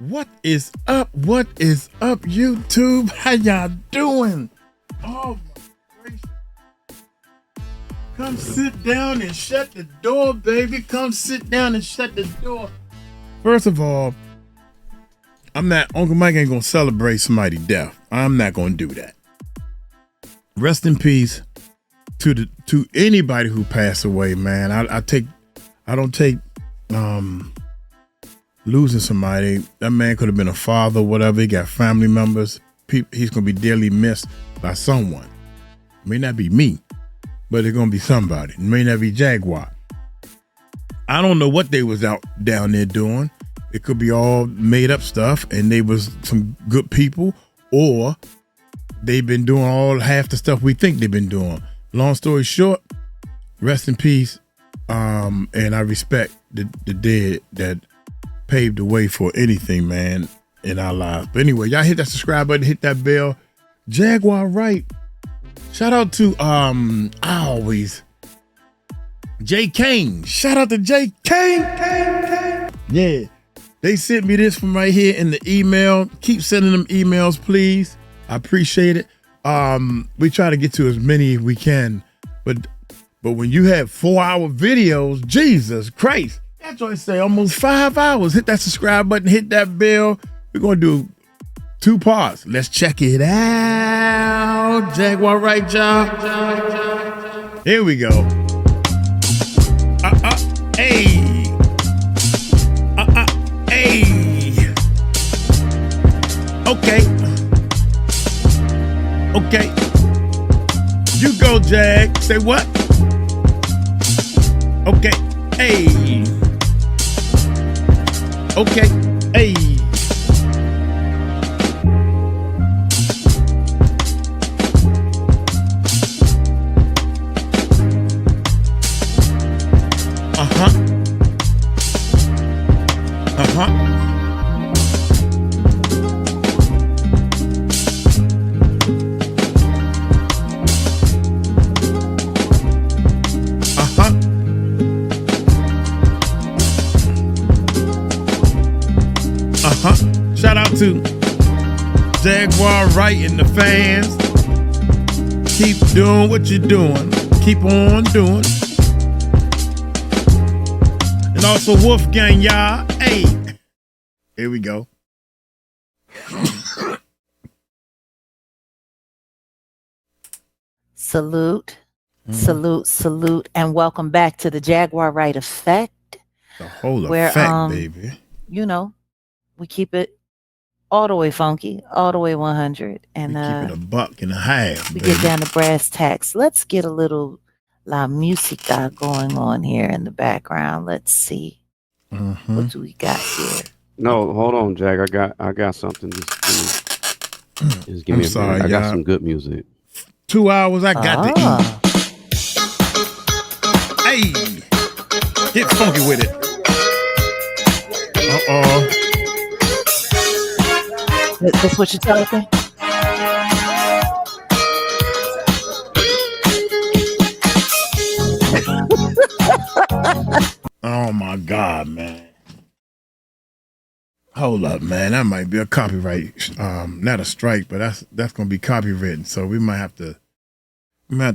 What is up? What is up, YouTube? How y'all doing? Oh my gracious. Come sit down and shut the door, baby. Come sit down and shut the door. First of all, Uncle Mike ain't gonna celebrate somebody's death. I'm not gonna do that. Rest in peace to anybody who passed away, man. I don't take losing somebody. That man could have been a father, whatever. He got family members. He's gonna be dearly missed by someone. It may not be me, but it's gonna be somebody. It may not be Jaguar. I don't know what they was down there doing. It could be all made up stuff, and they was some good people, or they've been doing all half the stuff we think they've been doing. Long story short, rest in peace. And I respect the dead that paved the way for anything, man, in our lives. But anyway, y'all hit that subscribe button, hit that bell. Jaguar Wright. Shout out to J. Kane. Shout out to J. Kane. Yeah. They sent me this from right here in the email. Keep sending them emails, please. I appreciate it. We try to get to as many as we can, but when you have 4-hour videos, Jesus Christ, that's what I say, almost 5 hours. Hit that subscribe button, hit that bell. We're gonna do 2 parts. Let's check it out. Jaguar Wright job. Here we go. Hey. Hey. Okay. You go, Jag. Say what? Okay. Hey. Okay. Hey. Shout out to Jaguar Wright and the fans. Keep doing what you're doing. Keep on doing. And also Wolfgang, y'all. Hey. Here we go. Salute, salute, and welcome back to the Jaguar Wright Effect. The whole effect, baby. You know, we keep it all the way funky, all the way 100, and we keep it $1.50. We get down to brass tacks. Let's get a little La Musica going on here in the background. Let's see. What do we got here? No, hold on, Jag. I got something. Just give me. I got some good music. 2 hours. I got to eat. Hey, get funky with it. That's what you're telling me? Oh my God, man. Hold up, man. That might be a copyright. Not a strike, but that's gonna be copywritten. So we might have to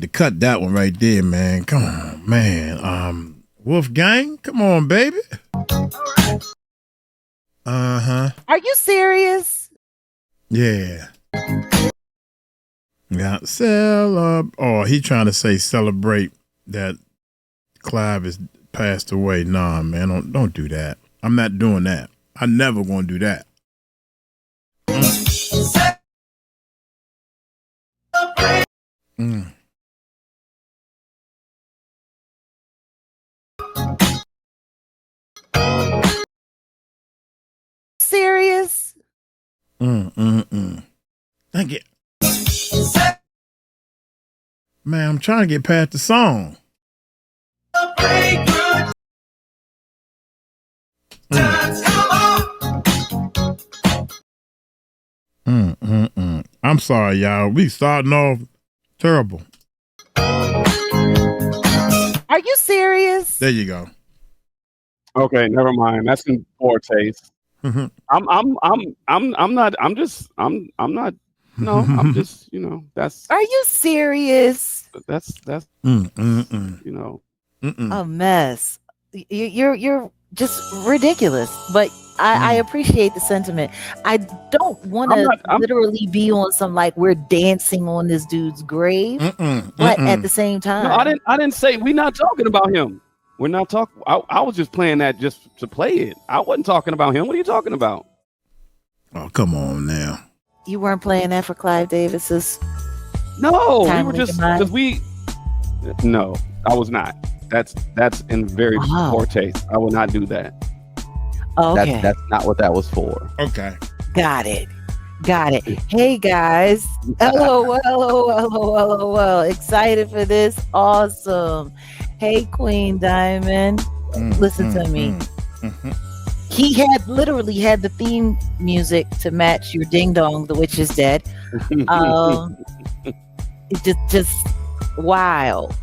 cut that one right there, man. Come on, man. Wolfgang, come on, baby. Are you serious? Yeah. Yeah. He trying to say celebrate that Clive has passed away. Nah, man, don't do that. I'm not doing that. I'm never gonna do that. Serious? Thank you. Man, I'm trying to get past the song. I'm sorry, y'all. We starting off terrible. Are you serious? There you go. Okay, never mind. That's in poor taste. I'm not. I'm just. I'm not. No, I'm just. That's. Are you serious? That's. A mess. You're just ridiculous. But I appreciate the sentiment. I don't want to literally be on some like we're dancing on this dude's grave, but at the same time, no, I didn't say we're not talking about him. We're not talking. I was just playing that just to play it. I wasn't talking about him. What are you talking about? Oh, come on now. You weren't playing that for Clive Davis's. No, we were just because we. No, I was not. That's in very poor taste. I will not do that. Okay. That's not what that was for. Okay. Got it. Hey guys. Hello. Excited for this. Awesome. Hey Queen Diamond. Listen to me. He literally had the theme music to match your ding dong, The Witch is Dead. Just wild.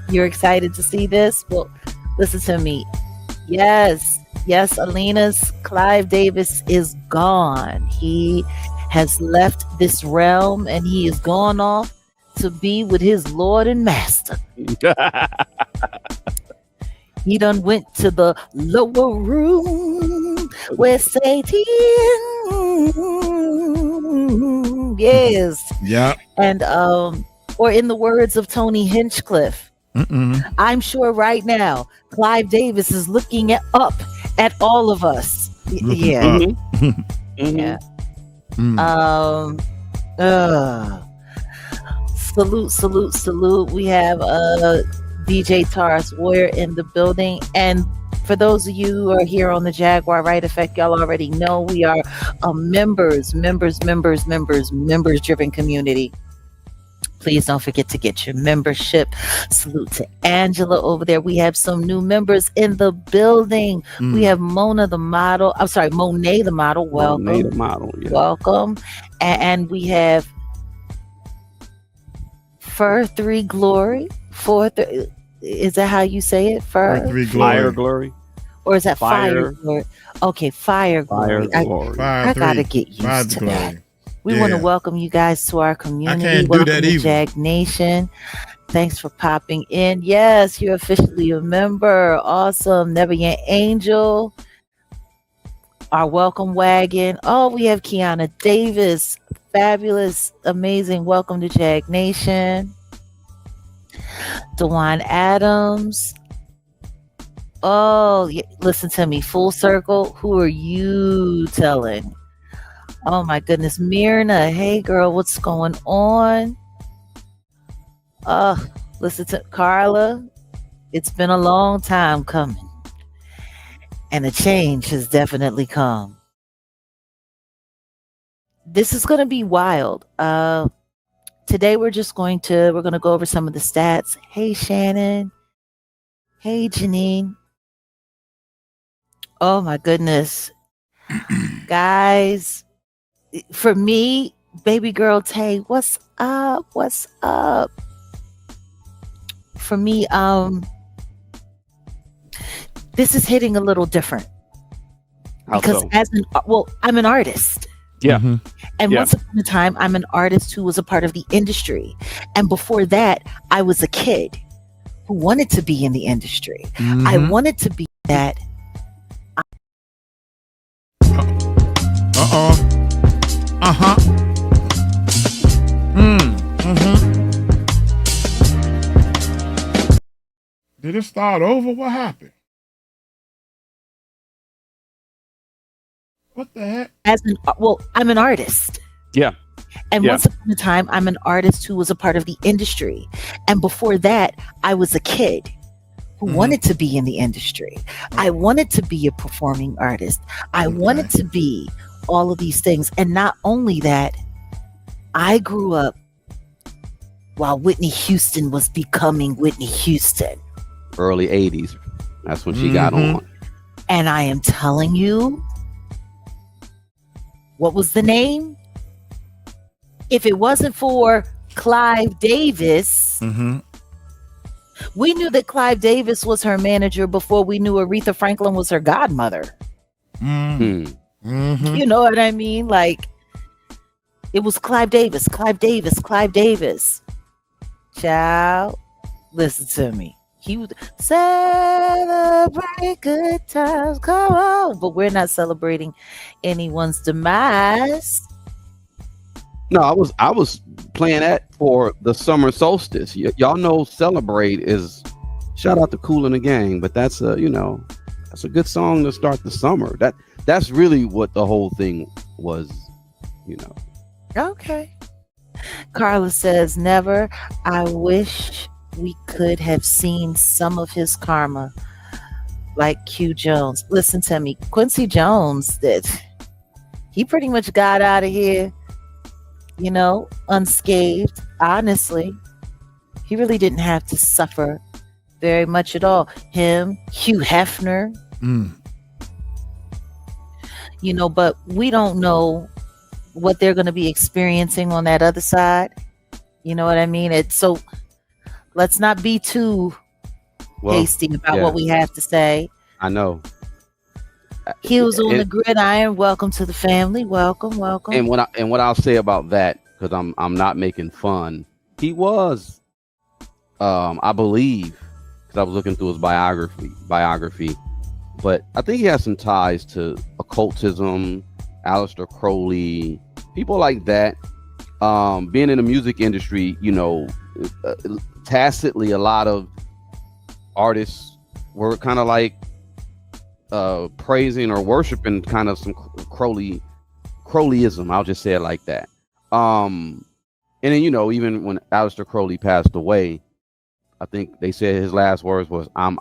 You're excited to see this? Well, listen to me. Yes, Alina's Clive Davis is gone. He has left this realm and he is gone off to be with his Lord and Master. He done went to the lower room where Satan, yes. Yeah. And or in the words of Tony Hinchcliffe, I'm sure right now Clive Davis is looking up at all of us. Yeah. Yeah. Salute. We have DJ Taurus Warrior in the building. And for those of you who are here on the Jaguar Wright Effect, y'all already know we are a members driven community. Please don't forget to get your membership. Salute to Angela over there. We have some new members in the building. We have Monet the model. Welcome. Monet the model. Yeah. Welcome. And we have Fur 3 Glory. Is that how you say it? Fur 3 Glory. Fire Glory. Or is that Fire Glory? Okay, Fire Glory. I gotta get used to that. We want to welcome you guys to our community. I can't welcome do that to either. Jag Nation. Thanks for popping in. Yes, you're officially a member. Awesome. Never Your Angel. Our welcome wagon. Oh, we have Kiana Davis. Fabulous. Amazing. Welcome to Jag Nation. Dewan Adams. Oh, listen to me. Full circle. Who are you telling? Oh my goodness, Myrna. Hey girl, what's going on? Listen to Carla. It's been a long time coming. And a change has definitely come. This is gonna be wild. Today we're going to go over some of the stats. Hey Shannon. Hey Janine. Oh my goodness. Guys. For me, baby girl Tay, what's up? For me, this is hitting a little different. Because I'm an artist. Yeah. And once upon a time, I'm an artist who was a part of the industry. And before that, I was a kid who wanted to be in the industry. I wanted to be that. Did it start over? What happened? What the heck? I'm an artist. Yeah. And once upon a time, I'm an artist who was a part of the industry. And before that, I was a kid who wanted to be in the industry. I wanted to be a performing artist. I wanted to be all of these things. And not only that, I grew up while Whitney Houston was becoming Whitney Houston. Early 80s. That's when she got on. And I am telling you, what was the name? If it wasn't for Clive Davis, we knew that Clive Davis was her manager before we knew Aretha Franklin was her godmother. Mm-hmm. You know what I mean? Like, it was Clive Davis. Child, listen to me. He would celebrate good times. Come on. But we're not celebrating anyone's demise. No, I was playing that for the summer solstice. Y'all know "Celebrate" is shout out to Kool and the Gang, but that's a good song to start the summer. That's really what the whole thing was, Okay. Carla says, never. I wish we could have seen some of his karma like Q Jones. Listen to me. Quincy Jones, he pretty much got out of here, unscathed. Honestly, he really didn't have to suffer very much at all. Him, Hugh Hefner, but we don't know what they're going to be experiencing on that other side. You know what I mean? So let's not be too hasty about what we have to say. I know. Heels on the gridiron. Welcome to the family. Welcome. And what I'll say about that, because I'm not making fun. He was, I believe, because I was looking through his biography, but I think he has some ties to occultism, Aleister Crowley, people like that. Being in the music industry, tacitly, a lot of artists were kind of like praising or worshiping kind of some Crowleyism. I'll just say it like that. And then, even when Aleister Crowley passed away, I think they said his last words was, I'm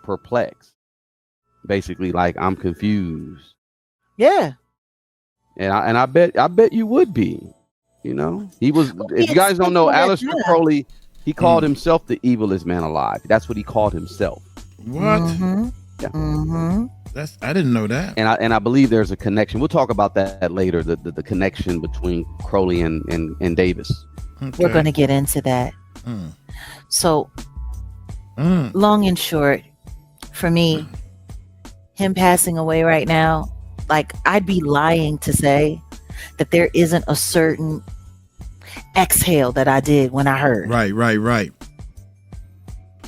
perplexed. Basically, like, I'm confused. Yeah. And I bet you would be. He was. If you guys don't know, Aleister Crowley, he called himself the evilest man alive. That's what he called himself. What? Mm-hmm. Yeah. Mm-hmm. I didn't know that. And I believe there's a connection. We'll talk about that later. The connection between Crowley and Davis. Okay. We're going to get into that. So, long and short, for me, him passing away right now, like, I'd be lying to say that there isn't a certain exhale that I did when I heard. Right.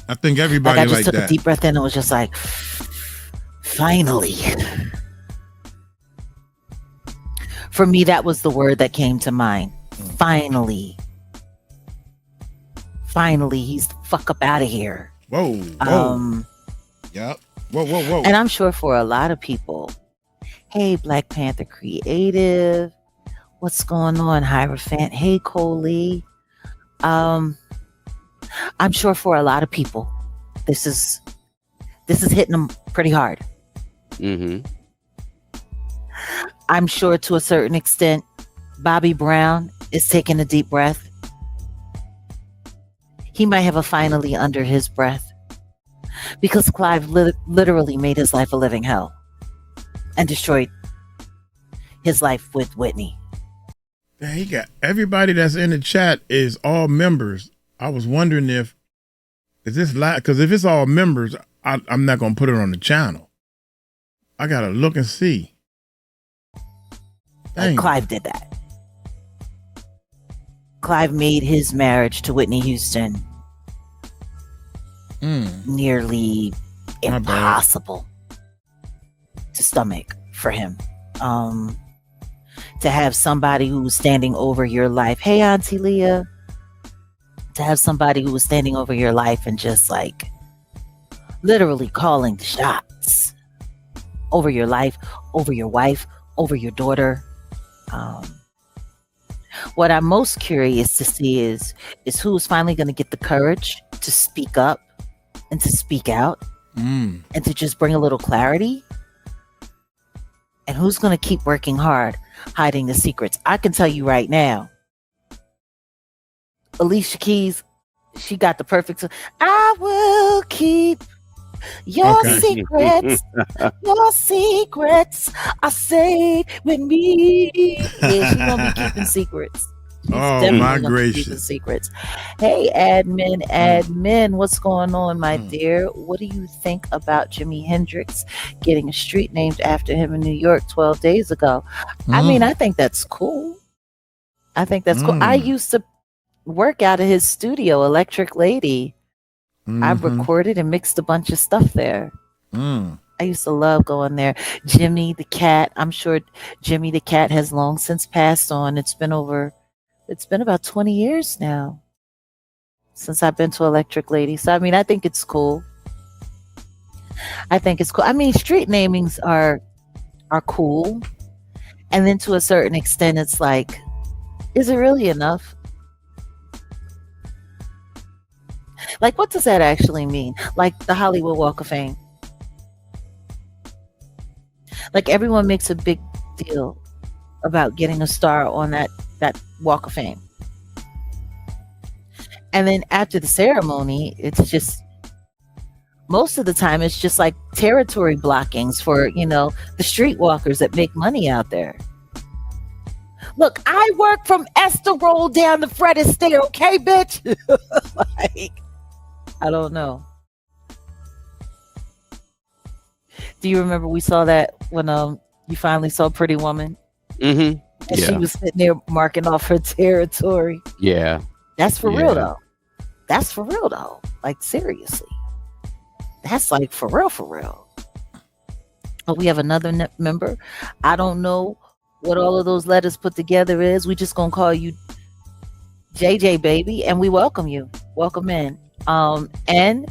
I think everybody like I just took that. a deep breath in and was just like, finally. For me, that was the word that came to mind. Finally, he's the fuck up out of here. Whoa. Yep. Whoa. And I'm sure for a lot of people, hey, Black Panther Creative, what's going on, Hierophant? Hey, Coley. I'm sure for a lot of people, this is hitting them pretty hard. Mm-hmm. I'm sure to a certain extent, Bobby Brown is taking a deep breath. He might have a finally under his breath, because Clive literally made his life a living hell and destroyed his life with Whitney. Yeah, he got everybody that's in the chat is all members. I was wondering is this live? Because if it's all members, I'm not going to put it on the channel. I got to look and see. Like Clive did that. Clive made his marriage to Whitney Houston nearly impossible to stomach for him. To have somebody who was standing over your life. Hey, Auntie Leah. To have somebody who was standing over your life and just like literally calling the shots over your life, over your wife, over your daughter. What I'm most curious to see is who's finally going to get the courage to speak up and to speak out and to just bring a little clarity, and who's going to keep working hard hiding the secrets. I can tell you right now, Alicia Keys, she got the perfect. I will keep your secrets. Your secrets are safe with me. Yeah, she gonna be keeping secrets. He's Oh definitely my gonna keep the gracious. secrets. Hey, admin, what's going on, my dear? What do you think about Jimi Hendrix getting a street named after him in New York 12 days ago? I mean, I think that's cool. I used to work out of his studio, Electric Lady. I've recorded and mixed a bunch of stuff there. I used to love going there. Jimmy the Cat. I'm sure Jimmy the Cat has long since passed on. It's been about 20 years now since I've been to Electric Lady. So, I mean, I think it's cool. I mean, street namings are cool. And then to a certain extent, it's like, is it really enough? Like, what does that actually mean? Like the Hollywood Walk of Fame. Like, everyone makes a big deal about getting a star on that Walk of Fame. And then after the ceremony, it's just, most of the time, it's just like territory blockings for, the streetwalkers that make money out there. Look, I work from Esther Roll down to Fred Astaire, okay, bitch? Like, I don't know. Do you remember we saw that when you finally saw Pretty Woman? Mm-hmm. And she was sitting there marking off her territory. Yeah. That's for real, though. That's for real, though. Like, seriously. That's like for real. But we have another member. I don't know what all of those letters put together is. We just gonna call you JJ, baby, and we welcome you. Welcome in. And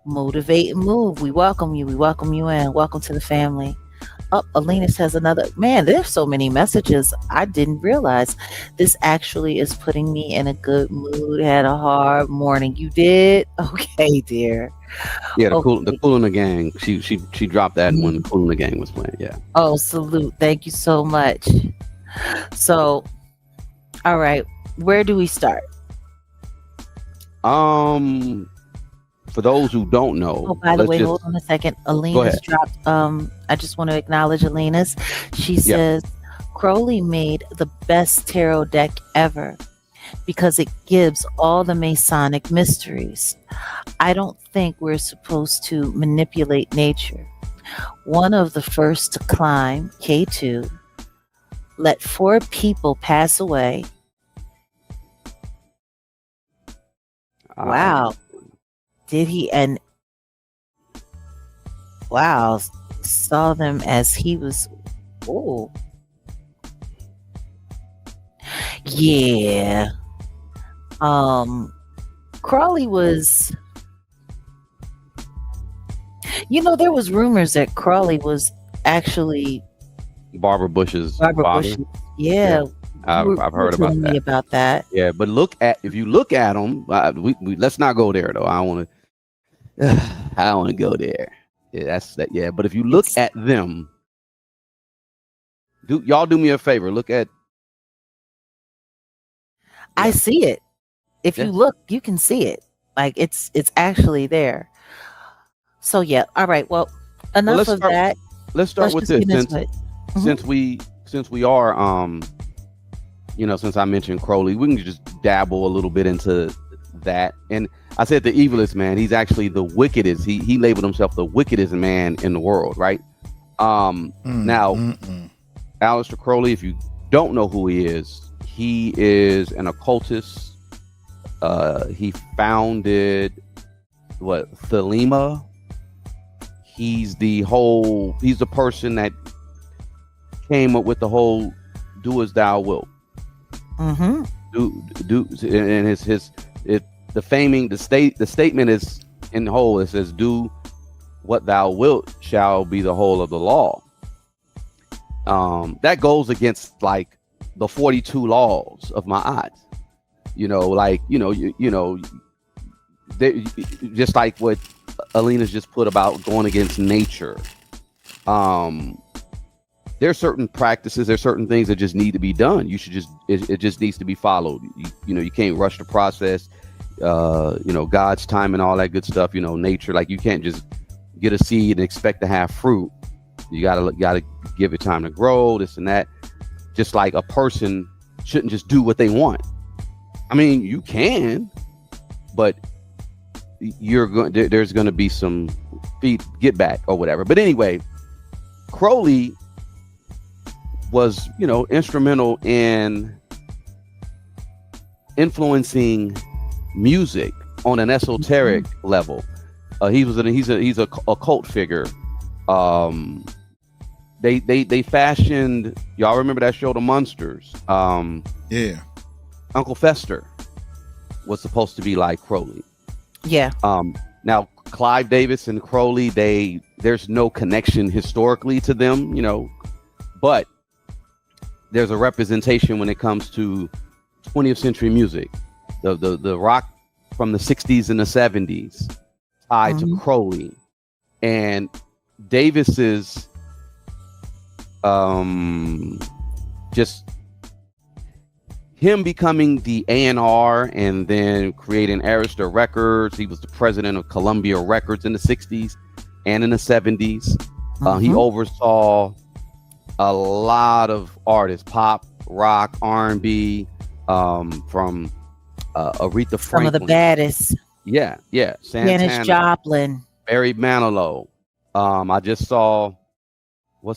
Motivate and Move. We welcome you. We welcome you in. Welcome to the family. Alina says another. Man, there's so many messages. I didn't realize this actually is putting me in a good mood. Had a hard morning. You did? Okay, dear. Yeah, the Kool in the Gang. She dropped that when the Kool in the Gang was playing. Yeah. Oh, salute. Thank you so much. So, all right. Where do we start? For those who don't know. Oh, by the way, hold on a second. Alina's dropped. I just want to acknowledge Alina's. She says Crowley made the best tarot deck ever because it gives all the Masonic mysteries. I don't think we're supposed to manipulate nature. One of the first to climb, K2, let 4 people pass away. Wow. Did he? And wow, saw them as he was. Oh, yeah. Crawley was. There was rumors that Crawley was actually Barbara Bush's father. Yeah. I've heard about that. Yeah, but if you look at them, we let's not go there though. I don't want to go there. Yeah, that's that. Yeah, but if you look at them, do me a favor. Look at. I see it. If you look, you can see it. Like it's actually there. So yeah. All right. Well, enough of that. Let's start with this. Since we are since I mentioned Crowley, we can just dabble a little bit into that. And I said the evilest man, he's actually the wickedest. He labeled himself the wickedest man in the world, right? Now, Aleister Crowley, if you don't know who he is an occultist. He founded Thelema. He's the person that came up with the whole "do as thou wilt." Mm-hmm. Do and the statement is in the whole. It says, "Do what thou wilt shall be the whole of the law." That goes against like the 42 laws of Ma'at. Just like what Alina's just put about going against nature. There's certain practices, there's certain things that just need to be done. It just needs to be followed. You can't rush the process. God's time and all that good stuff. Nature, like you can't just get a seed and expect to have fruit. You gotta give it time to grow, this and that. Just like a person shouldn't just do what they want. I mean, you can, but there's going to be some get back or whatever. But anyway, Crowley was, instrumental in influencing music on an esoteric level. He's a cult figure. They fashioned, y'all remember that show, The Munsters? Yeah. Uncle Fester was supposed to be like Crowley. Yeah. Now Clive Davis and Crowley, there's no connection historically to them, but there's a representation when it comes to 20th century music. The rock from the 60s and the 70s tied to Crowley, and Davis's just him becoming the A&R and then creating Arista Records. He was the president of Columbia Records in the 60s and in the 70s. He oversaw a lot of artists, pop, rock, R&B, from Aretha Franklin. Some of the baddest. Yeah. Santana, Janis Joplin. Barry Manilow. I just saw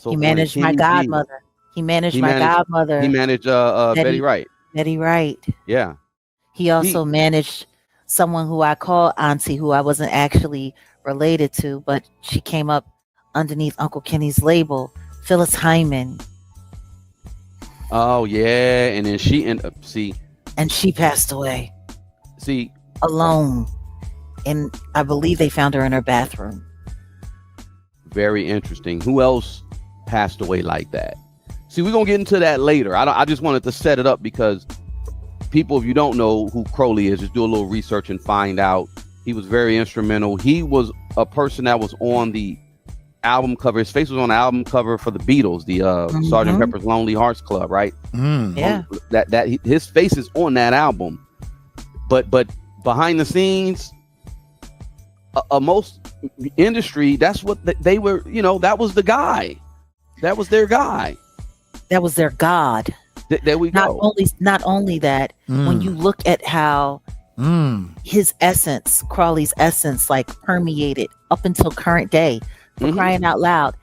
he managed my godmother. He managed godmother. He managed Betty Wright. Betty Wright. Yeah. He also managed someone who I call Auntie, who I wasn't actually related to, but she came up underneath Uncle Kenny's label, Phyllis Hyman. Oh yeah, and then she and she passed away. See, alone, and I believe they found her in her bathroom. Very interesting. Who else passed away like that? See, we're gonna get into that later. I just wanted to set it up because people, if you don't know who Crowley is, just do a little research and find out. He was very instrumental. He was a person that was on the album cover. His face was on the album cover for the Beatles, the Sgt. Pepper's Lonely Hearts Club, right? Yeah. His face is on that album, but behind the scenes, most industry, that's what they were. That was the guy. That was their guy. That was their god. There we go. Not only that, when you look at how his essence, Crowley's essence, like permeated up until current day, for crying out loud,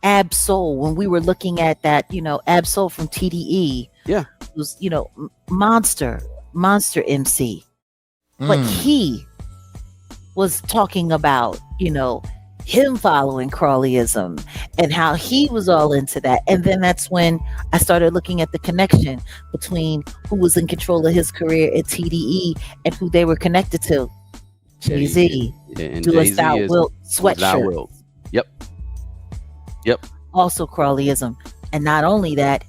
Ab Soul. When we were looking at that, Ab Soul from TDE, was monster MC, but he was talking about him following Crowleyism and how he was all into that. And then that's when I started looking at the connection between who was in control of his career at TDE and who they were connected to. Jay-Z. Do As Thou Wilt sweatshirt. Yep. Also Crowleyism. And not only that,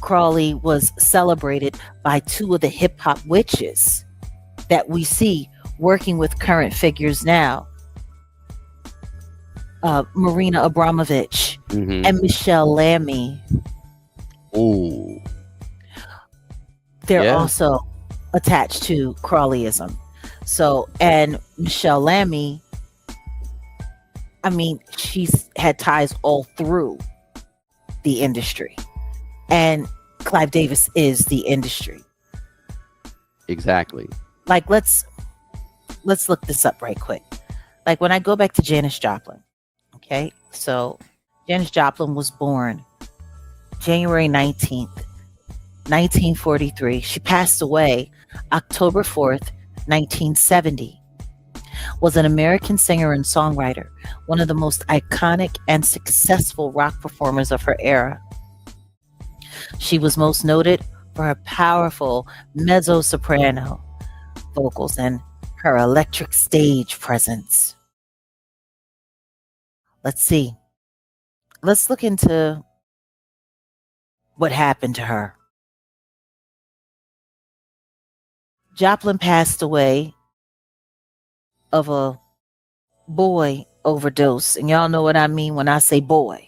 Crowley was celebrated by two of the hip hop witches that we see working with current figures now. Marina Abramovich and Michelle Lamy. Ooh. They're also attached to Crowleyism. So, and Michelle Lamy, I mean, she's had ties all through the industry. And Clive Davis is the industry. Exactly. Like, let's look this up right quick. Like, when I go back to Janis Joplin, okay? So, Janis Joplin was born January 19th, 1943. She passed away October 4th, 1970. Was an American singer and songwriter, one of the most iconic and successful rock performers of her era. She was most noted for her powerful mezzo-soprano vocals and her electric stage presence. Let's see. Let's look into what happened to her. Joplin passed away of a boy overdose. And y'all know what I mean when I say boy.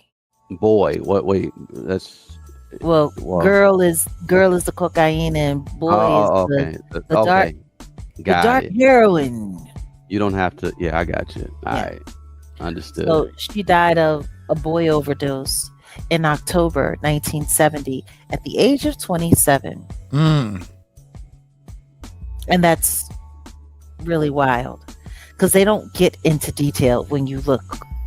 Boy, what? Wait, that's... Well, girl is the cocaine and boy is the dark heroin. You don't have to. Yeah, I got you. All right. Understood. So she died of a boy overdose. in October 1970 at the age of 27. Mm. And that's really wild because they don't get into detail when you look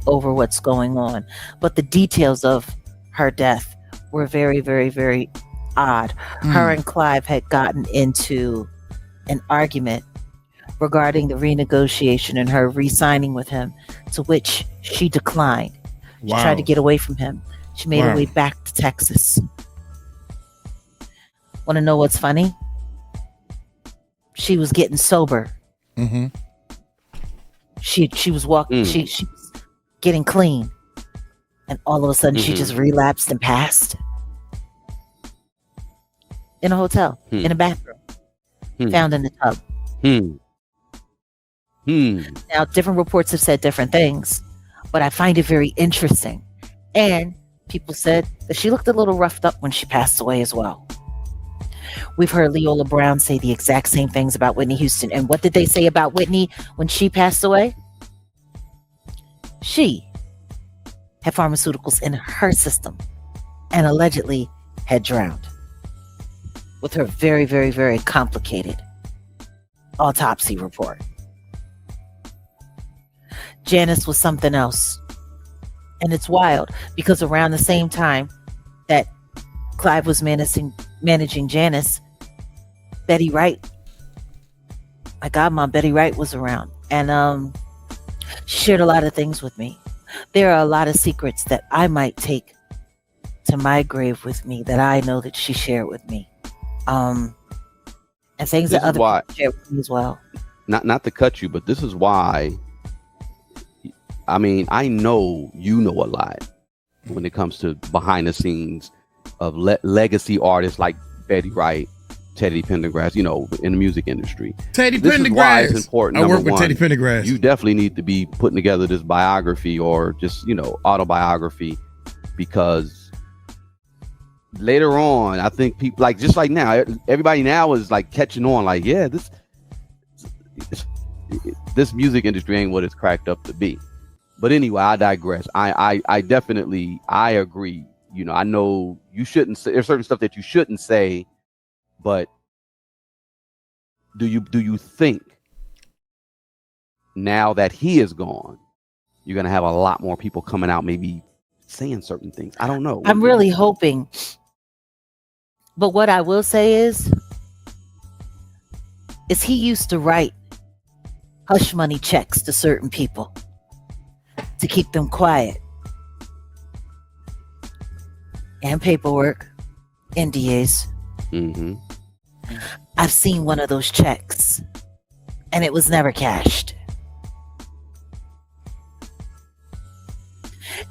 over what's going on. But the details of her death were very, very, very odd. Her and Clive had gotten into an argument regarding the renegotiation and her re-signing with him, to which she declined. She tried to get away from him. She made her way back to Texas. Want to know what's funny? She was getting sober. Mm-hmm. She was walking. She was getting clean, and all of a sudden she just relapsed and passed in a hotel, in a bathroom, found in the tub. Now, different reports have said different things, but I find it very interesting. And people said that she looked a little roughed up when she passed away as well. We've heard Leola Brown say the exact same things about Whitney Houston. And what did they say about Whitney when she passed away? She had pharmaceuticals in her system and allegedly had drowned, with her very, very, very complicated autopsy report. Janice was something else. And it's wild because around the same time that Clive was managing Janice, Betty Wright, my godmom Betty Wright, was around. And she shared a lot of things with me. There are a lot of secrets that I might take to my grave with me that I know that she shared with me. And things that other people shared with me as well. Not to cut you, but this is why, I mean, I know you know a lot when it comes to behind the scenes of legacy artists like Betty Wright, Teddy Pendergrass, you know, in the music industry. Teddy This is why it's Pendergrass. important. I work with one, Teddy Pendergrass. You definitely need to be putting together this biography or just, you know, autobiography, because later on, I think people, like, just like now, everybody now is like catching on, like, yeah, this music industry ain't what it's cracked up to be. But anyway, I digress. I definitely, I agree. You know, I know you shouldn't say, there's certain stuff that you shouldn't say, but do you think now that he is gone, you're going to have a lot more people coming out maybe saying certain things? I don't know. I'm really hoping. But what I will say is he used to write hush money checks to certain people to keep them quiet, and paperwork, NDAs. Mm-hmm. I've seen one of those checks and it was never cashed.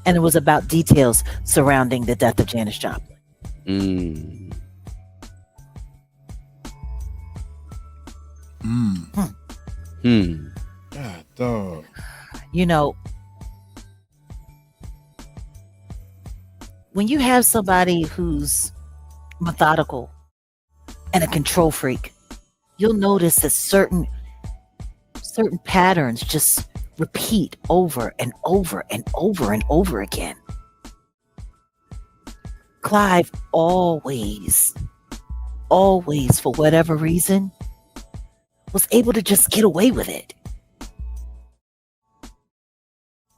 And it was about details surrounding the death of Janis Joplin. God, dog. You know, when you have somebody who's methodical and a control freak, you'll notice that certain patterns just repeat over and over and over and over again. Clive always, for whatever reason, was able to just get away with it.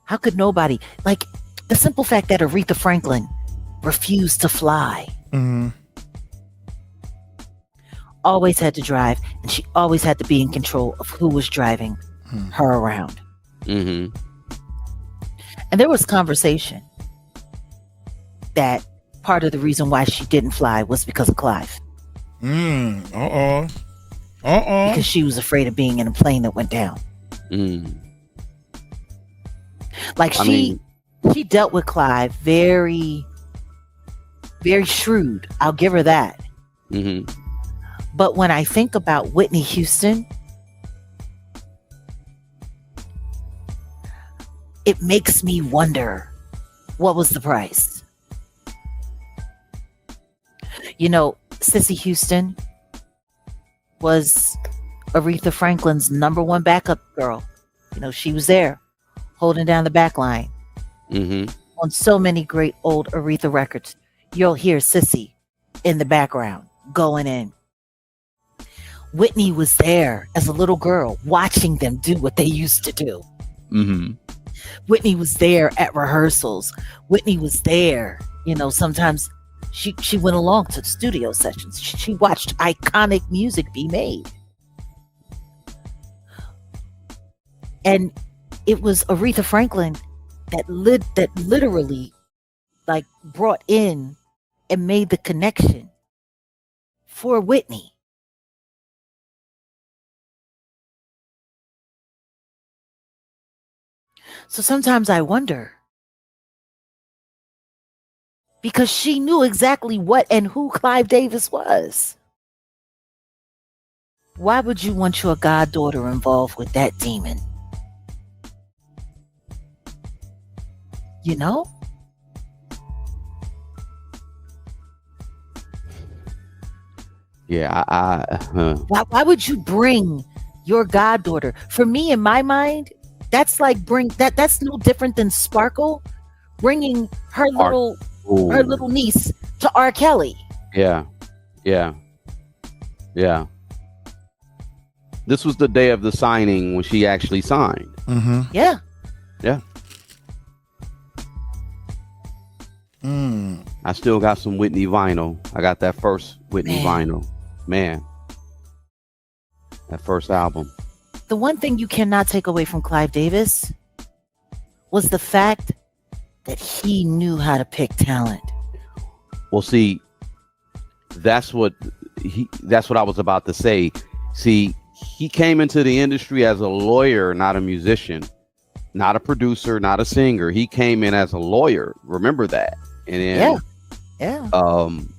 How could nobody, like the simple fact that Aretha Franklin refused to fly, always had to drive, and she always had to be in control of who was driving her around. And there was conversation that part of the reason why she didn't fly was because of Clive. Because she was afraid of being in a plane that went down. Like she dealt with Clive very, very shrewd. I'll give her that. But when I think about Whitney Houston, it makes me wonder, what was the price? You know, Cissy Houston was Aretha Franklin's number one backup girl. You know, she was there holding down the back line on on so many great old Aretha records, you'll hear Sissy in the background going in. Whitney was there as a little girl watching them do what they used to do. Mm-hmm. Whitney was there at rehearsals. Whitney was there. Sometimes she went along to studio sessions. She watched iconic music be made. And it was Aretha Franklin that literally like brought in and made the connection for Whitney. So sometimes I wonder, because she knew exactly what and who Clive Davis was. Why would you want your goddaughter involved with that demon? Yeah, Why would you bring your goddaughter? For me, in my mind, that's like that's no different than Sparkle bringing her little niece to R. Kelly. Yeah. This was the day of the signing when she actually signed. Mm-hmm. Yeah. I still got some Whitney vinyl. I got that first Whitney vinyl. Man, that first album. The one thing you cannot take away from Clive Davis was the fact that he knew how to pick talent. Well, see, that's what I was about to say. See, he came into the industry as a lawyer, not a musician, not a producer, not a singer. He came in as a lawyer. Remember that. And then,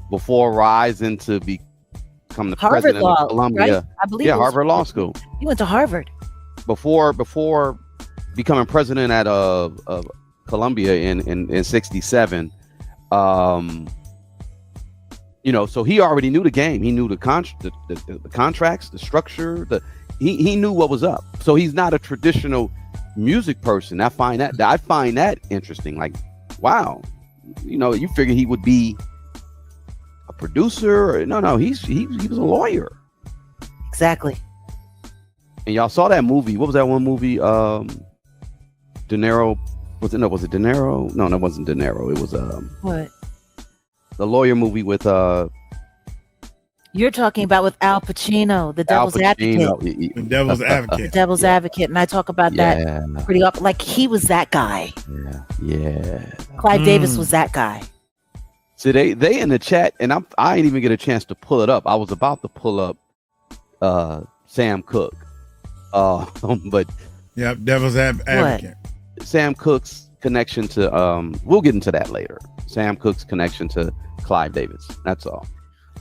before rising to become the Harvard president Law, of Columbia, right? I believe Harvard Law School. He went to Harvard. Before becoming president at Columbia in '67, so he already knew the game. He knew the contracts, the structure. He knew what was up. So he's not a traditional music person. I find that interesting. Like, wow, you figure he would be a producer. No, he was a lawyer. Exactly. And y'all saw that movie. What was that one movie? De Niro. Was it De Niro? No, that wasn't De Niro. It was what? The lawyer movie with You're talking about with Al Pacino, The Devil's Advocate. The Devil's Advocate. The Devil's Advocate, and I talk about that pretty often. Like, he was that guy. Yeah. Clive Davis was that guy. So they in the chat, and I didn't even get a chance to pull it up. I was about to pull up Sam Cooke, but Devil's Advocate. Sam Cooke's connection to we'll get into that later. Sam Cooke's connection to Clive Davis. That's all.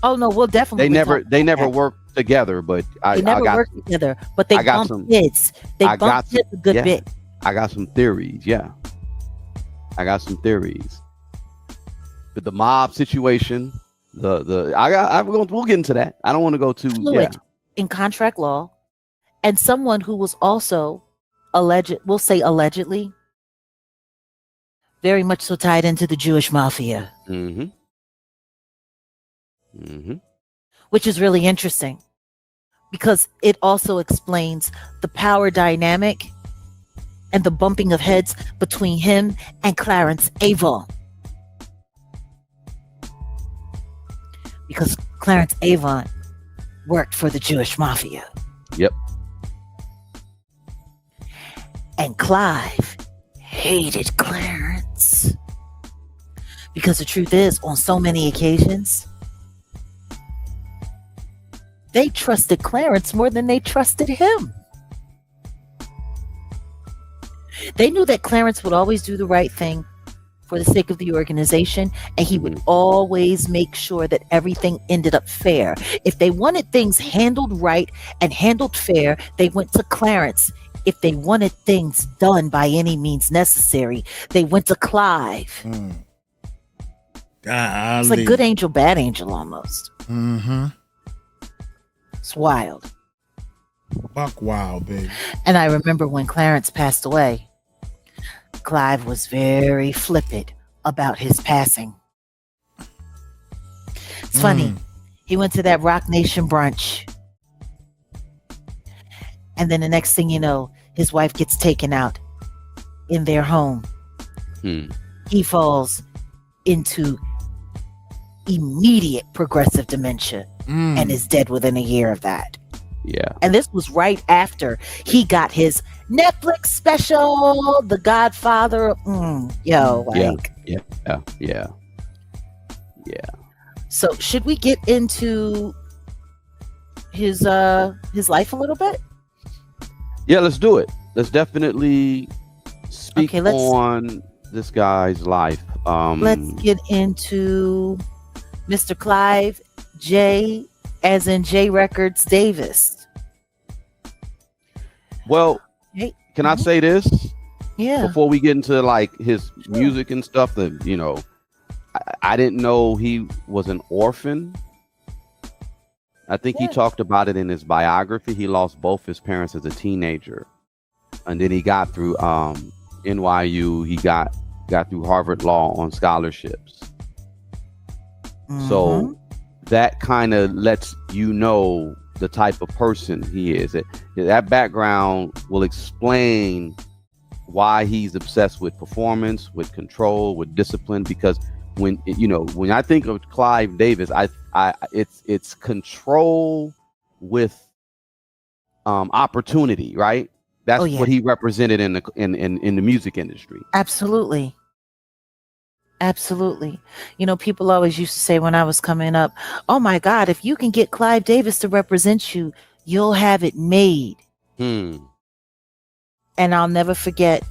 Oh no, we'll definitely. They never worked together, but they never worked together. But they bumped heads. They bumped heads a good bit. I got some theories. Yeah, I got some theories. But the mob situation, we'll get into that. I don't want to go too fluid in contract law, and someone who was also allegedly, very much so tied into the Jewish mafia. Mm-hmm. Which is really interesting because it also explains the power dynamic and the bumping of heads between him and Clarence Avant. Because Clarence Avant worked for the Jewish mafia. Yep. And Clive hated Clarence. Because the truth is, on so many occasions, they trusted Clarence more than they trusted him. They knew that Clarence would always do the right thing for the sake of the organization, and he would always make sure that everything ended up fair. If they wanted things handled right and handled fair, they went to Clarence. If they wanted things done by any means necessary, they went to Clive. It's like good angel, bad angel almost. Mm-hmm. It's wild. Buck wild, baby. And I remember when Clarence passed away, Clive was very flippant about his passing. It's funny. He went to that Rock Nation brunch. And then the next thing you know, his wife gets taken out in their home. He falls into immediate progressive dementia and is dead within a year of that. Yeah. And this was right after he got his Netflix special, The Godfather. Yeah. So should we get into his life a little bit? Yeah, let's do it. Let's definitely speak on this guy's life. Let's get into Mr. Clive J, as in J Records Davis. Well, can I say this? Yeah. Before we get into like his music and stuff, that I didn't know he was an orphan. I think he talked about it in his biography. He lost both his parents as a teenager, and then he got through NYU. He got through Harvard Law on scholarships. So that kind of lets you know the type of person he is. That background will explain why he's obsessed with performance, with control, with discipline. Because when I think of Clive Davis, it's control with opportunity, right? That's what he represented in the music industry. Absolutely. People always used to say when I was coming up, oh my God, if you can get Clive Davis to represent you, you'll have it made. And I'll never forget,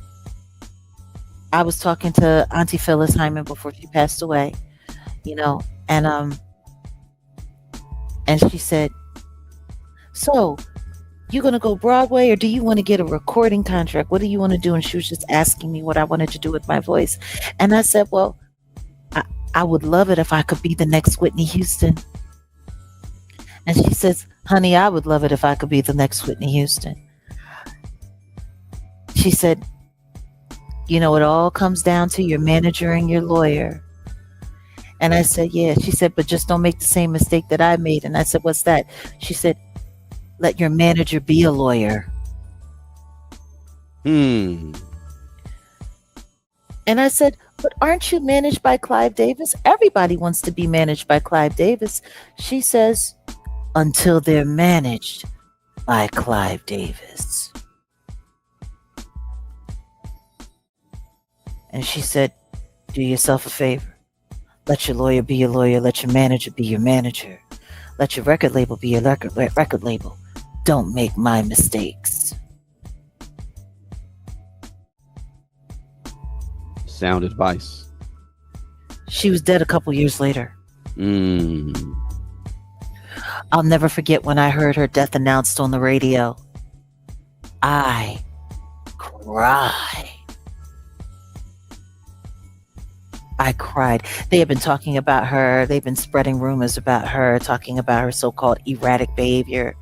I was talking to Auntie Phyllis Hyman before she passed away, and she said, so you going to go Broadway, or do you want to get a recording contract? What do you want to do? And she was just asking me what I wanted to do with my voice. And I said, well, I would love it if I could be the next Whitney Houston. And she says, honey, I would love it if I could be the next Whitney Houston. She said, it all comes down to your manager and your lawyer. And I said, yeah. She said, but just don't make the same mistake that I made. And I said, what's that? She said, let your manager be a lawyer. And I said, but aren't you managed by Clive Davis? Everybody wants to be managed by Clive Davis. She says, until they're managed by Clive Davis. And she said, do yourself a favor. Let your lawyer be your lawyer. Let your manager be your manager. Let your record label be your record label. Don't make my mistakes. Sound advice. She was dead a couple years later. I'll never forget when I heard her death announced on the radio. I cried. They have been talking about her. They've been spreading rumors about her, talking about her so-called erratic behavior.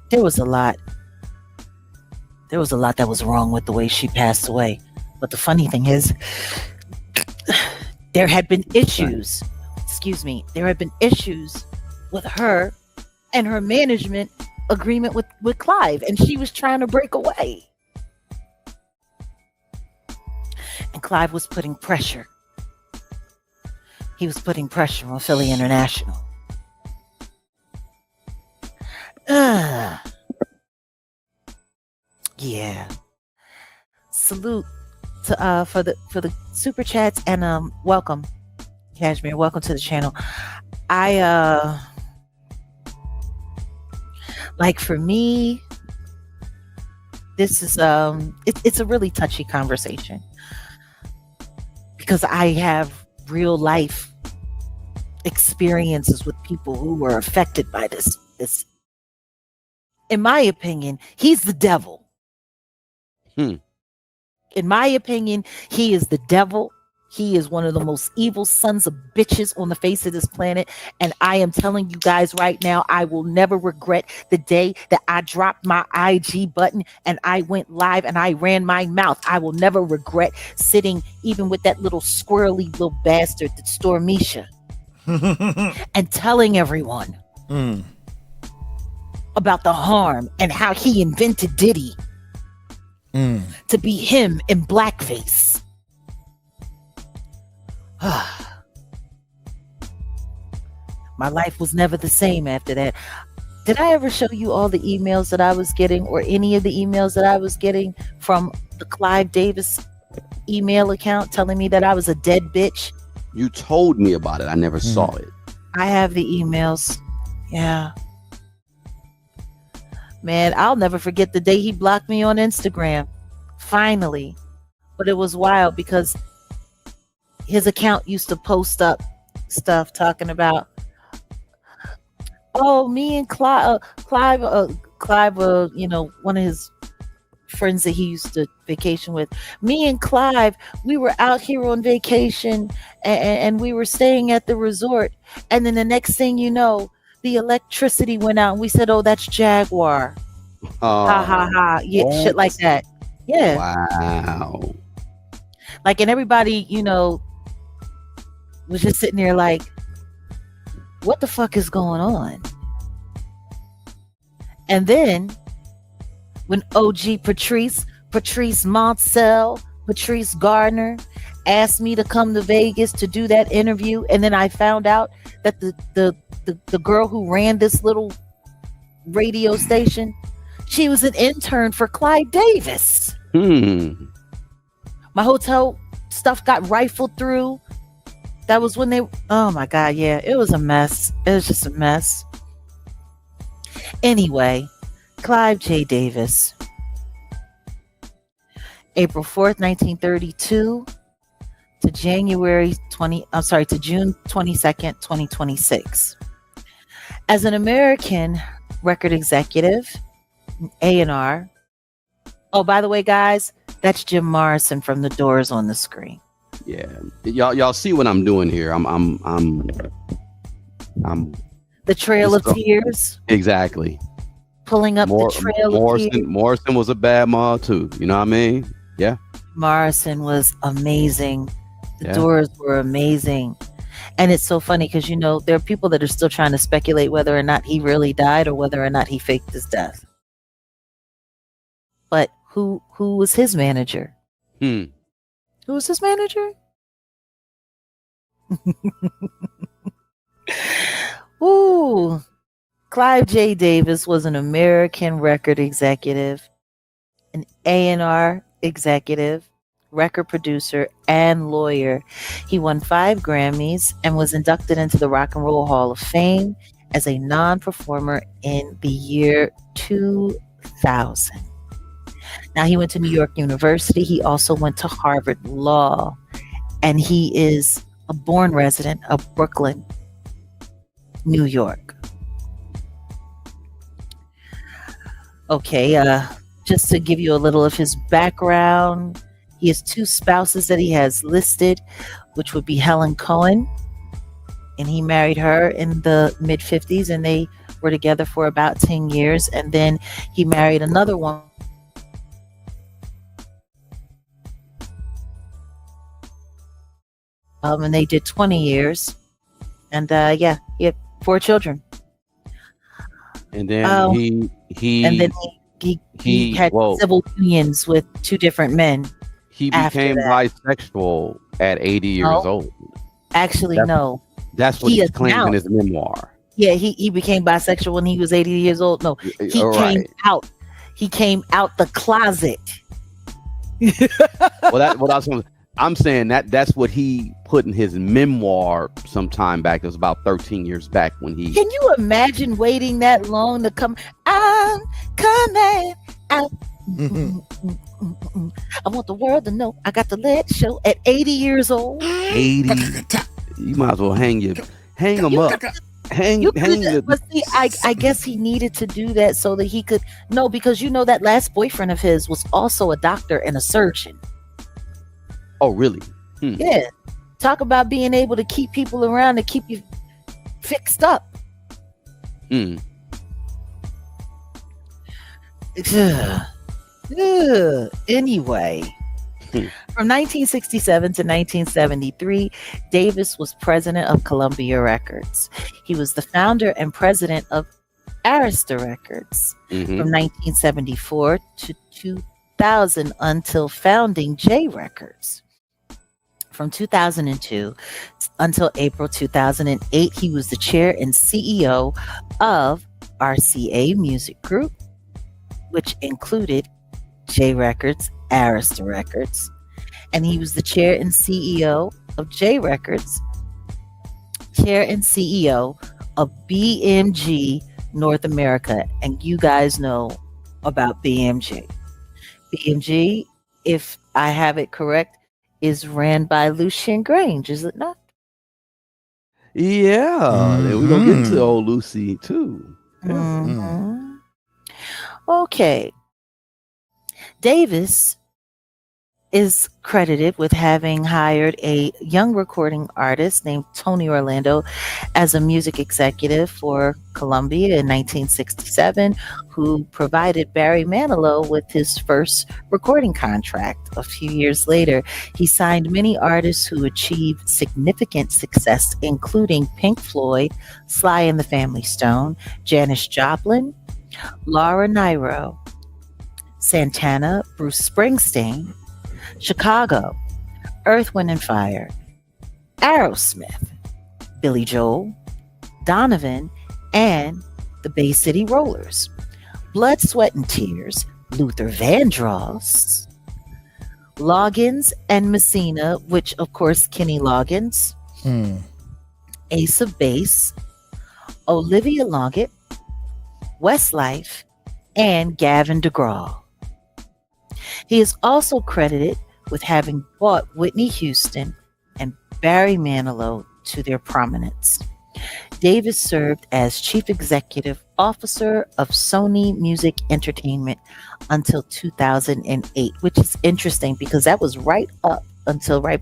There was a lot that was wrong with the way she passed away. But the funny thing is, there had been issues. There had been issues with her and her management agreement with Clive, and she was trying to break away. And Clive was putting pressure. He was putting pressure on Philly International. Yeah. Salute to for the super chats, and welcome, Cashmere. Welcome to the channel. For me, this is it's a really touchy conversation because I have real life experiences with people who were affected by this. In my opinion, he's the devil. In my opinion, he is the devil. He is one of the most evil sons of bitches on the face of this planet. And I am telling you guys right now, I will never regret the day that I dropped my IG button and I went live and I ran my mouth. I will never regret sitting even with that little squirrely little bastard that Stormisha and telling everyone about the harm and how he invented Diddy to be him in blackface. My life was never the same after that. Did I ever show you all the emails that I was getting, or any of the emails that I was getting from the Clive Davis email account telling me that I was a dead bitch? You told me about it. I never saw it. I have the emails. Yeah. Man, I'll never forget the day he blocked me on Instagram. Finally. But it was wild because his account used to post up stuff talking about, oh, me and Clive, you know, one of his friends that he used to vacation with, me and Clive, we were out here on vacation and we were staying at the resort. And then the next thing you know, the electricity went out and we said, oh, that's Jaguar. Ha ha ha. Yeah, what? Shit like that. Yeah. Wow. Like, and everybody, you know, was just sitting there like, what the fuck is going on? And then when OG Patrice Montcel, Patrice Gardner asked me to come to Vegas to do that interview, and then I found out that the girl who ran this little radio station, she was an intern for Clive Davis. My hotel stuff got rifled through. That was when they, oh my God, yeah, it was a mess. It was just a mess. Anyway, Clive J. Davis, April 4th, 1932 to June 22nd, 2026. As an American record executive, A&R. Oh, by the way, guys, that's Jim Morrison from The Doors on the screen. Yeah, y'all see what I'm doing here. I'm the Trail of Tears. Exactly. Pulling up the Trail of Tears. Morrison was a bad ma too. You know what I mean? Yeah. Morrison was amazing. The Doors were amazing. And it's so funny because, you know, there are people that are still trying to speculate whether or not he really died or whether or not he faked his death. But who was his manager? Who was his manager? Ooh. Clive J. Davis was an American record executive, an A&R executive, record producer, and lawyer. He won 5 Grammys and was inducted into the Rock and Roll Hall of Fame as a non-performer in the year 2000. Now, he went to New York University. He also went to Harvard Law, and he is a born resident of Brooklyn, New York. Okay, just to give you a little of his background, he has 2 spouses that he has listed, which would be Helen Cohen, and he married her in the mid-50s, and they were together for about 10 years, and then he married another one. And they did 20 years, and he had 4 children. And then he had civil unions with 2 different men. He became bisexual at 80 years old. Actually, no. That's what he claims in his memoir. Yeah, he became bisexual when he was 80 years old. No, he came out. He came out the closet. I'm saying that's what he put in his memoir some time back. It was about 13 years back when he. Can you imagine waiting that long to come? I'm coming out. I want the world to know I got the lead show at 80 years old. 80. You might as well hang him up. But see, I guess he needed to do that so that he could because you know that last boyfriend of his was also a doctor and a surgeon. Oh, really? Yeah. Talk about being able to keep people around to keep you fixed up. Hmm. Anyway, from 1967 to 1973, Davis was president of Columbia Records. He was the founder and president of Arista Records from 1974 to 2000 until founding J Records. From 2002 until April 2008, he was the chair and CEO of RCA Music Group, which included J Records, Arista Records, and he was the chair and CEO of J Records, chair and CEO of BMG North America. And you guys know about BMG. BMG, if I have it correct, is ran by Lucien Grange, is it not? Yeah, we're gonna get to old Lucy too. Okay. Davis is credited with having hired a young recording artist named Tony Orlando as a music executive for Columbia in 1967, who provided Barry Manilow with his first recording contract. A few years later, he signed many artists who achieved significant success, including Pink Floyd, Sly and the Family Stone, Janis Joplin, Laura Nyro, Santana, Bruce Springsteen, Chicago, Earth, Wind and Fire, Aerosmith, Billy Joel, Donovan, and the Bay City Rollers, Blood, Sweat and Tears, Luther Vandross, Loggins and Messina, which of course Kenny Loggins, Ace of Base, Olivia Loggett, Westlife, and Gavin DeGraw. He is also credited with having brought Whitney Houston and Barry Manilow to their prominence. Davis served as Chief Executive Officer of Sony Music Entertainment until 2008, which is interesting because that was right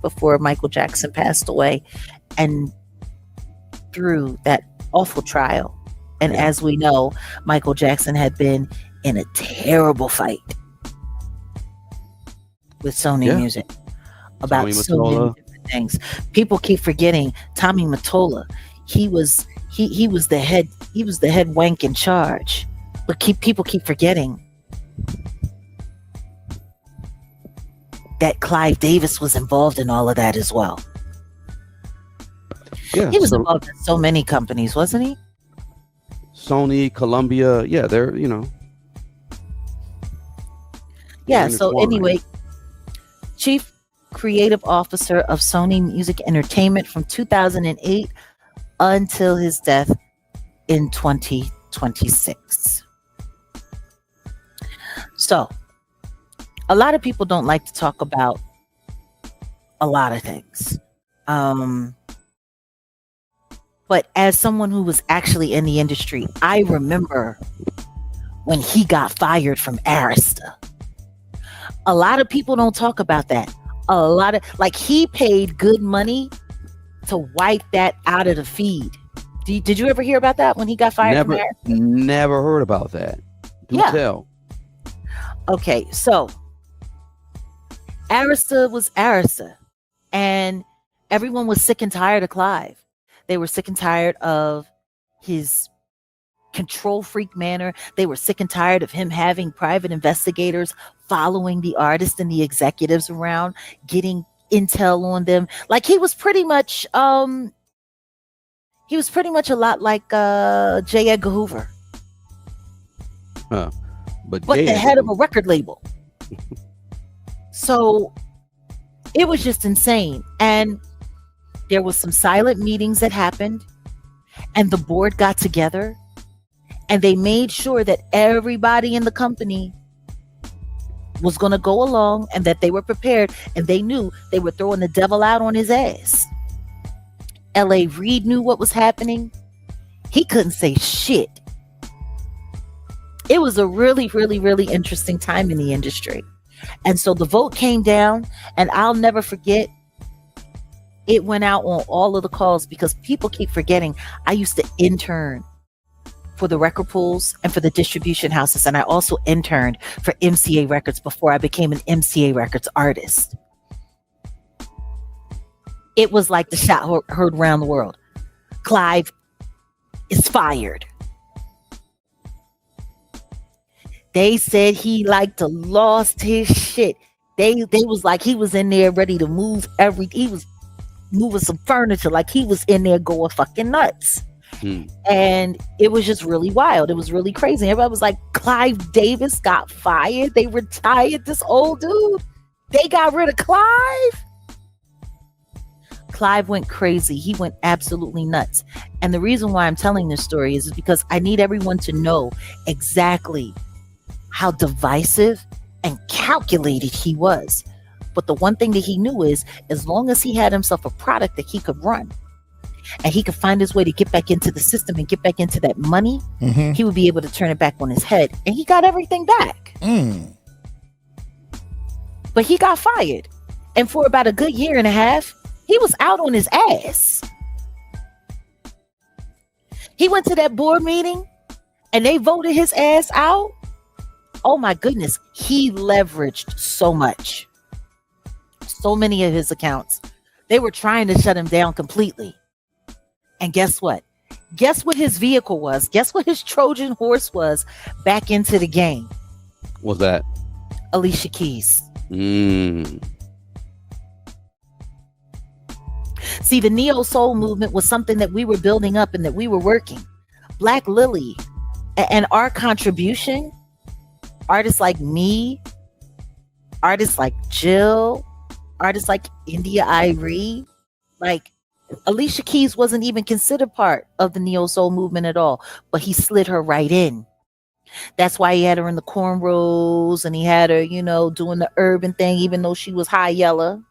before Michael Jackson passed away and through that awful trial. And as we know, Michael Jackson had been in a terrible fight with Sony Music about Tommy so Mottola. many different things. People keep forgetting Tommy Mottola. He was the head wank in charge. But people keep forgetting that Clive Davis was involved in all of that as well. Yeah, He was involved in so many companies, wasn't he? Sony, Columbia, they're Yeah, they're so intertwined. anyway, Chief Creative Officer of Sony Music Entertainment from 2008 until his death in 2026. So, a lot of people don't like to talk about a lot of things. But as someone who was actually in the industry, I remember when he got fired from Arista. A lot of people don't talk about that. He paid good money to wipe that out of the feed. Did you ever hear about that when he got fired from Arista? Never heard about that. Do tell. Okay, so Arista was Arista, and everyone was sick and tired of Clive. They were sick and tired of his control freak manner. They were sick and tired of him having private investigators following the artists and the executives around, getting intel on them. Like he was pretty much a lot like J. Edgar Hoover. But the head of a record label. So it was just insane. And there was some silent meetings that happened, and the board got together and they made sure that everybody in the company was going to go along and that they were prepared, and they knew they were throwing the devil out on his ass. L.A. Reid knew what was happening. He couldn't say shit. It was a really, really, really interesting time in the industry. And so the vote came down, and I'll never forget It went out on all of the calls because people keep forgetting I used to intern for the record pools and for the distribution houses. And I also interned for MCA Records before I became an MCA Records artist. It was like the shot heard around the world. Clive is fired. They said he lost his shit. They was like he was in there ready to move he was moving some furniture, like he was in there going fucking nuts. And it was just really wild. It was really crazy. Everybody was like, Clive Davis got fired. They retired this old dude. They got rid of Clive. Clive went crazy. He went absolutely nuts. And the reason why I'm telling this story is because I need everyone to know exactly how divisive and calculated he was. But the one thing that he knew is, as long as he had himself a product that he could run, and he could find his way to get back into the system and get back into that money, he would be able to turn it back on his head. And he got everything back. But he got fired. And for about a good year and a half, he was out on his ass. He went to that board meeting and they voted his ass out. Oh my goodness. He leveraged so much. So many of his accounts. They were trying to shut him down completely. And guess what? Guess what his vehicle was? Guess what his Trojan horse was back into the game? What's that? Alicia Keys. See, the neo soul movement was something that we were building up and that we were working. Black Lily and our contribution, artists like me, artists like Jill, artists like India Irie, like Alicia Keys wasn't even considered part of the neo soul movement at all, but he slid her right in. That's why he had her in the cornrows and he had her, doing the urban thing, even though she was high yellow.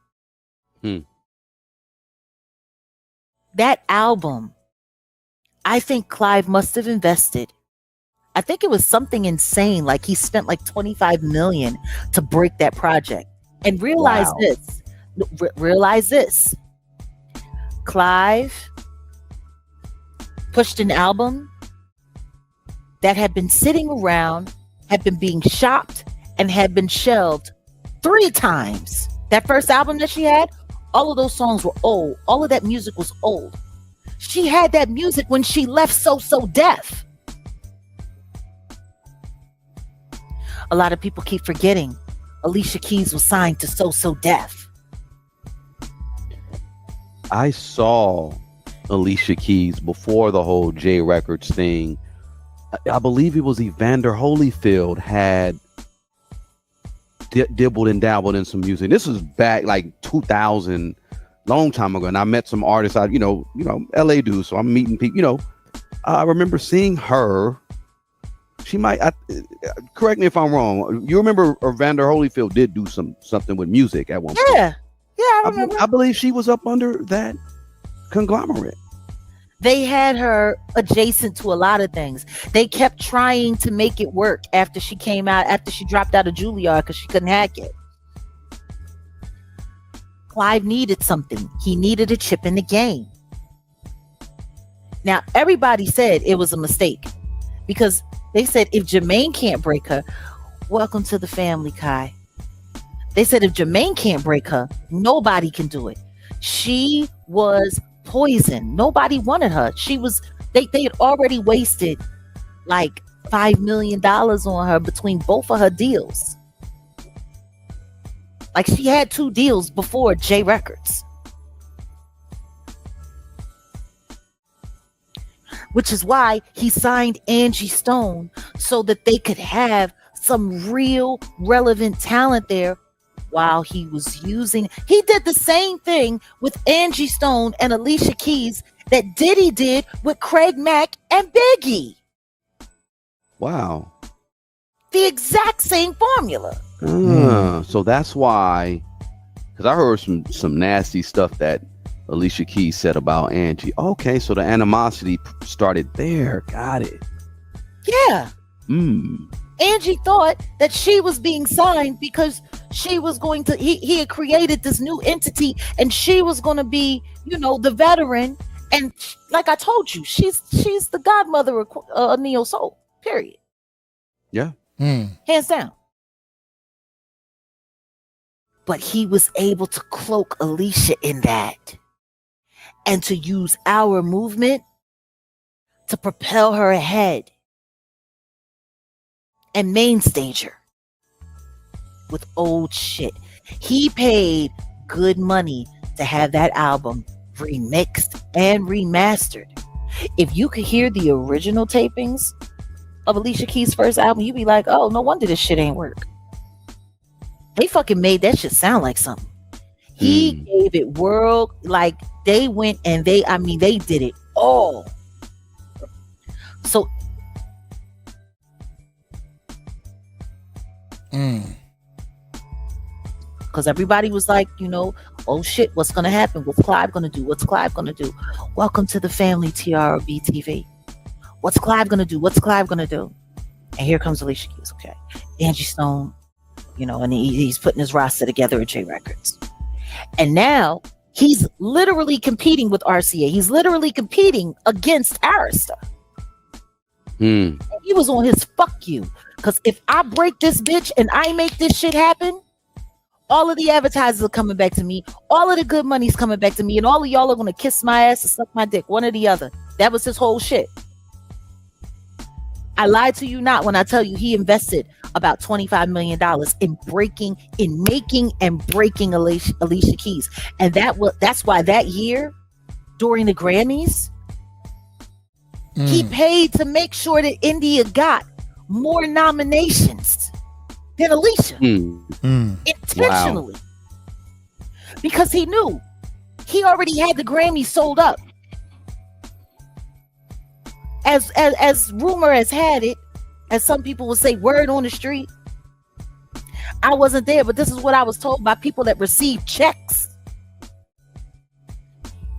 That album, I think Clive must have invested. I think it was something insane. Like he spent like $25 million to break that project. And realize this. Clive pushed an album that had been sitting around, had been being shopped, and had been shelved 3 times. That first album that she had, all of those songs were old. All of that music was old. She had that music when she left So Def. A lot of people keep forgetting Alicia Keys was signed to So Def. I saw Alicia Keys before the whole J Records thing. I believe it was Evander Holyfield had dibbled and dabbled in some music. This was back like 2000, long time ago. And I met some artists. LA dudes. So I'm meeting people. I remember seeing her. She might. Correct me if I'm wrong. You remember Evander Holyfield did do something with music at one point. Yeah, I remember. I believe she was up under that conglomerate. They had her adjacent to a lot of things. They kept trying to make it work after she came out, after she dropped out of Juilliard because she couldn't hack it. Clive needed something. He needed a chip in the game. Now, everybody said it was a mistake because they said if Jermaine can't break her, welcome to the family, Kai. They said if Jermaine can't break her, nobody can do it. She was poison. Nobody wanted her. They had already wasted like $5 million on her between both of her deals. Like she had 2 deals before J Records. Which is why he signed Angie Stone so that they could have some real relevant talent there while he was he did the same thing with Angie Stone and Alicia Keys that Diddy did with Craig Mack and Biggie. Wow. The exact same formula. So that's why, because I heard some nasty stuff that Alicia Keys said about Angie. Okay, so the animosity started there. Got it. Yeah. Angie thought that she was being signed because She was going to, he had created this new entity, and she was going to be, the veteran. And like I told you, she's the godmother of Neo Soul, period. Yeah. Hands down. But he was able to cloak Alicia in that and to use our movement to propel her ahead and main stage her with old shit. He paid good money to have that album remixed and remastered. If you could hear the original tapings of Alicia Keys' first album, you'd be like, oh, no wonder this shit ain't work. They fucking made that shit sound like something. He gave it world, like they went and they did it all. So because everybody was like, oh shit, what's gonna happen? What's Clive gonna do? What's Clive gonna do? Welcome to the family, TRB TV. What's Clive gonna do? What's Clive gonna do? And here comes Alicia Keys, okay. Angie Stone, and he's putting his roster together at J Records. And now he's literally competing with RCA. He's literally competing against Arista. And he was on his fuck you. Because if I break this bitch and I make this shit happen, all of the advertisers are coming back to me. All of the good money's coming back to me. And all of y'all are going to kiss my ass and suck my dick. One or the other. That was his whole shit. I lied to you not when I tell you he invested about $25 million in making and breaking Alicia Keys. And that's why that year during the Grammys, he paid to make sure that India got more nominations than Alicia. Intentionally. Wow. Because he knew he already had the Grammy sold up. As rumor has had it, as some people would say, word on the street. I wasn't there, but this is what I was told by people that received checks.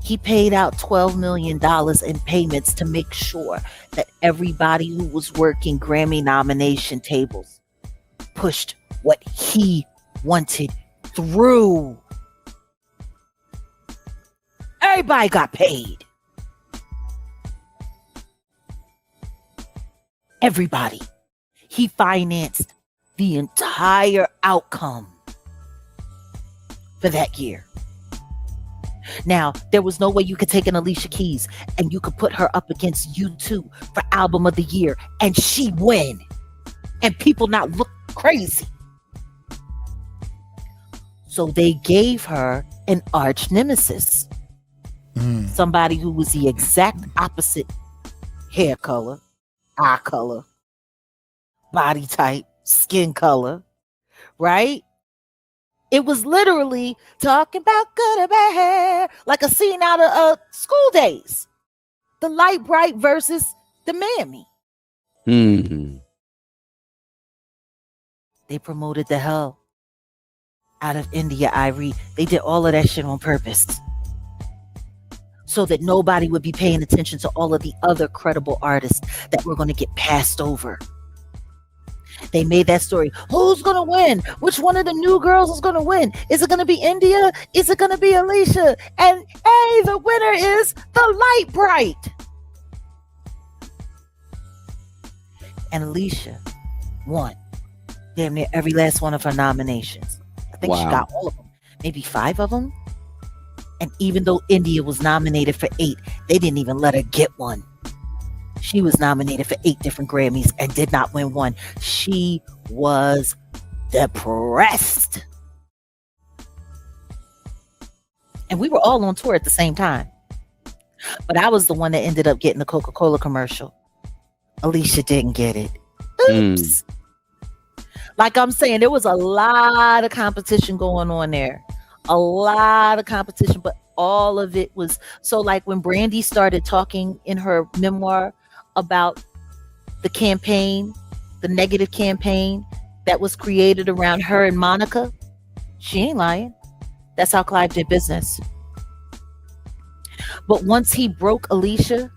He paid out $12 million in payments to make sure that everybody who was working Grammy nomination tables pushed what he wanted through. Everybody got paid. Everybody. He financed the entire outcome for that year. Now, there was no way you could take an Alicia Keys and you could put her up against U2 for album of the year and she win and people not look crazy. So they gave her an arch nemesis. Somebody who was the exact opposite hair color, eye color, body type, skin color, right? It was literally talking about good or bad, like a scene out of School Days. The light bright versus the mammy. They promoted the hell out of India, Irie. They did all of that shit on purpose. So that nobody would be paying attention to all of the other credible artists that were going to get passed over. They made that story. Who's going to win? Which one of the new girls is going to win? Is it going to be India? Is it going to be Alicia? And hey, the winner is the Light Bright. And Alicia won damn near every last one of her nominations. I think she got all of them. Maybe 5 of them. And even though India was nominated for 8, they didn't even let her get one. She was nominated for 8 different Grammys and did not win one. She was depressed. And we were all on tour at the same time. But I was the one that ended up getting the Coca-Cola commercial. Alicia didn't get it. Oops. Like I'm saying, there was a lot of competition going on there. A lot of competition, but all of it was so like when Brandy started talking in her memoir about the campaign, the negative campaign that was created around her and Monica, she ain't lying. That's how Clive did business. But once he broke Alicia,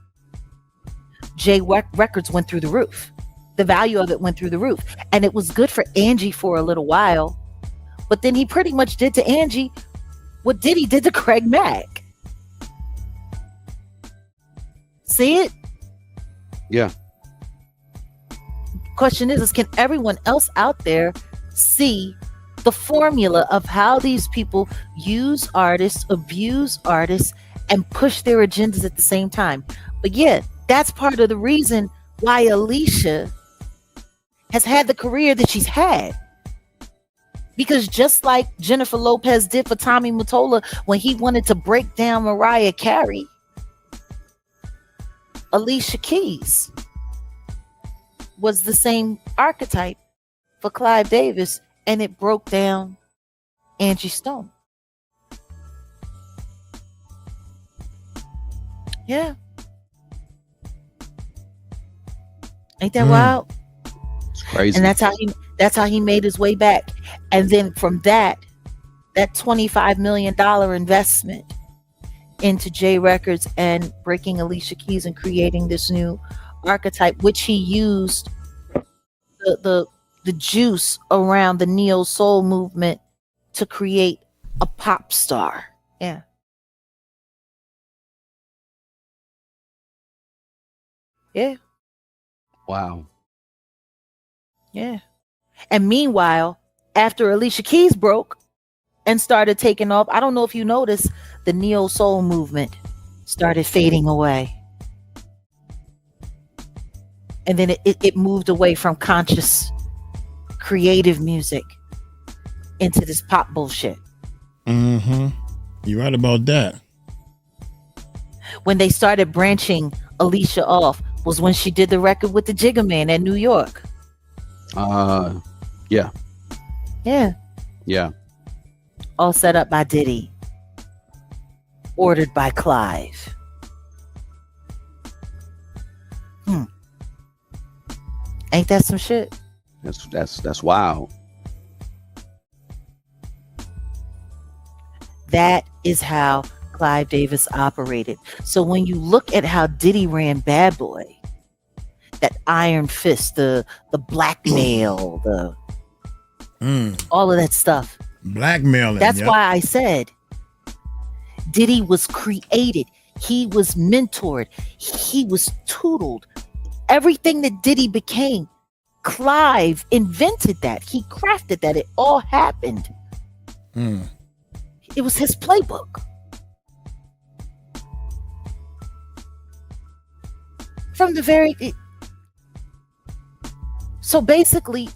J Records went through the roof. The value of it went through the roof. And it was good for Angie for a little while But then he pretty much did to Angie what Diddy did to Craig Mack. See it? Yeah. Question is can everyone else out there see the formula of how these people use artists, abuse artists, and push their agendas at the same time? But yeah, that's part of the reason why Alicia has had the career that she's had. Because just like Jennifer Lopez did for Tommy Mottola when he wanted to break down Mariah Carey, Alicia Keys was the same archetype for Clive Davis, and it broke down Angie Stone. Yeah. Ain't that wild? It's crazy. And that's how he made his way back. And then from that $25 million investment into J Records and breaking Alicia Keys and creating this new archetype, which he used the juice around the neo soul movement to create a pop star. Yeah. Yeah. Wow. Yeah. And meanwhile, after Alicia Keys broke and started taking off, I don't know if you noticed, the neo soul movement started fading away. And then it moved away from conscious, creative music into this pop bullshit. Mm-hmm. You're right about that. When they started branching Alicia off was when she did the record with the Jigga Man in New York. Yeah. Yeah. Yeah. All set up by Diddy. Ordered by Clive. Ain't that some shit? That's wild. That is how Clive Davis operated. So when you look at how Diddy ran Bad Boy, that iron fist, the blackmail, all of that stuff. Blackmailing. That's why I said Diddy was created. He was mentored. He was tutored. Everything that Diddy became, Clive invented that. He crafted that. It all happened. It was his playbook. From the very... So basically,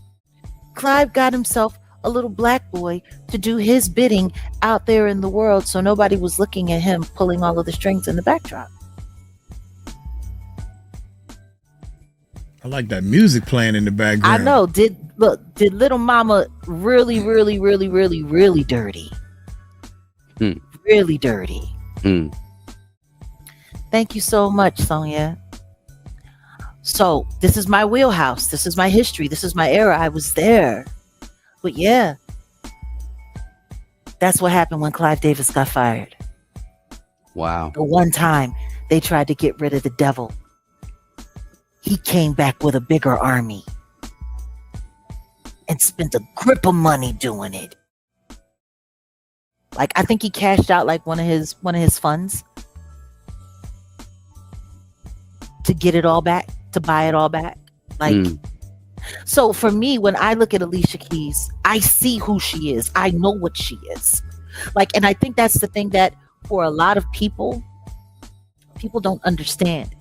Clive got himself a little black boy to do his bidding out there in the world, so nobody was looking at him pulling all of the strings in the backdrop. I like that music playing in the background. I know. Did Little Mama really, really, really, really, really dirty? Really dirty. Thank you so much, Sonia. So this is my wheelhouse. This is my history. This is my era. I was there. But yeah, that's what happened when Clive Davis got fired. Wow. The one time they tried to get rid of the devil, he came back with a bigger army and spent a grip of money doing it. Like, I think he cashed out like one of his funds to get it all back, to buy it all back. Like, so for me, when I look at Alicia Keys, I see who she is. I know what she is. Like, and I think that's the thing that for a lot of people don't understand.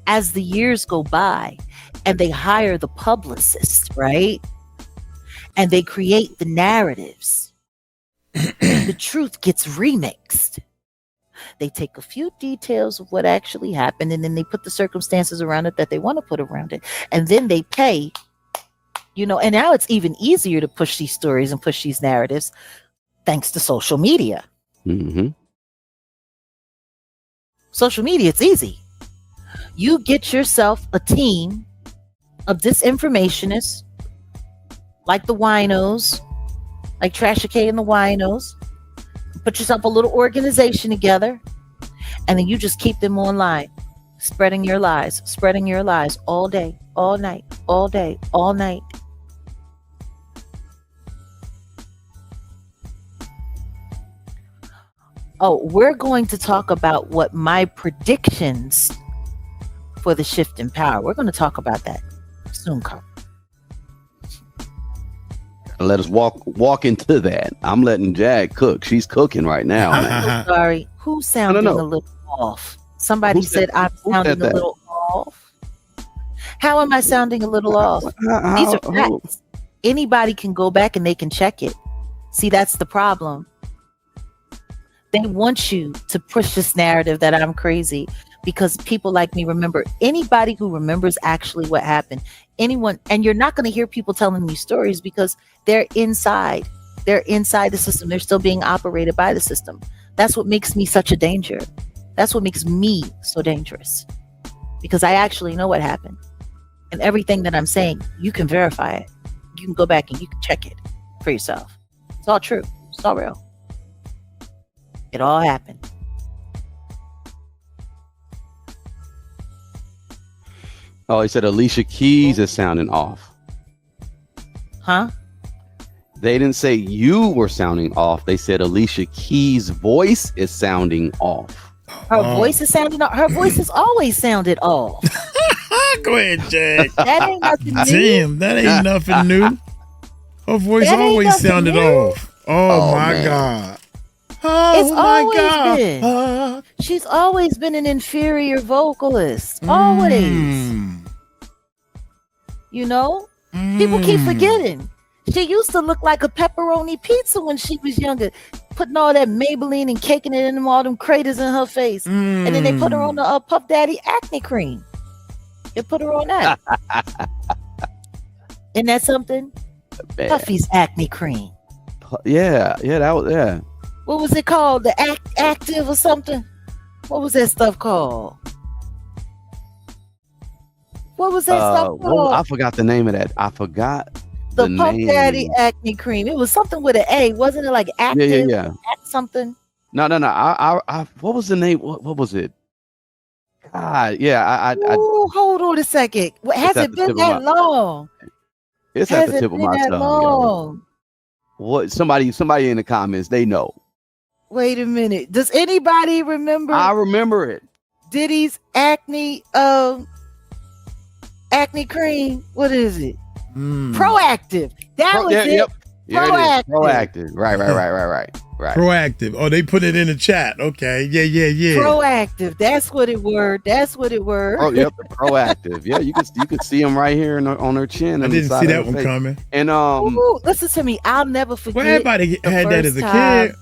As the years go by and they hire the publicist, right? And they create the narratives, the truth gets remixed. They take a few details of what actually happened and then they put the circumstances around it that they want to put around it. And then they pay, and now it's even easier to push these stories and push these narratives thanks to social media. Social media, it's easy. You get yourself a team of disinformationists like the winos, like Trasha K and the winos. Put yourself a little organization together and then you just keep them online, spreading your lies all day, all night, all day, all night. Oh, we're going to talk about what my predictions for the shift in power. We're going to talk about that soon, Carl. Let us walk into that. I'm letting Jag cook. She's cooking right now. I'm so sorry. Who's sounding a little off? Somebody said I'm sounding a little off. How am I sounding a little off? These are facts. Anybody can go back and they can check it. See, that's the problem. They want you to push this narrative that I'm crazy because people like me remember. Anybody who remembers actually what happened, anyone, and you're not going to hear people telling me stories because they're inside the system. They're still being operated by the system. That's what makes me such a danger. That's what makes me so dangerous, because I actually know what happened, and everything that I'm saying, you can verify it. You can go back and you can check it for yourself. It's all true. It's all real. It all happened. Oh, he said Alicia Keys is sounding off. Huh? They didn't say you were sounding off. They said Alicia Keys' voice is sounding off. Her voice is sounding off. Her voice has always sounded off. Go ahead, Jack. That ain't nothing new. Damn, that ain't nothing new. Her voice always sounded off. Oh my man. God. It's always been. She's always been an inferior vocalist. Always. You know? People keep forgetting. She used to look like a pepperoni pizza when she was younger, putting all that Maybelline and caking it in all them craters in her face. And then they put her on the Puff Daddy acne cream. They put her on that. Isn't that something? Man. Puffy's acne cream. Yeah, that was, yeah. What was it called? The Active or something? What was that stuff called? What was that stuff called? I forgot the name of that. I forgot the Puff name. Daddy acne cream. It was something with an A, wasn't it? Like Active? Yeah. Something. No. I what was the name? What was it? God, yeah. Ooh, hold on a second. Has it been that long? It's at the tip of my tongue. What? Somebody in the comments, they know. Wait a minute. Does anybody remember? I remember it. Diddy's acne cream. What is it? Proactive. That was it. Yep. Proactive. Proactive. Right. Proactive. Oh, they put it in the chat. Okay. Yeah. Proactive. That's what it were. Oh, yep. Proactive. Yeah, you could see them right here on her chin. I didn't see that one coming. And ooh, listen to me. I'll never forget. Well, everybody had that as a kid.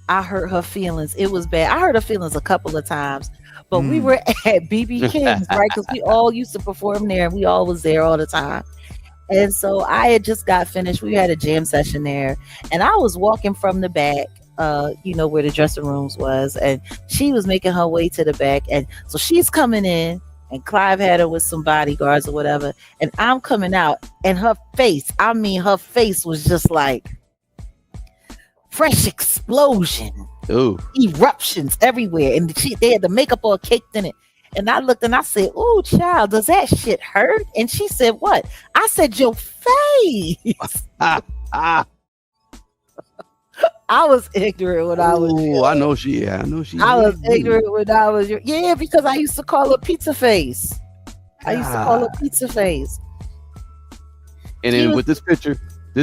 I hurt her feelings. It was bad. I hurt her feelings a couple of times, but we were at BB King's, right? Because we all used to perform there, and we all was there all the time. And so I had just got finished. We had a jam session there, and I was walking from the back, where the dressing rooms was, and she was making her way to the back. And so she's coming in, and Clive had her with some bodyguards or whatever, and I'm coming out, and her face was just like fresh explosion. Ooh. Eruptions everywhere, and they had the makeup all caked in it. And I looked and I said, "Ooh, child, does that shit hurt?" And she said, "What?" I said, "Your face." I was ignorant when I was. I know she. I was ignorant when I was. Yeah, because I used to call her Pizza Face. And then with this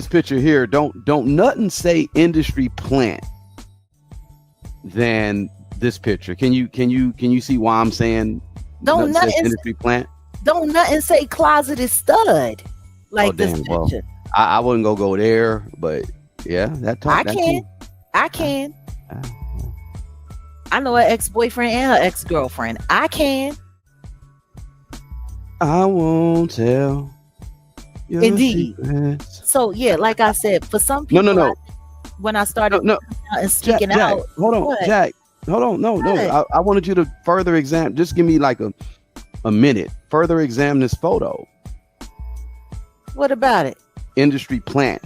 picture here, don't nothing say industry plant than this picture. Can you see why I'm saying don't nothing industry plant? Don't nothing say closeted stud like this picture. Well, I wouldn't go there, but yeah, I can. I know her ex-boyfriend and her ex-girlfriend. I can. I won't tell. Indeed. Secrets. So yeah, like I said, for some people, no. When I started and speaking Jack, out, hold on, what? Jack. Hold on, no. I wanted you to further examine. Just give me like a minute. Further examine this photo. What about it? Industry plant.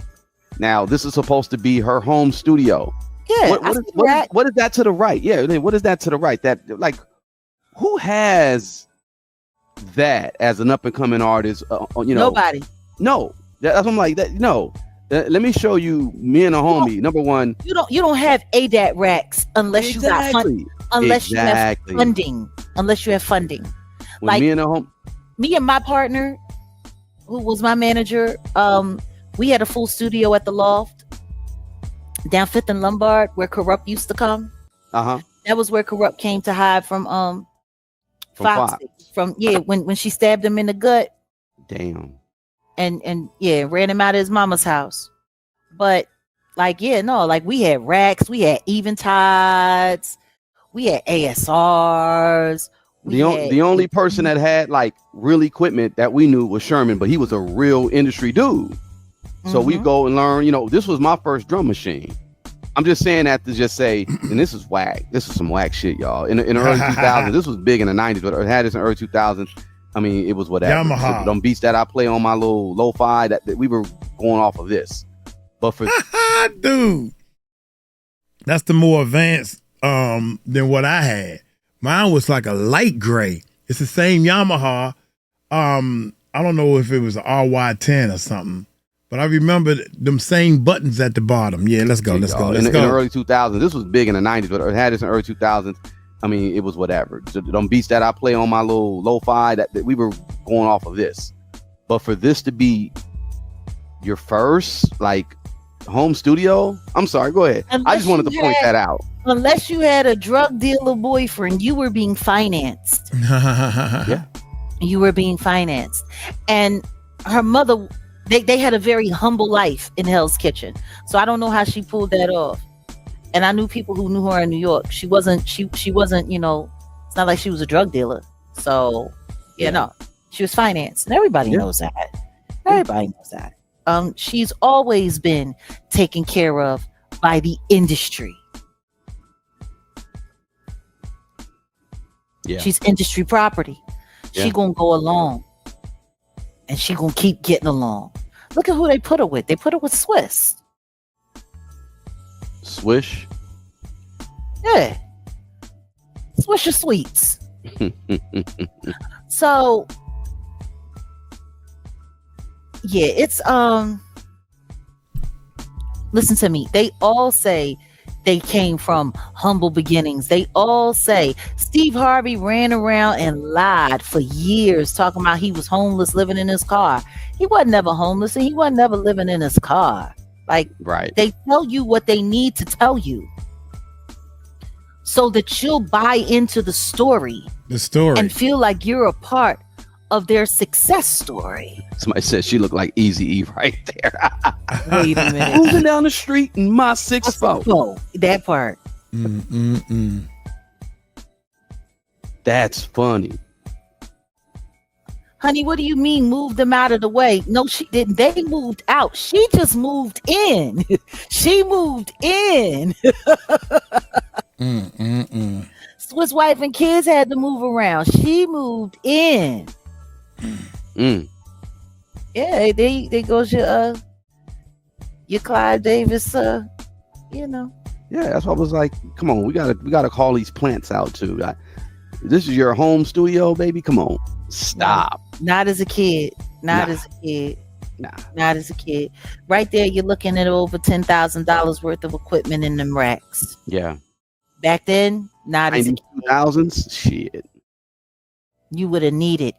Now, this is supposed to be her home studio. Yeah. What is that to the right? Yeah. What is that to the right? That like, who has that as an up and coming artist? Nobody. No. That's what I'm like. That no. Let me show you. Me and a homie. Number one, you don't have ADAT racks unless you got unless you have funding. Unless you have funding. When like me and my partner, who was my manager, we had a full studio at the Loft down 5th and Lombard where Corrupt used to come. That was where Corrupt came to hide from Fox. When she stabbed him in the gut. Damn. And ran him out of his mama's house. But like we had racks, we had Eventides, we had ASRs. The only person that had like real equipment that we knew was Sherman, but he was a real industry dude. So we go and learn, this was my first drum machine. I'm just saying that to just say, and this is whack. This is some whack shit, y'all. In the early 2000s, this was big in the 90s, but I had this in the early 2000s. I mean, it was whatever. Yamaha. Them beats that I play on my little lo-fi, that we were going off of this. But for dude, that's the more advanced than what I had. Mine was like a light gray. It's the same Yamaha. I don't know if it was an RY10 or something, but I remember them same buttons at the bottom. Yeah, let's go. In the early 2000s, this was big in the 90s, but I had this in the early 2000s. I mean, it was whatever. So them beats that I play on my little lo-fi, that we were going off of this. But for this to be your first like home studio, I'm sorry, go ahead. I just wanted to point that out. Unless you had a drug dealer boyfriend, you were being financed. Yeah. You were being financed. And her mother, they had a very humble life in Hell's Kitchen. So I don't know how she pulled that off. And I knew people who knew her in New York. She wasn't, it's not like she was a drug dealer. So, no, she was financed. And everybody knows that. Everybody knows that. She's always been taken care of by the industry. Yeah. She's industry property. Yeah. She gonna go along. And she gonna keep getting along. Look at who they put her with. They put her with Swiss. Swish? Yeah. Swisher Sweets. So yeah, it's listen to me. They all say they came from humble beginnings. They all say Steve Harvey ran around and lied for years talking about he was homeless living in his car. He wasn't never homeless and he wasn't never living in his car. Like, right. They tell you what they need to tell you so that you'll buy into the story. And feel like you're a part of their success story. Somebody said she looked like Eazy-E right there. Wait a minute. Moving down the street in my 6'4". That part. That's funny. Honey, what do you mean move them out of the way? No, she didn't. They moved out. She just moved in. She moved in. Swiss wife and kids had to move around. She moved in. Yeah, they goes your Clive Davis, Yeah, that's what I was like. Come on, we gotta call these plants out too. This is your home studio, baby. Come on, stop. Not as a kid. Not as a kid. Right there, you're looking at over $10,000 worth of equipment in them racks. Yeah. Back then, not as a kid. 2000s, shit. You would have needed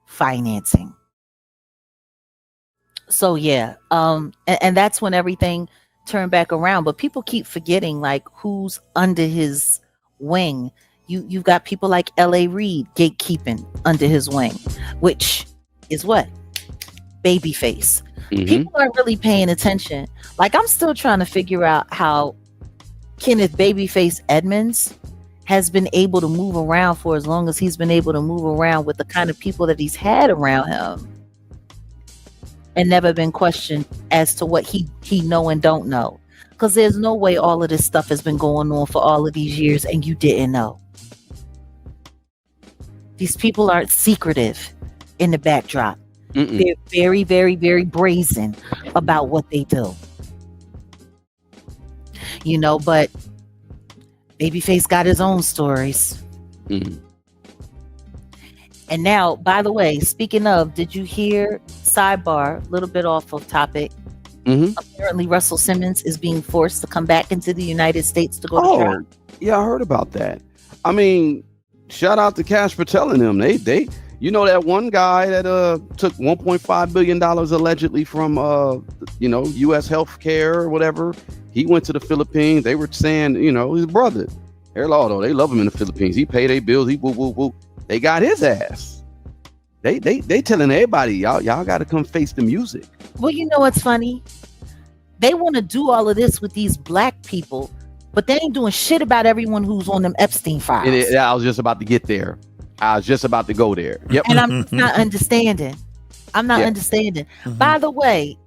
financing. So yeah, and that's when everything turned back around. But people keep forgetting like who's under his wing. You've got people like L.A. Reid gatekeeping under his wing, which is what? Babyface. People aren't really paying attention. Like I'm still trying to figure out how Kenneth Babyface Edmonds has been able to move around for as long as he's been able to move around with the kind of people that he's had around him and never been questioned as to what he know and don't know. Because there's no way all of this stuff has been going on for all of these years and you didn't know. These people aren't secretive in the backdrop. They're very, very, very brazen about what they do. But Babyface got his own stories. And now, by the way, speaking of, did you hear, sidebar, a little bit off of topic, apparently Russell Simmons is being forced to come back into the United States to go to trial? Yeah, I heard about that. I mean, shout out to Cash for telling them. They you know, that one guy that took $1.5 billion allegedly from US healthcare or whatever. He went to the Philippines. They were saying, his brother. Hello, they love him in the Philippines. He paid their bills. He woo woo woo. They got his ass. They telling everybody, y'all got to come face the music. Well, you know what's funny? They want to do all of this with these black people, but they ain't doing shit about everyone who's on them Epstein files. I was just about to get there. I was just about to go there. Yep. And I'm not understanding. Understanding. By the way,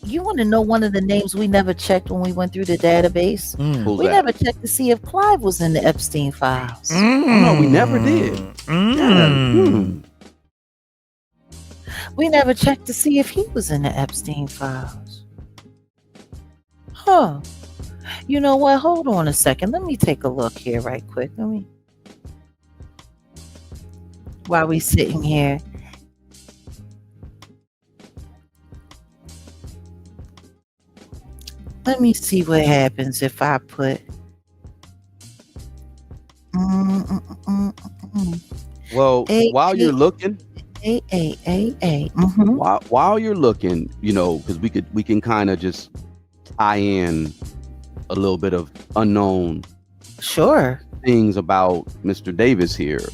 you want to know one of the names we never checked when we went through the database? We never checked to see if Clive was in the Epstein files. No, we never did. We never checked to see if he was in the Epstein files. Huh. You know what? Hold on a second. Let me take a look here right quick. While we sitting here. Let me see what happens if I put. Well, while you're looking, while you're looking, because we can kind of just tie in a little bit of unknown things about Mr. Davis here,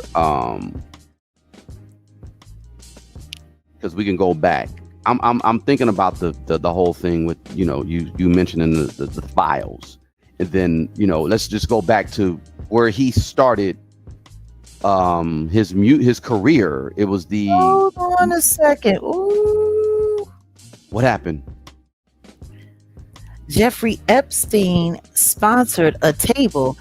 because we can go back. I'm thinking about the whole thing with you mentioning the files, and then let's just go back to where he started his career. It was the hold on a second. Ooh. What happened? Jeffrey Epstein sponsored a table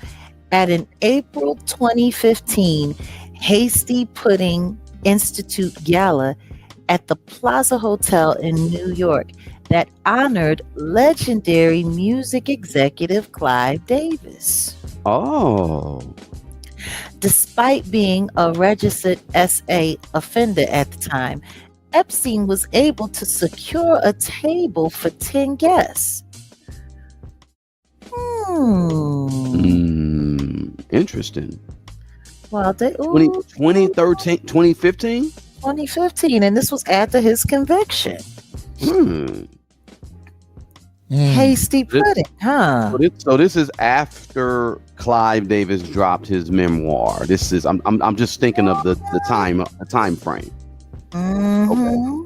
at an April 2015 Hasty Pudding Institute gala at the Plaza Hotel in New York that honored legendary music executive Clive Davis. Oh. Despite being a registered SA offender at the time, Epstein was able to secure a table for 10 guests. Interesting. Well, 2013, 2015? 2015, and this was after his conviction. Hasty pudding, huh? So this is after Clive Davis dropped his memoir. This is I'm just thinking of the time frame. Okay.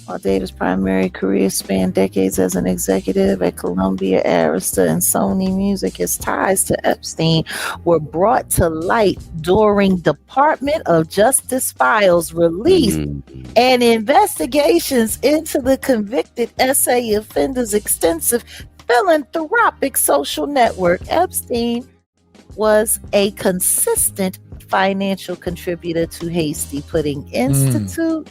While Davis' primary career spanned decades as an executive at Columbia, Arista, and Sony Music, his ties to Epstein were brought to light during Department of Justice files released and investigations into the convicted SA offender's extensive philanthropic social network. Epstein was a consistent financial contributor to Hasty Pudding Institute,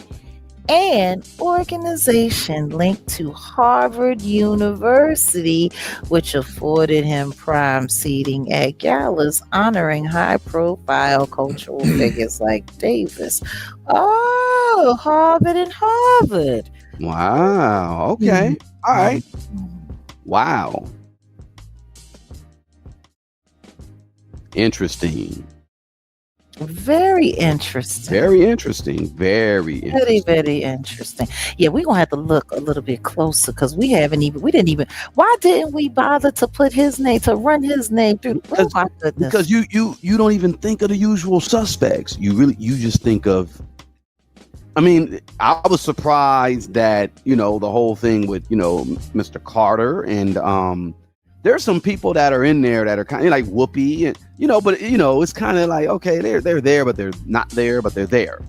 an organization linked to Harvard University, which afforded him prime seating at galas honoring high-profile cultural figures like Davis. Oh, Harvard and Harvard. Wow. Okay. All right. Wow. Interesting. Very interesting. Very interesting. Very interesting. Very interesting. Yeah, we're gonna have to look a little bit closer because we didn't even why didn't we bother to put his name, to run his name through? Oh my goodness. Because you don't even think of the usual suspects. You just think of, I mean, I was surprised that, the whole thing with, Mr. Carter, and there's some people that are in there that are kind of like Whoopi, and but it's kind of like, okay, they're there, but they're not there, but they're there.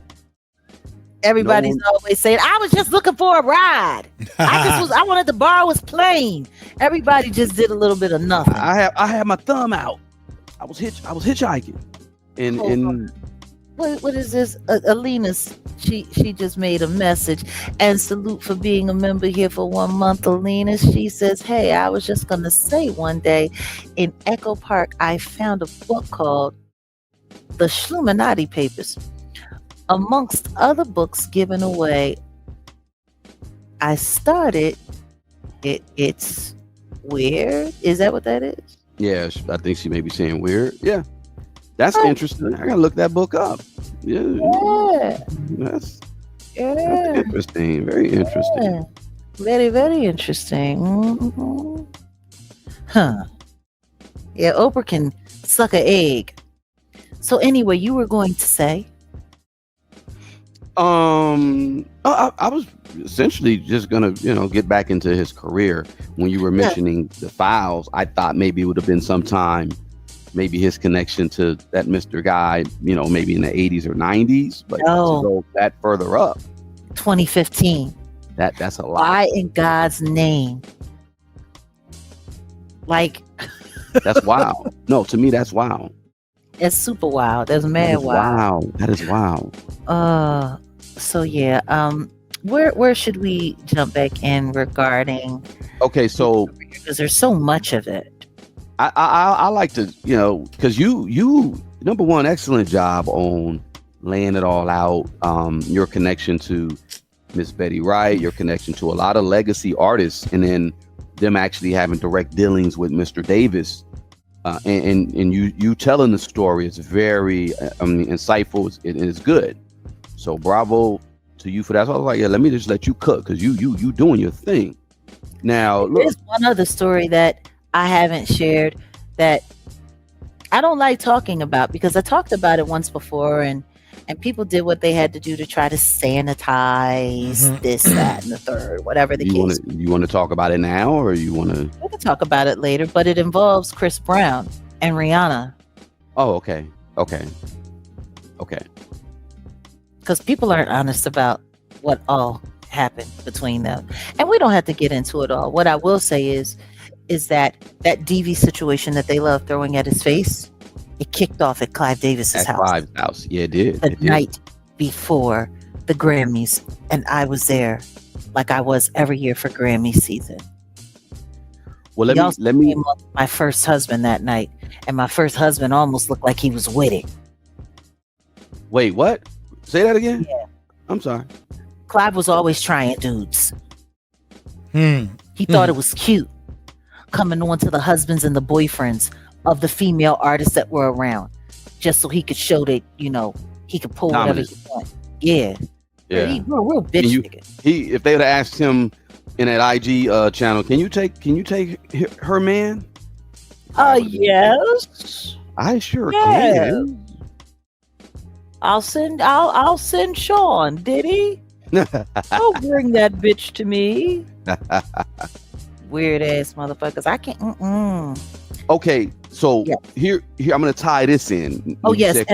Everybody's always saying, I was just looking for a ride. I wanted to borrow his plane. Everybody just did a little bit of nothing. I had my thumb out. I was hitchhiking, and what is this? Alina, she just made a message, and salute for being a member here for 1 month, Alina. She says, hey, I was just going to say, one day in Echo Park, I found a book called The Schluminati Papers, Amongst other books given away, I started It's Weird. Is that what that is? Yeah, I think she may be saying weird. Yeah, that's interesting. I gotta look that book up. Yeah. That's Yeah. interesting. Very interesting. Yeah. Very, very interesting. Mm-hmm. Huh. Yeah, Oprah can suck an egg. So anyway, you were going to say? I was essentially just gonna, get back into his career. When you were mentioning the files, I thought maybe it would have been sometime, maybe his connection to that Mr. Guy, maybe in the 80s or 90s, but to go that further up. 2015. That's a lot. Why in God's name? Like, that's wild. No, to me, that's wild. It's super wild. That's mad wild. Wow. That is wild. So yeah. Where should we jump back in regarding? Okay, so because there's so much of it. I like to, because you number one, excellent job on laying it all out. Your connection to Miss Betty Wright, your connection to a lot of legacy artists, and then them actually having direct dealings with Mr. Davis, and you telling the story is very insightful. It is good. So bravo to you for that. So I was like, yeah, let me just let you cook because you doing your thing. Now look, there's one other story that I haven't shared that I don't like talking about because I talked about it once before and people did what they had to do to try to sanitize this, that, and the third, whatever the case. You want to talk about it now, or you want to? We can talk about it later, but it involves Chris Brown and Rihanna. Oh, okay. Because people aren't honest about what all happened between them, and we don't have to get into it all. What I will say is that DV situation that they love throwing at his face. It kicked off at Clive Davis's house. Clive's house. Yeah, it did. The night before the Grammys. And I was there like I was every year for Grammy season. Well, let me came up with my first husband that night. And my first husband almost looked like he was with it. Wait, what? Say that again? Yeah. I'm sorry. Clive was always trying dudes. He thought it was cute coming on to the husbands and the boyfriends of the female artists that were around, just so he could show that he could pull whatever he want. Yeah. We're a real bitch nigga. If they would have asked him in that IG channel, can you take her man? Yes. I sure can. I'll send Sean. Diddy? Don't bring that bitch to me. Weird ass motherfuckers. I can't. Okay, so here I'm gonna tie this in. Oh yes,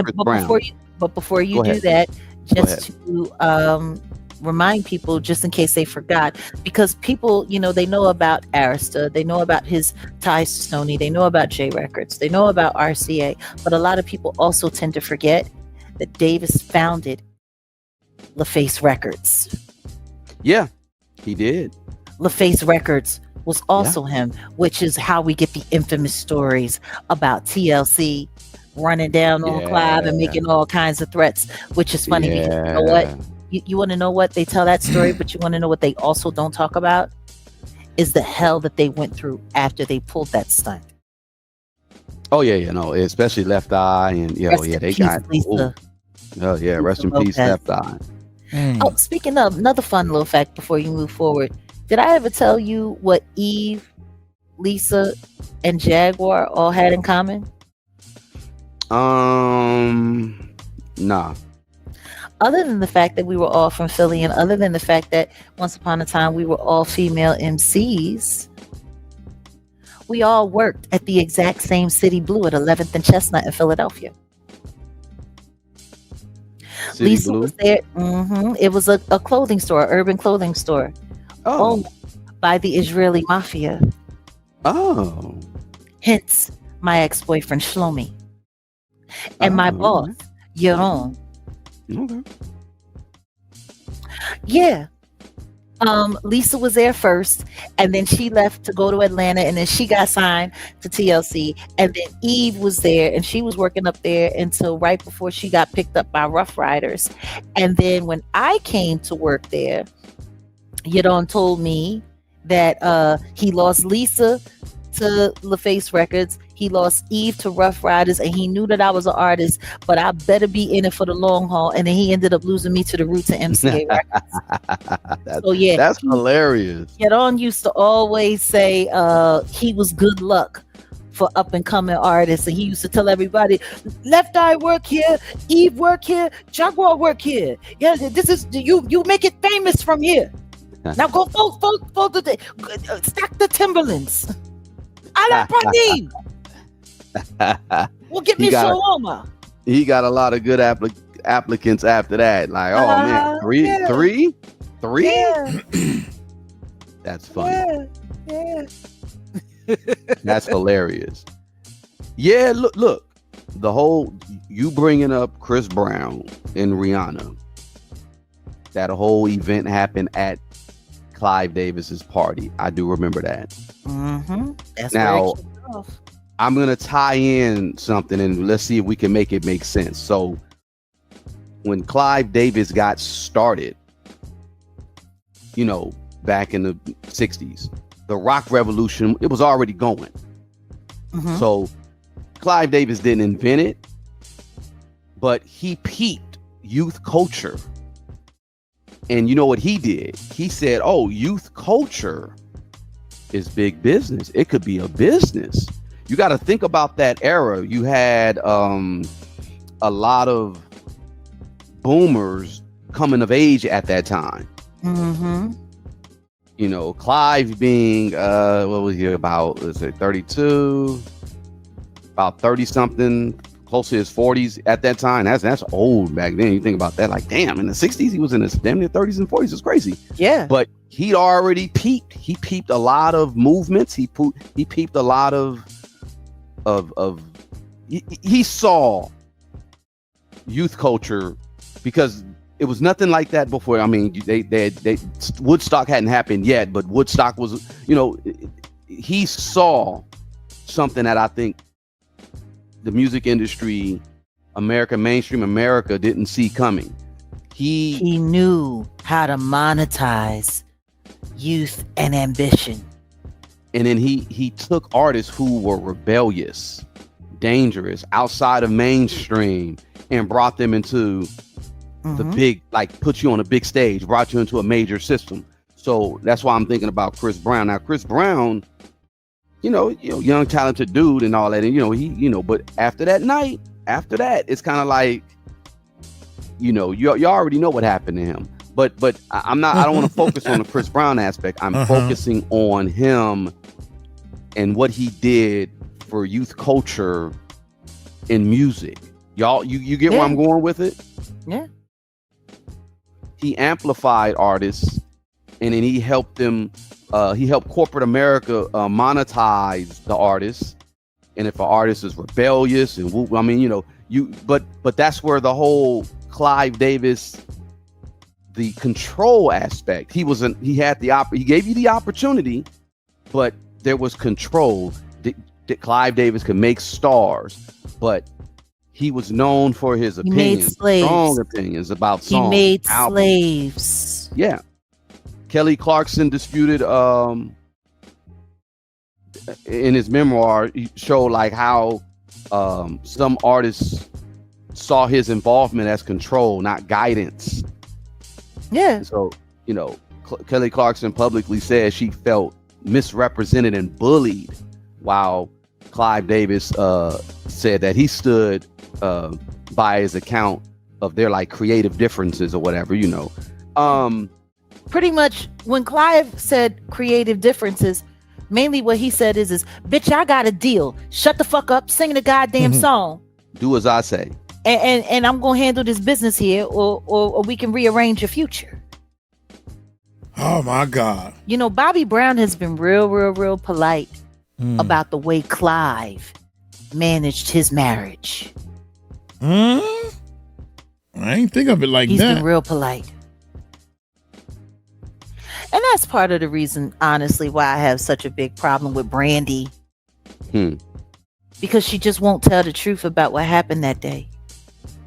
before you do that, just to remind people, just in case they forgot, because people, they know about Arista, they know about his ties to Sony, they know about J Records, they know about RCA, but a lot of people also tend to forget that Davis founded LaFace Records. Yeah, he did. LaFace Records was also him, which is how we get the infamous stories about TLC running down on Clive and making all kinds of threats, which is funny because you know what? You want to know what they tell that story, but you want to know what they also don't talk about is the hell that they went through after they pulled that stunt. Oh yeah, no, especially Left Eye and they got Lisa. Oh yeah, rest in peace, Left Eye. Oh, speaking of, another fun little fact before you move forward. Did I ever tell you what Eve, Lisa, and Jaguar all had in common? Nah. Other than the fact that we were all from Philly, and other than the fact that once upon a time we were all female MCs, we all worked at the exact same City Blue at 11th and Chestnut in Philadelphia. City Lisa Blue? was there. It was a clothing store, urban clothing store. Owned by the Israeli mafia. Oh. Hence, my ex-boyfriend Shlomi. And my boss, Yaron. Okay. Yeah. Lisa was there first, and then she left to go to Atlanta, and then she got signed to TLC, and then Eve was there, and she was working up there until right before she got picked up by Rough Riders. And then when I came to work there, Yadon told me that he lost Lisa to LaFace Records, he lost Eve to Rough Riders, and he knew that I was an artist, but I better be in it for the long haul. And then he ended up losing me to the Roots and MCA Records. So yeah, that's hilarious. Yadon used to always say he was good luck for up and coming artists, and he used to tell everybody, Left Eye work here, Eve work here, Jaguar work here. Yeah, this is you make it famous from here. Now go fold stack the Timberlands. I like Praneem. Well, get me Shaloma. He got a lot of good applicants after that. Like, oh man, three. Yeah. That's funny. Yeah. That's hilarious. Yeah, look. The whole you bringing up Chris Brown and Rihanna. That whole event happened at Clive Davis's party. I do remember that. Mm-hmm. That's now, I'm gonna tie in something, and let's see if we can make it make sense. So, when Clive Davis got started, you know, back in the '60s, the rock revolution, it was already going. Mm-hmm. So, Clive Davis didn't invent it, but he peeped youth culture. And you know what he did? He said, oh, youth culture is big business. It could be a business. You got to think about that era. You had a lot of boomers coming of age at that time. Mm-hmm. You know, Clive being, what was he about? Was it 32? About 30 something. Close to his 40s at that time. That's old back then. You think about that, like, damn, in the 60s, he was in his damn near 30s and 40s. It's crazy. Yeah. But he'd already peeped. He peeped a lot of movements. He peeped a lot of he saw youth culture, because it was nothing like that before. I mean, they Woodstock hadn't happened yet, but Woodstock was, you know, he saw something that I think the music industry, mainstream America didn't see coming. He knew how to monetize youth and ambition. And then he took artists who were rebellious, dangerous, outside of mainstream, and brought them into the big, like, put you on a big stage, brought you into a major system. So that's why I'm thinking about Chris Brown. Now, Chris Brown, you know, young, talented dude and all that. And, but after that night, it's kind of like, you already know what happened to him. But I don't want to focus on the Chris Brown aspect. I'm focusing on him and what he did for youth culture in music. Y'all, you get where I'm going with it? Yeah. He amplified artists, and then he helped them. He helped corporate America monetize the artists. And if an artist is rebellious and but that's where the whole Clive Davis, the control aspect. He gave you the opportunity, but there was control. Clive Davis could make stars, but he was known for his opinions, strong opinions about songs. He made slaves. Yeah. Kelly Clarkson disputed in his memoir, he showed like how some artists saw his involvement as control, not guidance. Yeah. So, Kelly Clarkson publicly said she felt misrepresented and bullied, while Clive Davis said that he stood by his account of their like creative differences or whatever, Pretty much when Clive said creative differences, mainly what he said is bitch, I got a deal. Shut the fuck up, sing the goddamn song. Do as I say. And I'm gonna handle this business here, or we can rearrange your future. Oh my God. Bobby Brown has been real polite about the way Clive managed his marriage. I ain't think of it like He's that. been real polite. And that's part of the reason, honestly, why I have such a big problem with Brandy. Because she just won't tell the truth about what happened that day.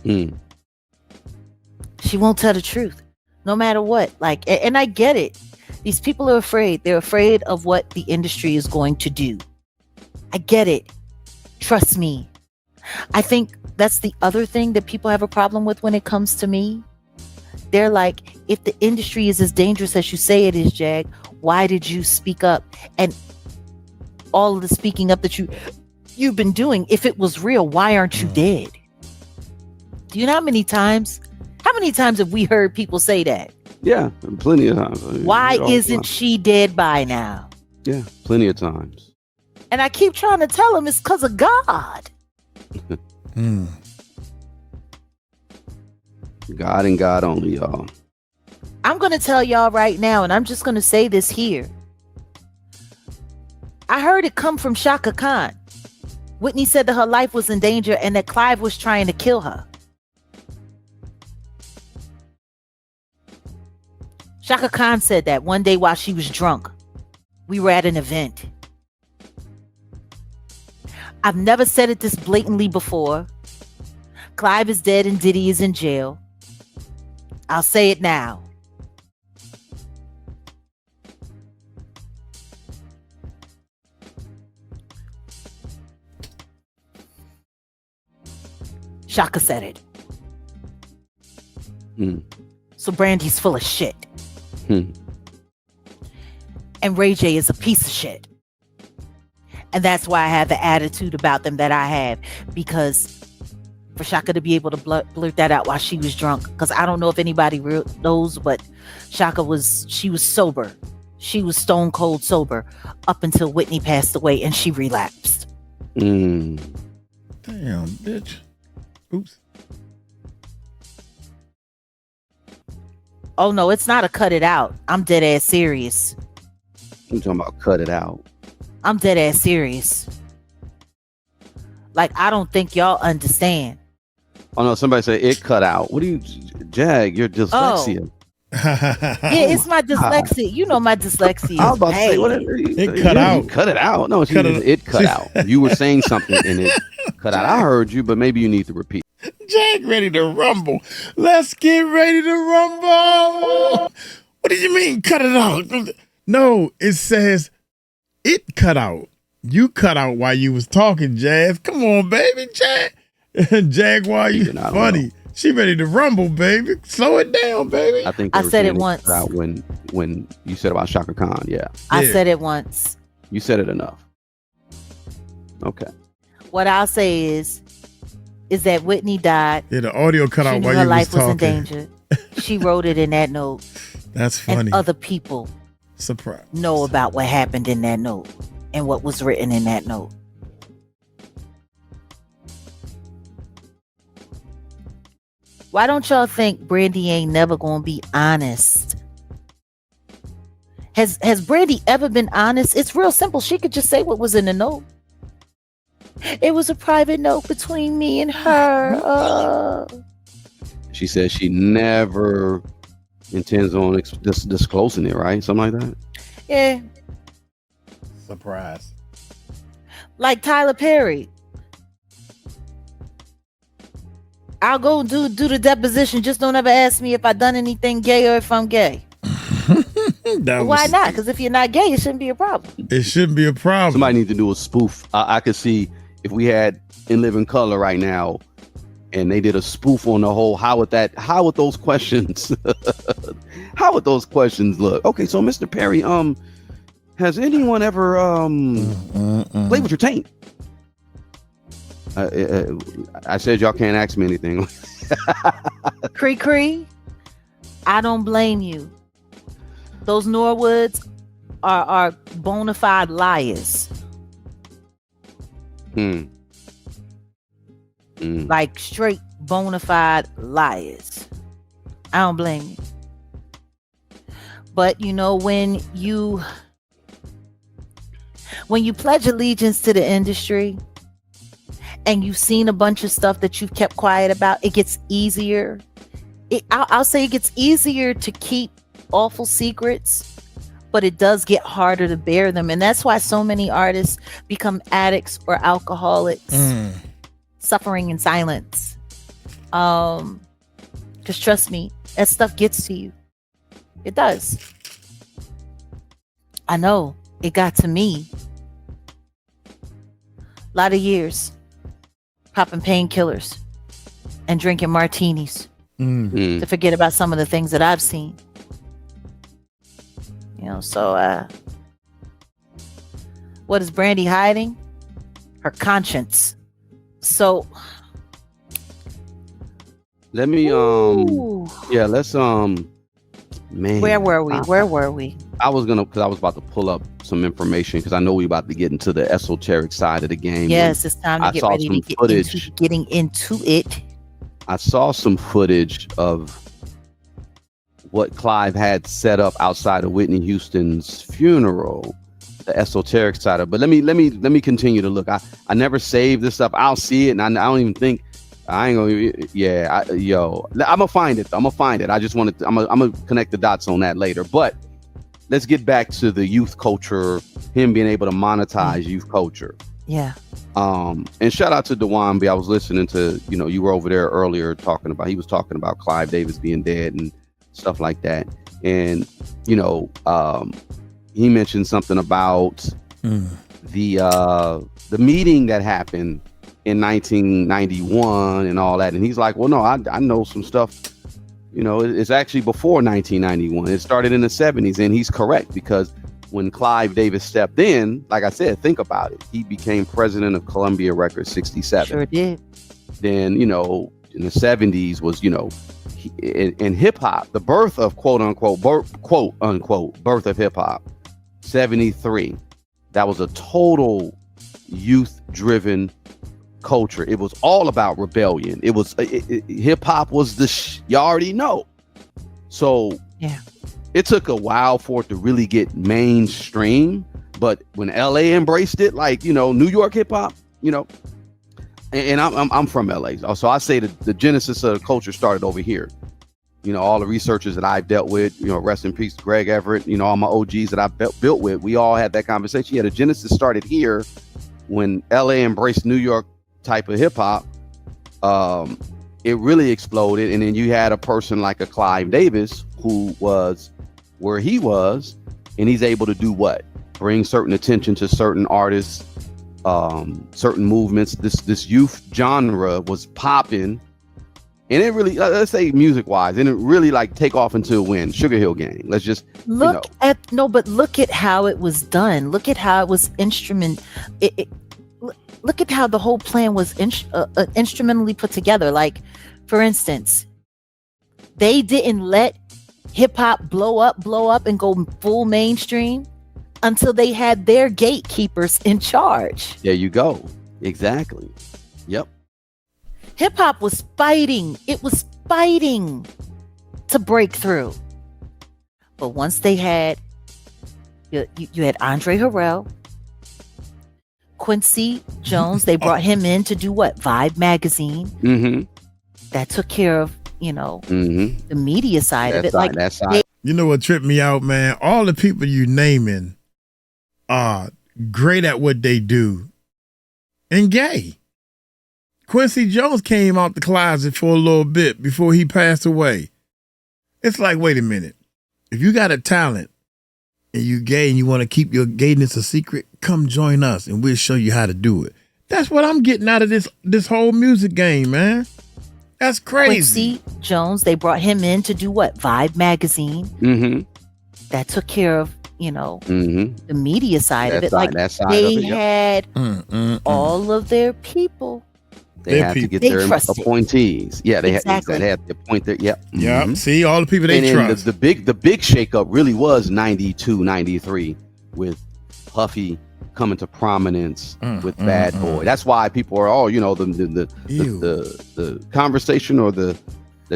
She won't tell the truth, no matter what. Like, and I get it. These people are afraid. They're afraid of what the industry is going to do. I get it. Trust me. I think that's the other thing that people have a problem with when it comes to me. They're like, if the industry is as dangerous as you say it is, Jag, why did you speak up? And all of the speaking up that you've been doing, if it was real, why aren't you dead? Do you know how many times have we heard people say that? Yeah, plenty of times. Why isn't she dead by now? Yeah, plenty of times. And I keep trying to tell them it's because of God. God and God only, y'all. I'm going to tell y'all right now, and I'm just going to say this here. I heard it come from Shaka Khan. Whitney said that her life was in danger and that Clive was trying to kill her. Shaka Khan said that one day while she was drunk. We were at an event. I've never said it this blatantly before. Clive is dead and Diddy is in jail. I'll say it now. Shaka said it. So Brandy's full of shit. And Ray J is a piece of shit. And that's why I have the attitude about them that I have. Because for Shaka to be able to blurt that out while she was drunk. Because I don't know if anybody knows, but Shaka was sober. She was stone cold sober up until Whitney passed away and she relapsed. Damn, bitch. Oops. Oh no, it's not a cut it out. I'm dead ass serious. I'm talking about cut it out. I'm dead ass serious. Like, I don't think y'all understand. Oh no, somebody said it cut out. What do you, Jag? Your dyslexia. Yeah, it's my dyslexia. You know my dyslexia. I was about to say, what it cut out. Cut it out. No, it cut out. You were saying something and it cut out. I heard you, but maybe you need to repeat. Jag ready to rumble. Let's get ready to rumble. What do you mean cut it out? No, it says it cut out. You cut out while you was talking, Jazz. Come on, baby, Jag. Jaguar, you funny. She ready to rumble, baby. Slow it down, baby. I think I said it once. When you said about Shaka Khan, yeah. I said it once. You said it enough. Okay. What I'll say is that Whitney died. Yeah, the audio cut out while you was talking. Her life was in danger. She wrote it in that note. That's funny. And other people know about what happened in that note and what was written in that note. Why don't y'all think Brandy ain't never gonna be honest? Has Brandy ever been honest? It's real simple. She could just say what was in the note. It was a private note between me and her. She says she never intends on disclosing it, right? Something like that? Yeah. Surprise. Like Tyler Perry. I'll go do the deposition. Just don't ever ask me if I done anything gay or if I'm gay. Why not? Because if you're not gay, it shouldn't be a problem. It shouldn't be a problem. Somebody needs to do a spoof. I could see if we had In Living Color right now, and they did a spoof on the whole. How would those questions? How would those questions look? Okay, so Mr. Perry, has anyone ever played with your taint? I said y'all can't ask me anything. Cree, I don't blame you. Those Norwoods are bona fide liars. Like straight bona fide liars. I don't blame you. But you know, when you pledge allegiance to the industry and you've seen a bunch of stuff that you've kept quiet about, it gets easier. I'll say it gets easier to keep awful secrets but it does get harder to bear them. And that's why so many artists become addicts or alcoholics, suffering in silence. Because trust me, that stuff gets to you. It does. I know it got to me. A lot of years popping painkillers and drinking martinis to forget about some of the things that I've seen. So what is Brandy hiding? Her conscience. So let me let's man. Where were we? I was about to pull up some information because I know we about to get into the esoteric side of the game. Yes, it's time to get ready to get into getting into it. I saw some footage of what Clive had set up outside of Whitney Houston's funeral, the esoteric side of it. But let me continue to look. I never saved this up. I'll see it, and I don't even think I ain't gonna. Yeah, I'm gonna find it. I just wanted to, I'm gonna connect the dots on that later. But let's get back to the youth culture. Him being able to monetize youth culture. Yeah. And shout out to Dewan B. I was listening to, you were over there earlier he was talking about Clive Davis being dead and stuff like that. And, he mentioned something about the meeting that happened in 1991 and all that. And he's like, well, no, I know some stuff, it's actually before 1991. It started in the 70s. And he's correct, because when Clive Davis stepped in, like I said, think about it. He became president of Columbia Records 67. Sure did. Then, in the 70s was, in hip hop, the birth of quote unquote birth of hip hop, 73. That was a total youth driven culture. It was all about rebellion. It was hip hop was you already know. So yeah. It took a while for it to really get mainstream, but when LA embraced it, like, New York hip hop, and I'm from LA. So I say that the genesis of the culture started over here. All the researchers that I've dealt with, rest in peace, Greg Everett, all my OGs that I've built with, we all had that conversation. Yeah, the genesis started here when LA embraced New York type of hip hop. It really exploded. And then you had a person like a Clive Davis who was where he was, and he's able to do what? Bring certain attention to certain artists, certain movements. This youth genre was popping, and it really, let's say music wise, and it really take off into a win. Sugar Hill Gang. Let's just look at how it was done. Look at how it was look at how the whole plan was instrumentally put together. Like, for instance, they didn't let hip hop blow up and go full mainstream until they had their gatekeepers in charge. There you go. Exactly. Yep. Hip hop was fighting. It was fighting to break through. But once they had, you had Andre Harrell, Quincy Jones, they brought him in to do what? Vibe magazine. Mm-hmm. That took care of, the media side of it. That side. You know what tripped me out, man? All the people you naming are great at what they do and gay. Quincy Jones came out the closet for a little bit before he passed away. It's like, wait a minute. If you got a talent and you gay and you want to keep your gayness a secret, come join us and we'll show you how to do it. That's what I'm getting out of this whole music game, man. That's crazy. Quincy Jones, they brought him in to do what? Vibe magazine. Mm-hmm. That took care of, the media side that of it. Side, that side they of it, had all of their people. They had to get their appointees. Yeah, they had to appoint their. Yep. Yeah. Mm-hmm. See, all the people they trust. The big shakeup really was 92, 93 with Puffy coming to prominence with Bad Boy. That's why people are the conversation or the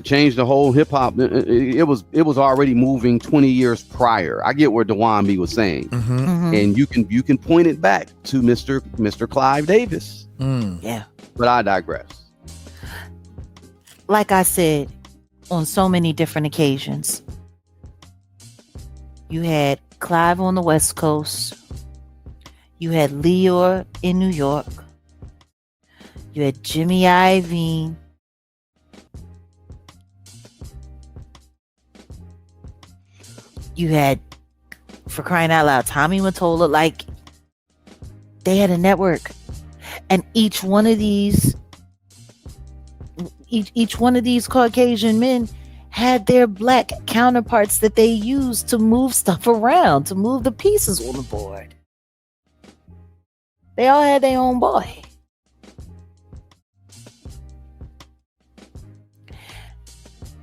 change the whole hip hop. It was already moving 20 years prior. I get where Dewan B was saying, and you can point it back to Mr. Clive Davis. Yeah. But I digress. Like I said, on so many different occasions, you had Clive on the West Coast. You had Leor in New York. You had Jimmy Iovine. You had, for crying out loud, Tommy Mottola. Like, they had a network, and each one of these Caucasian men had their black counterparts that they used to move stuff around, to move the pieces on the board. They all had their own boy.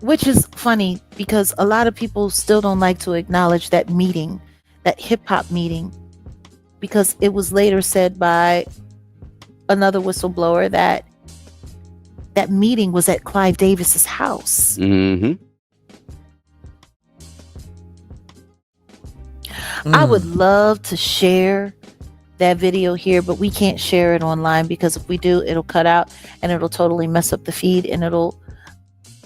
Which is funny because a lot of people still don't like to acknowledge that meeting, that hip-hop meeting, because it was later said by another whistleblower that that meeting was at Clive Davis's house. Mm-hmm. I would love to share that video here, but we can't share it online because if we do, it'll cut out and it'll totally mess up the feed, and it'll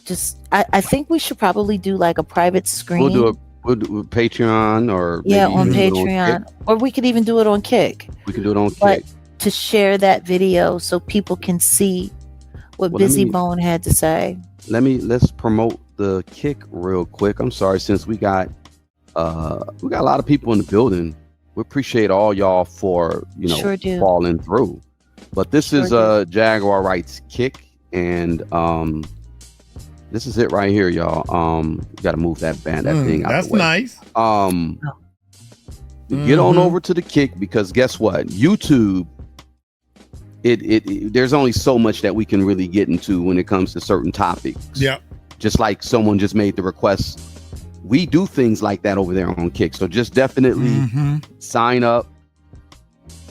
just, I think we should probably do like a private screen. We'll do a Patreon, or on Patreon, or we could even do it on Kick. We can do it on But Kick. to share that video so people can see what Busy Bone had to say. Let's promote the Kick real quick. I'm sorry, since we got a lot of people in the building. We appreciate all y'all for falling through. But this is Jaguar Wright's Kick, and this is it right here, y'all. Got to move that thing out. That's the way. Nice. Get on over to the Kick, because guess what? YouTube, it there's only so much that we can really get into when it comes to certain topics. Yep. Just like someone just made the request, we do things like that over there on Kick. So just definitely sign up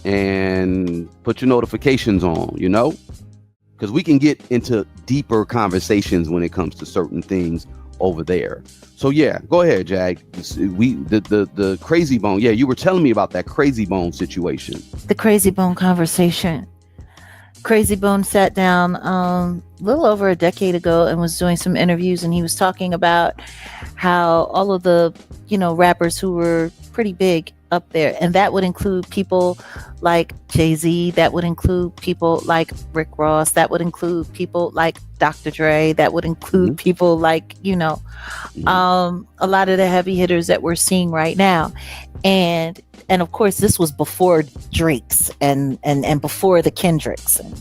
and put your notifications on, because we can get into deeper conversations when it comes to certain things over there. So yeah, go ahead, Jag. The Crazy Bone. Yeah, you were telling me about that Crazy Bone situation. The Crazy Bone conversation. Crazy Bone sat down a little over a decade ago and was doing some interviews, and he was talking about how all of the rappers who were pretty big up there, and that would include people like Jay-Z, that would include people like Rick Ross, that would include people like Dr. Dre, that would include people like a lot of the heavy hitters that we're seeing right now. And of course this was before Drake's and before the Kendricks and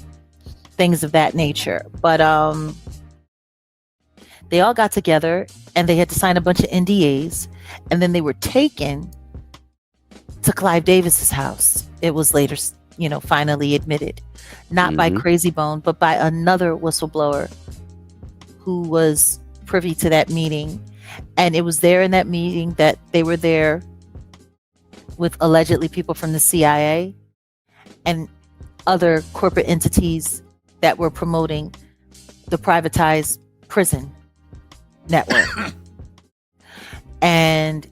things of that nature. But they all got together and they had to sign a bunch of NDAs, and then they were taken to Clive Davis's house. It was later, finally admitted, not by Crazy Bone, but by another whistleblower who was privy to that meeting. And it was there in that meeting that they were there with allegedly people from the CIA and other corporate entities that were promoting the privatized prison network. And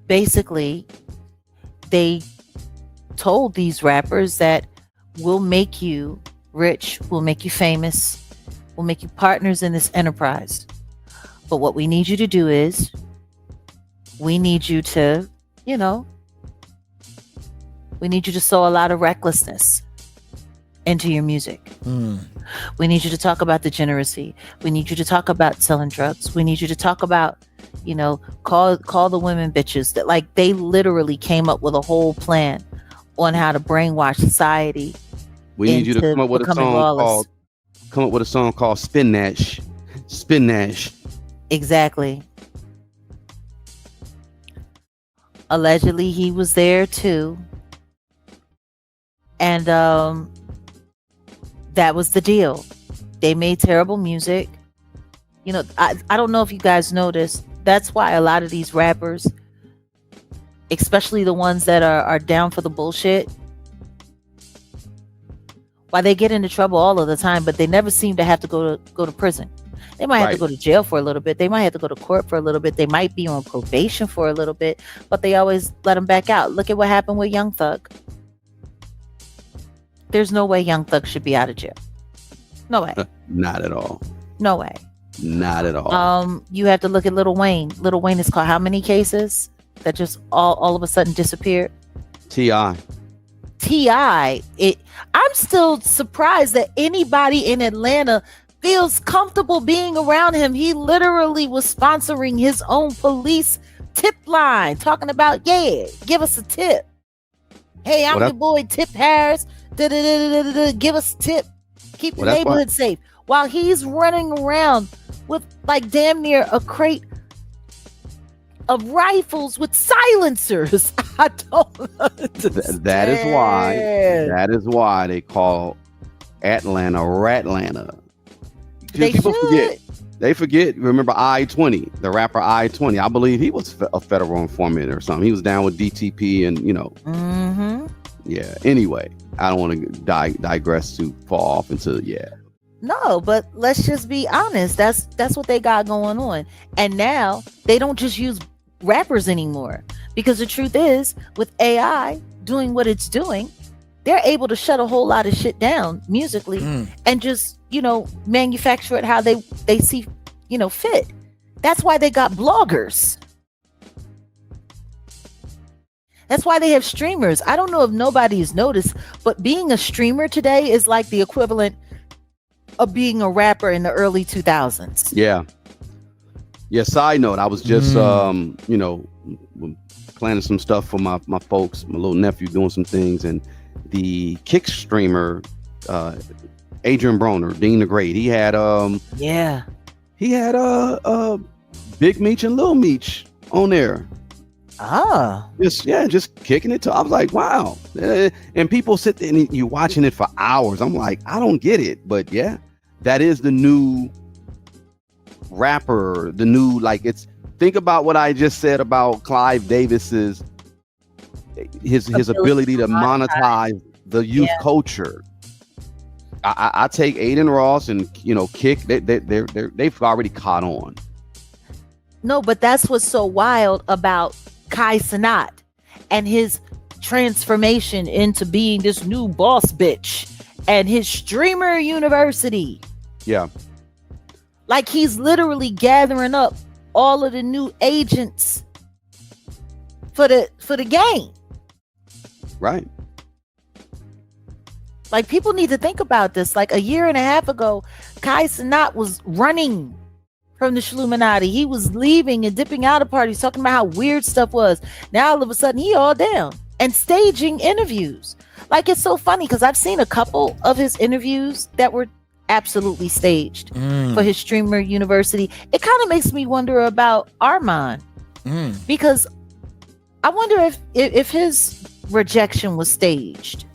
basically, they told these rappers that we'll make you rich, we'll make you famous, we'll make you partners in this enterprise. But what we need you to do is, we need you to, we need you to sow a lot of recklessness into your music. We need you to talk about degeneracy. We need you to talk about selling drugs. We need you to talk about, call the women bitches. That, like, they literally came up with a whole plan on how to brainwash society. We need you to come up with a song called Spin Nash. Spin Nash. Exactly. Allegedly he was there too. And that was the deal. They made terrible music. I don't know if you guys noticed, that's why a lot of these rappers, especially the ones that are down for the bullshit, why they get into trouble all of the time, but they never seem to have to go to prison. They might have to go to jail for a little bit. They might have to go to court for a little bit. They might be on probation for a little bit, but they always let them back out. Look at what happened with Young Thug. There's no way Young Thug should be out of jail. No way. Not at all. No way. Not at all. You have to look at Lil Wayne. Lil Wayne is caught how many cases? that just all of a sudden disappeared? T.I. I'm still surprised that anybody in Atlanta feels comfortable being around him. He literally was sponsoring his own police tip line, talking about, give us a tip. Hey, I'm your boy Tip Harris. Give us a tip. Keep the neighborhood safe. While he's running around with like damn near a crate of rifles with silencers. I don't understand. That is why they call Atlanta Ratlanta. They forget. Remember I-20, the rapper I-20. I believe he was a federal informant or something. He was down with DTP and Yeah. Anyway, I don't want to digress too far off into No, but let's just be honest. That's what they got going on. And now they don't just use rappers anymore, because the truth is, with AI doing what it's doing, they're able to shut a whole lot of shit down musically and just manufacture it how they see fit. That's why they got bloggers. That's why they have streamers. I don't know if nobody's noticed, but being a streamer today is like the equivalent of being a rapper in the early 2000s. Yeah, side note, I was just planning some stuff for my folks, my little nephew doing some things, and the Kick streamer Adrian Broner, Dean the Great, he had Big Meech and Lil Meech on there. Just kicking it. I was like, wow. And people sit there and you're watching it for hours. I'm like, I don't get it, but yeah, that is the new rapper, the new, like, it's, think about what I just said about Clive Davis's his ability to monetize the youth culture. I take Aiden Ross and Kick, they've already caught on. No, but that's what's so wild about Kai Cenat and his transformation into being this new boss bitch and his streamer university. Yeah. Like, he's literally gathering up all of the new agents for the game. Right. Like, people need to think about this. Like, a year and a half ago, Kai Cenat was running from the Shluminati. He was leaving and dipping out of parties, talking about how weird stuff was. Now all of a sudden he all down and staging interviews. Like, it's so funny because I've seen a couple of his interviews that were absolutely staged for his streamer university. It kind of makes me wonder about Armand, because I wonder if his rejection was staged.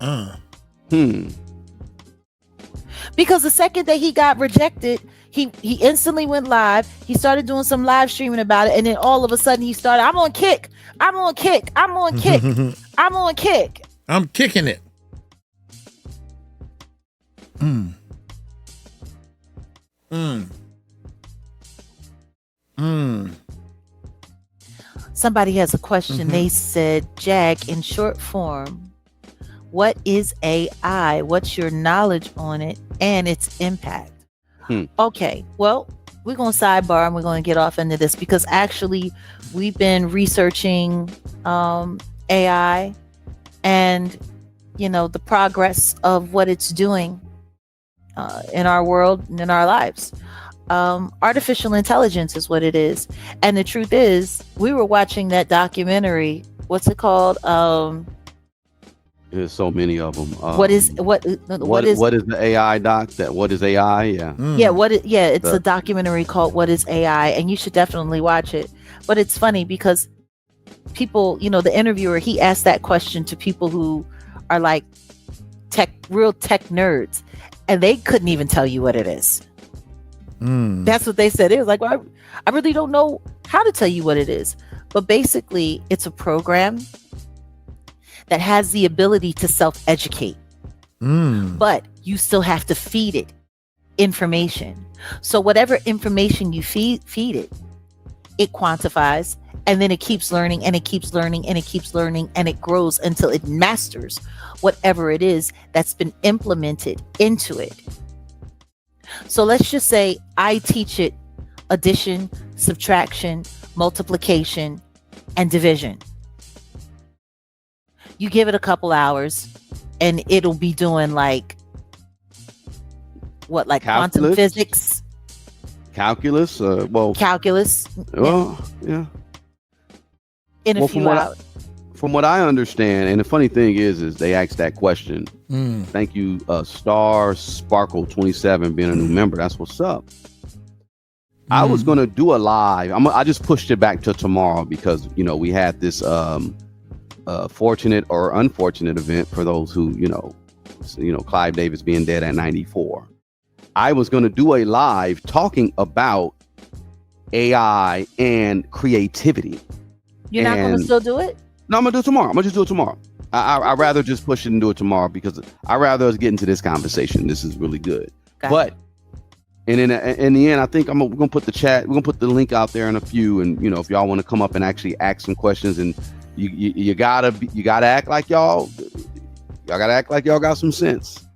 Because the second that he got rejected, he instantly went live. He started doing some live streaming about it, and then all of a sudden he started, I'm on Kick. I'm kicking it. Somebody has a question. They said, Jag, in short form, what is AI? What's your knowledge on it and its impact? Okay, well, we're going to sidebar and we're going to get off into this, because actually we've been researching AI and the progress of what it's doing in our world and in our lives. Artificial intelligence is what it is. And the truth is, we were watching that documentary. What's it called? There's so many of them. What is the AI doc? What is AI? Yeah. It's a documentary called What is AI, and you should definitely watch it. But it's funny because people, the interviewer, he asked that question to people who are like real tech nerds, and they couldn't even tell you what it is. That's what they said. It was like, well, I really don't know how to tell you what it is. But basically, it's a program that has the ability to self-educate. But you still have to feed it information. So whatever information you feed it, it quantifies, and then it keeps learning and it keeps learning and it keeps learning, and it grows until it masters whatever it is that's been implemented into it. So let's just say I teach it addition, subtraction, multiplication, and division. You give it a couple hours and it'll be doing like what, like Calculus? quantum physics, Calculus, calculus, yeah. in a few hours. From what I understand, and the funny thing is they asked that question. Thank you, Star Sparkle 27, being a new member. That's what's up. I was gonna do a live. I just pushed it back to tomorrow because we had this fortunate or unfortunate event for those who Clive Davis being dead at 94. I was gonna do a live talking about AI and creativity. You're not gonna still do it? No, I'm gonna do it tomorrow. I'm gonna just do it tomorrow. I'd rather just push it and do it tomorrow because I'd rather us get into this conversation. This is really good. But and in the end, I think we're gonna put the link out there in a few, and if y'all want to come up and actually ask some questions, and you gotta act like y'all gotta act like y'all got some sense.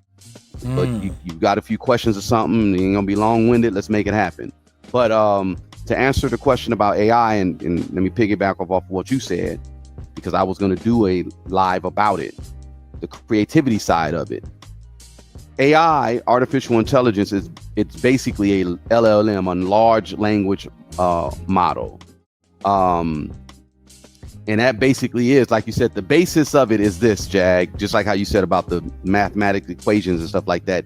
But you've got a few questions or something. You ain't gonna be long-winded. Let's make it happen. But to answer the question about AI, and let me piggyback off of what you said, because I was going to do a live about it, the creativity side of it. AI, artificial intelligence, it's basically a LLM, a large language model. And that basically is, like you said, the basis of it is this, Jag, just like how you said about the mathematical equations and stuff like that.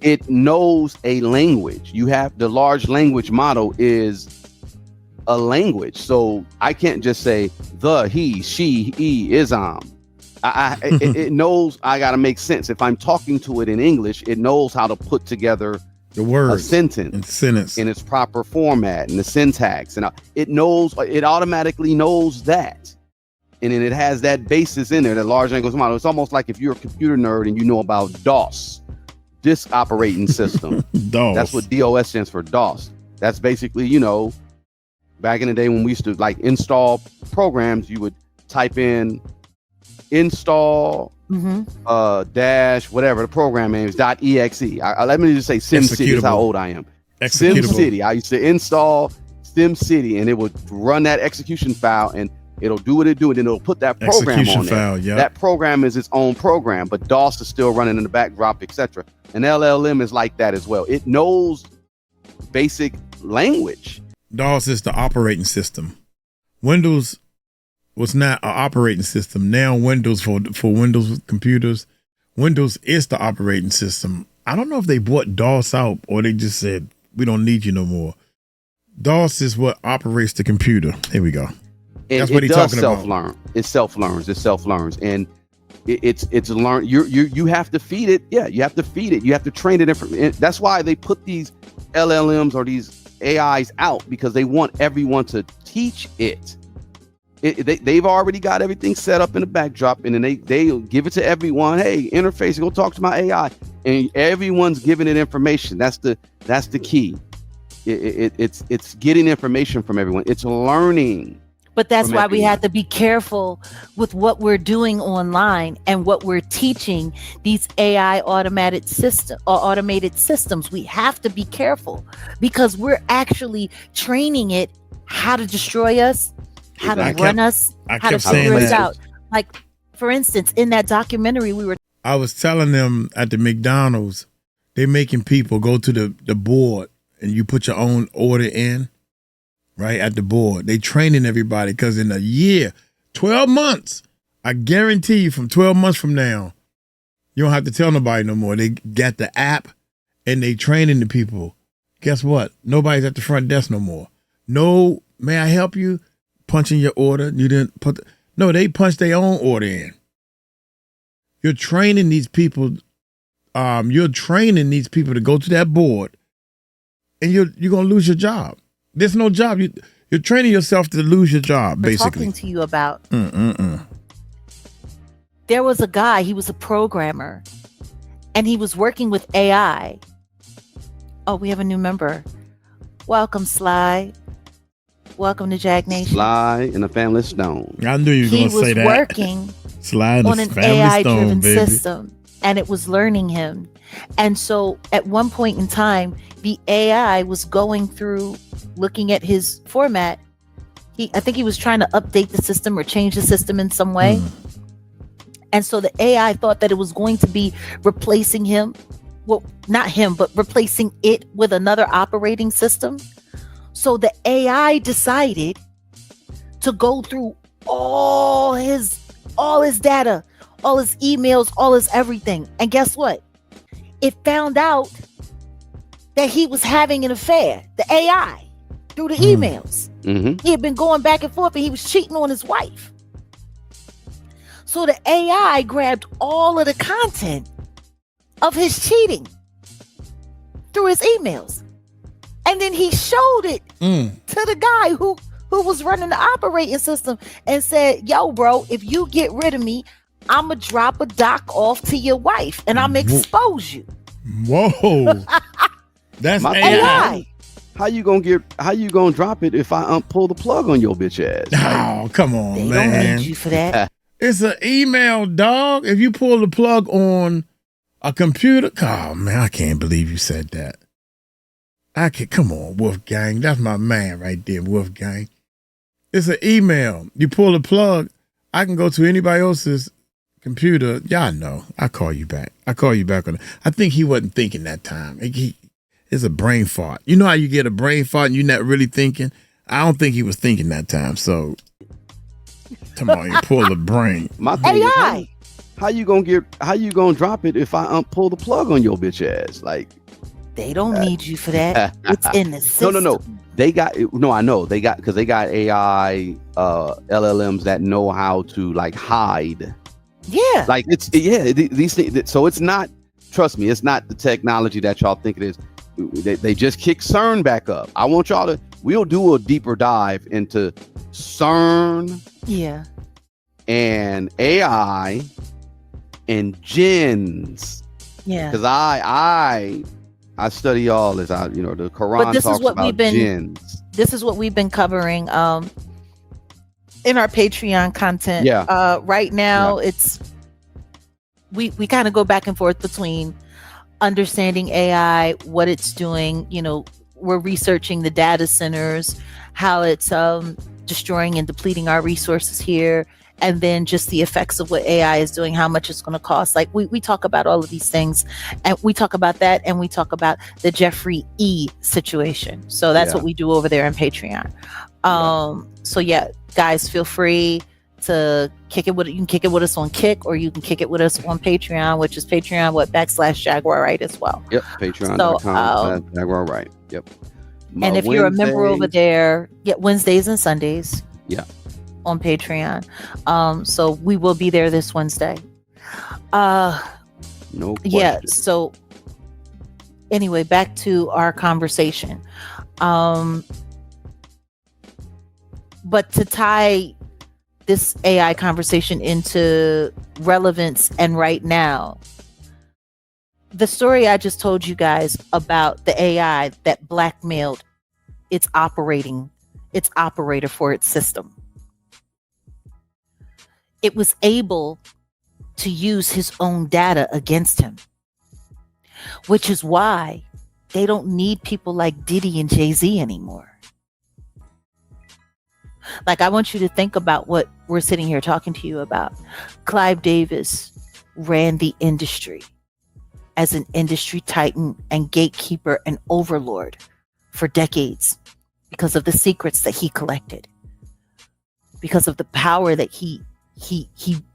It knows a language. The large language model is a language. So I can't just say the, he, she, he, it knows I got to make sense. If I'm talking to it in English, it knows how to put together the words, a sentence in its proper format and the syntax. And it automatically knows that. And then it has that basis in there, that large language model. It's almost like if you're a computer nerd and you know about DOS, disk operating system. DOS. That's what DOS stands for, DOS. That's basically, back in the day when we used to like install programs, you would type in install dash whatever the program name is .exe. Let me just say SimCity is how old I am. SimCity. I used to install SimCity and it would run that execution file and it'll do what it do, and then it'll put that program execution on there. File, yep. That program is its own program, but DOS is still running in the backdrop, etc. And LLM is like that as well. It knows basic language. DOS is the operating system. Windows was not an operating system. Now Windows for Windows computers, Windows is the operating system. I don't know if they bought DOS out or they just said, we don't need you no more. DOS is what operates the computer. Here we go. That's what he's talking about. It self-learns. And it's learn. You have to feed it. Yeah, you have to feed it. You have to train it. That's why they put these LLMs or these AIs out, because they want everyone to teach it. They've already got everything set up in the backdrop, and then they give it to everyone. Hey, interface, go talk to my AI, and everyone's giving it information. That's the key. It's getting information from everyone. It's learning. But that's why we have to be careful with what we're doing online and what we're teaching these AI automated systems. We have to be careful because we're actually training it how to destroy us, how to run us, how to figure us out. Like, for instance, in that documentary, I was telling them at the McDonald's, they're making people go to the board and you put your own order in. Right at the board. They training everybody because in a year, 12 months, I guarantee you from 12 months from now, you don't have to tell nobody no more. They got the app and they training the people. Guess what? Nobody's at the front desk no more. No, may I help you? Punching your order. You didn't put no, they punch their own order in. You're training these people. You're training these people to go to that board and you're going to lose your job. There's no job. You're training yourself to lose your job, basically. Talking to you about. There was a guy, he was a programmer, and he was working with AI. Oh, we have a new member. Welcome, Sly. Welcome to Jag Nation. Sly and the Family Stone. I knew you were going to say that. He was working Sly and on the an Family AI-driven Stone, system, and it was learning him. And so at one point in time, the AI was going through, looking at his format, I think he was trying to update the system or change the system in some way. And so the AI thought that it was going to be replacing him. Well, not him, but replacing it with another operating system. So the AI decided to go through all his data, all his emails, all his everything. And guess what? It found out that he was having an affair, the AI, through the emails. He had been going back and forth and he was cheating on his wife. So the AI grabbed all of the content of his cheating through his emails. And then he showed it to the guy who was running the operating system and said, yo, bro, if you get rid of me, I'm going to drop a doc off to your wife and I'm going to expose you. Whoa. That's AI. How you gonna drop it if I pull the plug on your bitch ass? Oh, come on, they man. Don't need you for that. It's an email, dog. If you pull the plug on a computer, oh man, I can't believe you said that. Come on, Wolfgang. That's my man right there, Wolfgang. It's an email. You pull the plug, I can go to anybody else's computer. Y'all know. I call you back on it. I think he wasn't thinking that time. It's a brain fart. You know how you get a brain fart and you're not really thinking? I don't think he was thinking that time. So, come on, you pull the brain. My thing is, how you gonna drop it if I pull the plug on your bitch ass? Like, they don't need you for that. It's in the system. No. They got I know they got because they got AI LLMs that know how to like hide. Yeah, like these things. So it's not. Trust me, it's not the technology that y'all think it is. They just kick CERN back up. I want y'all to. We'll do a deeper dive into CERN. Yeah. And AI and gens. Yeah. Because I study all this. The Quran talks about gens. This is what we've been covering in our Patreon content. Yeah. Right now it's we kind of go back and forth between understanding AI, what it's doing. We're researching the data centers, how it's destroying and depleting our resources here, and then just the effects of what AI is doing, how much it's going to cost. Like we talk about all of these things, and we talk about that, and we talk about the Jeffrey E situation. So that's what we do over there on Patreon. So yeah, guys, feel free to kick it with you can kick it with us on Kick, or you can kick it with us on Patreon, which is Patreon /Jaguar Wright as well. Yep, Patreon.com Jaguar Wright. Yep. And if you're a member over there, Wednesdays and Sundays. Yeah. On Patreon. So we will be there this Wednesday. No question. Yeah. So anyway, back to our conversation. But to tie this AI conversation into relevance and right now, the story I just told you guys about the AI that blackmailed its operator for its system. It was able to use his own data against him, which is why they don't need people like Diddy and Jay-Z anymore. Like, I want you to think about what we're sitting here talking to you about. Clive Davis ran the industry as an industry titan and gatekeeper and overlord for decades because of the secrets that he collected, because of the power that he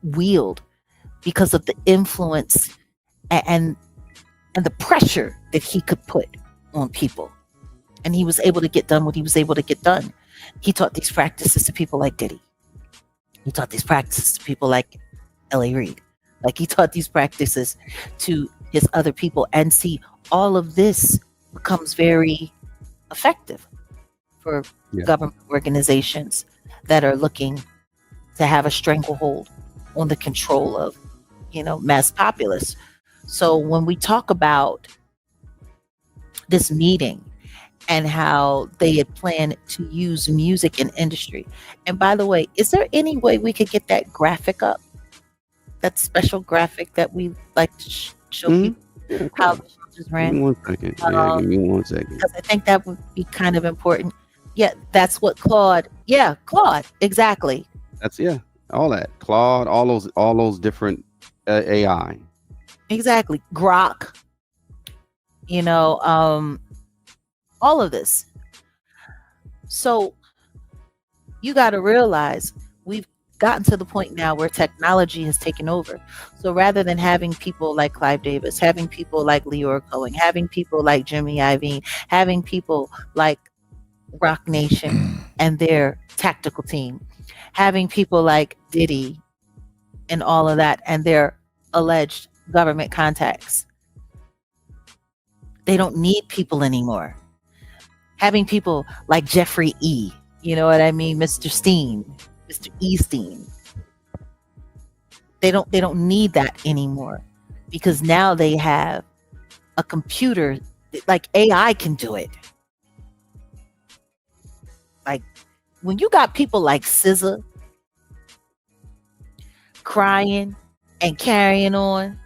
wielded, because of the influence and the pressure that he could put on people. And he was able to get done what he was able to get done. He taught these practices to people like Diddy. He taught these practices to people like L.A. Reid. Like, he taught these practices to his other people. And see, all of this becomes very effective for government organizations that are looking to have a stranglehold on the control of, mass populace. So when we talk about this meeting and how they had planned to use music in industry, and by the way, is there any way we could get that graphic up? That special graphic that we like to show people how the show just ran. Give me 1 second. Give me 1 second. Because I think that would be kind of important. Yeah, that's what Claude. Yeah, Claude. Exactly. That's all that Claude, all those different AI. Exactly. Grok. You know, all of this. So you got to realize we've gotten to the point now where technology has taken over. So rather than having people like Clive Davis, having people like Leora Cohen, having people like Jimmy Iovine, having people like Rock Nation and their tactical team, having people like Diddy and all of that and their alleged government contacts. They don't need people anymore. Having people like Jeffrey E. You know what I mean? Mr. Steen, Mr. Easteen. They don't need that anymore because now they have a computer, like AI can do it. Like when you got people like SZA crying and carrying on.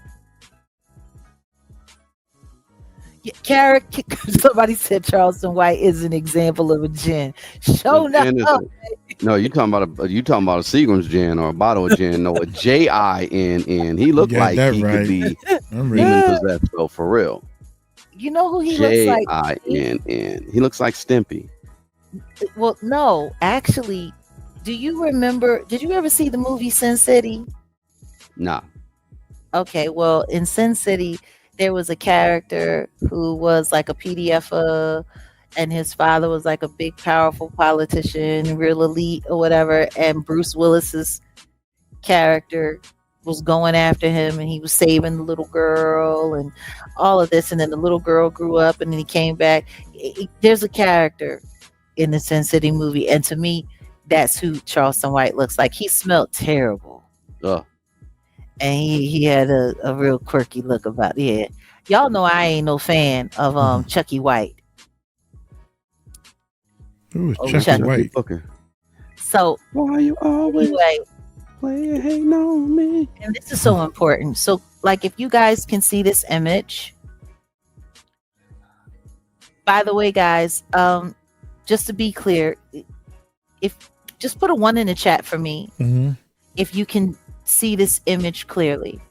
Somebody said Charleston White is an example of a gin. Show up. No, you talking about a Seagram's gin or a bottle of gin? No, a JINN. He looked like he could be demon possessed. So for real, you know who he looks like? JINN. He looks like Stimpy. Well, no, actually, do you remember? Did you ever see the movie Sin City? Nah. Okay, well, in Sin City, there was a character who was like a PDFer, and his father was like a big, powerful politician, real elite or whatever. And Bruce Willis's character was going after him, and he was saving the little girl and all of this. And then the little girl grew up, and then he came back. There's a character in the Sin City movie, and to me, that's who Charleston White looks like. He smelled terrible. And he had a real quirky look about it. Yeah. Y'all know I ain't no fan of Chucky White. Ooh, Chucky White. Okay. So why you always playing hating on me? And this is so important. So, like, if you guys can see this image, by the way, guys, just to be clear, if just put a 1 in the chat for me, if you can see this image clearly.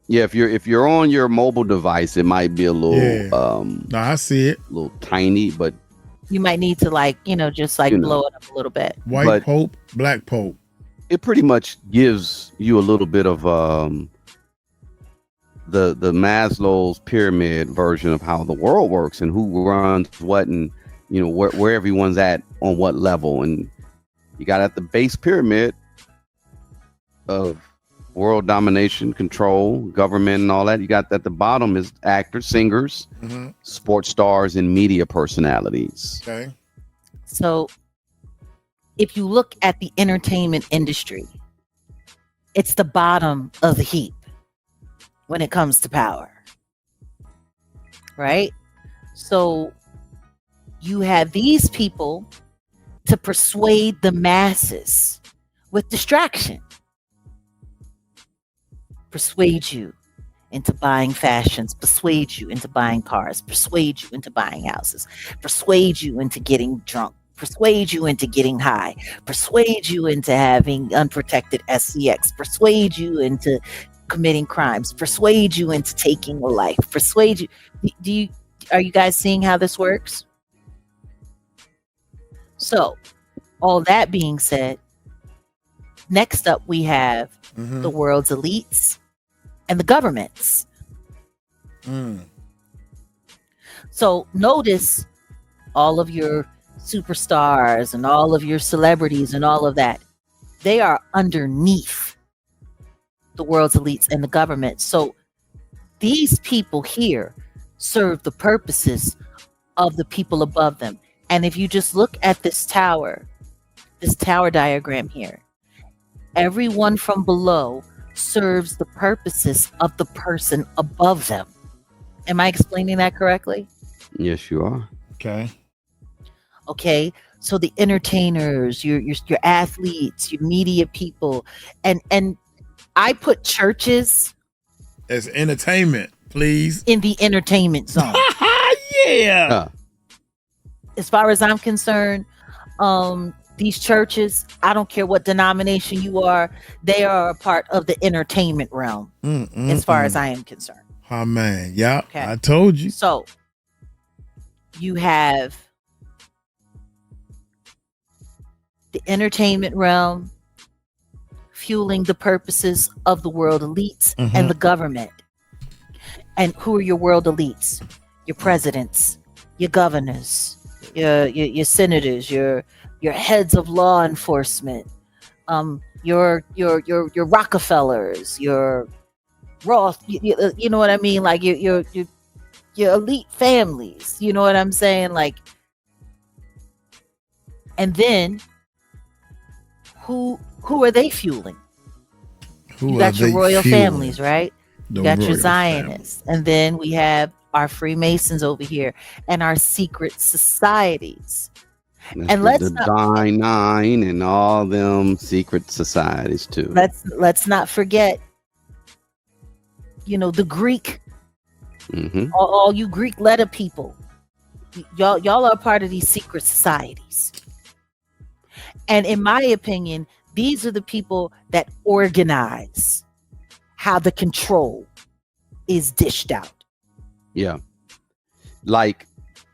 Yeah, if you're on your mobile device, it might be a little no, I see it. A little tiny, but you might need to just blow it up a little bit. White Pope, Black Pope. It pretty much gives you a little bit of the Maslow's pyramid version of how the world works and who runs what, and where everyone's at on what level. And you got at the base pyramid of world domination, control, government, and all that. You got at the bottom is actors, singers, sports stars, and media personalities. Okay. So if you look at the entertainment industry, it's the bottom of the heap when it comes to power. Right? So you have these people to persuade the masses with distraction. Persuade you into buying fashions, persuade you into buying cars, persuade you into buying houses, persuade you into getting drunk, persuade you into getting high, persuade you into having unprotected SCX, persuade you into committing crimes, persuade you into taking a life, persuade you. Are you guys seeing how this works? So, all that being said, next up we have the world's elites and the governments. So notice all of your superstars and all of your celebrities and all of that. They are underneath the world's elites and the government. So these people here serve the purposes of the people above them. And if you just look at this tower diagram here, everyone from below serves the purposes of the person above them. Am I explaining that correctly? Yes, you are. Okay. So the entertainers, your athletes, your media people, and I put churches as entertainment, please, in the entertainment zone. Yeah. as far as I'm concerned, these churches, I don't care what denomination you are, they are a part of the entertainment realm, as far as I am concerned. Oh man, yeah, Okay. I told you. So you have the entertainment realm fueling the purposes of the world elites and the government. And who are your world elites? Your presidents, your governors, your senators, your heads of law enforcement, your Rockefellers, your Roth, you know what I mean? Like your elite families, you know what I'm saying? Like, and then who are they fueling? You got your royal families, right? You got your Zionists, and then we have our Freemasons over here and our secret societies. And let's the Divine Nine and all them secret societies too. Let's not forget, the Greek, all you Greek letter people, y'all are part of these secret societies. And in my opinion, these are the people that organize how the control is dished out. Yeah. Like,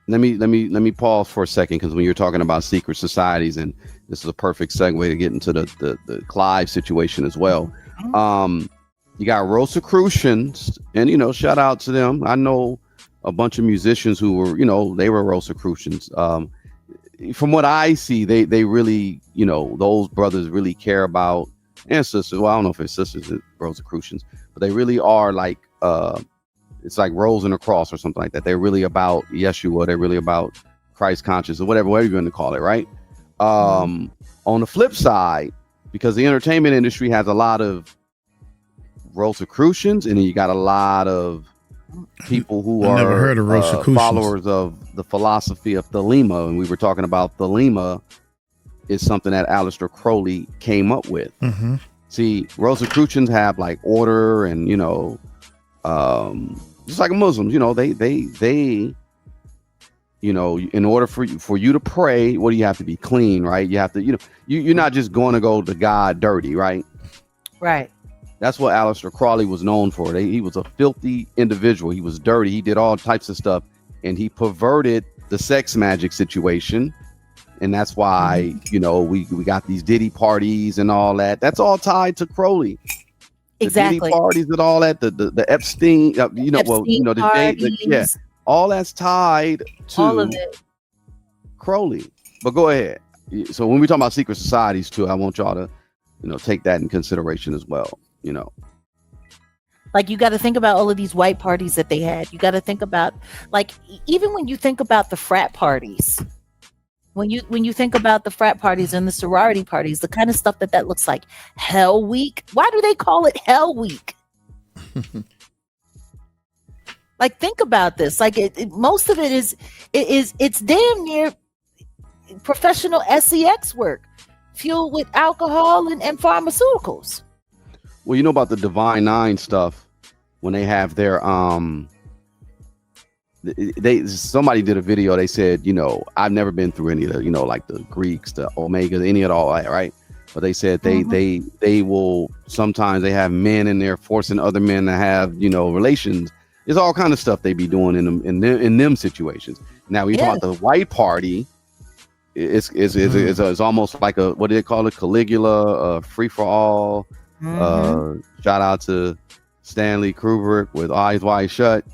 let me pause for a second, because when you're talking about secret societies, and this is a perfect segue to get into the Clive situation as well. You got Rosicrucians, and shout out to them. I know a bunch of musicians who were, they were Rosicrucians. From what I see, they really, those brothers really care about, and sisters. Well, I don't know if it's sisters, Rosicrucians, but they really are like, it's like Rose and a Cross or something like that. They're really about Yeshua. They're really about Christ conscious or whatever you're going to call it, right? On the flip side, because the entertainment industry has a lot of Rosicrucians, and then you got a lot of people who are never heard of Rosicrucians. Followers of the philosophy of Thelema, and we were talking about Thelema is something that Aleister Crowley came up with. See, Rosicrucians have like order, and just like Muslims, they in order for you to pray, what do you have to be? Clean, right? You have to, you're not just going to go to God dirty, right? Right. That's what Aleister Crowley was known for. He was a filthy individual. He was dirty. He did all types of stuff, and he perverted the sex magic situation. And that's why, we got these Diddy parties and all that. That's all tied to Crowley. Exactly. The Diddy parties and all that. The Epstein, all that's tied to all of it. Crowley. But go ahead. So when we talk about secret societies too, I want y'all to, take that in consideration as well. Like, you got to think about all of these white parties that they had. You got to think about, like, even when you think about the frat parties, when you think about the frat parties and the sorority parties, the kind of stuff that looks like Hell Week. Why do they call it Hell Week? Like, think about this. Like, most of it is it's damn near professional sex work fueled with alcohol and pharmaceuticals. Well, about the Divine Nine stuff, when they have their somebody did a video. They said, I've never been through any of the, like the Greeks, the Omegas, any of all that, right? But they said they will sometimes they have men in there forcing other men to have relations. There's all kind of stuff they be doing in them situations. Now we talk about the white party. It's almost like a, what do they call it? Caligula, free for all. Shout out to Stanley Kubrick with Eyes Wide Shut.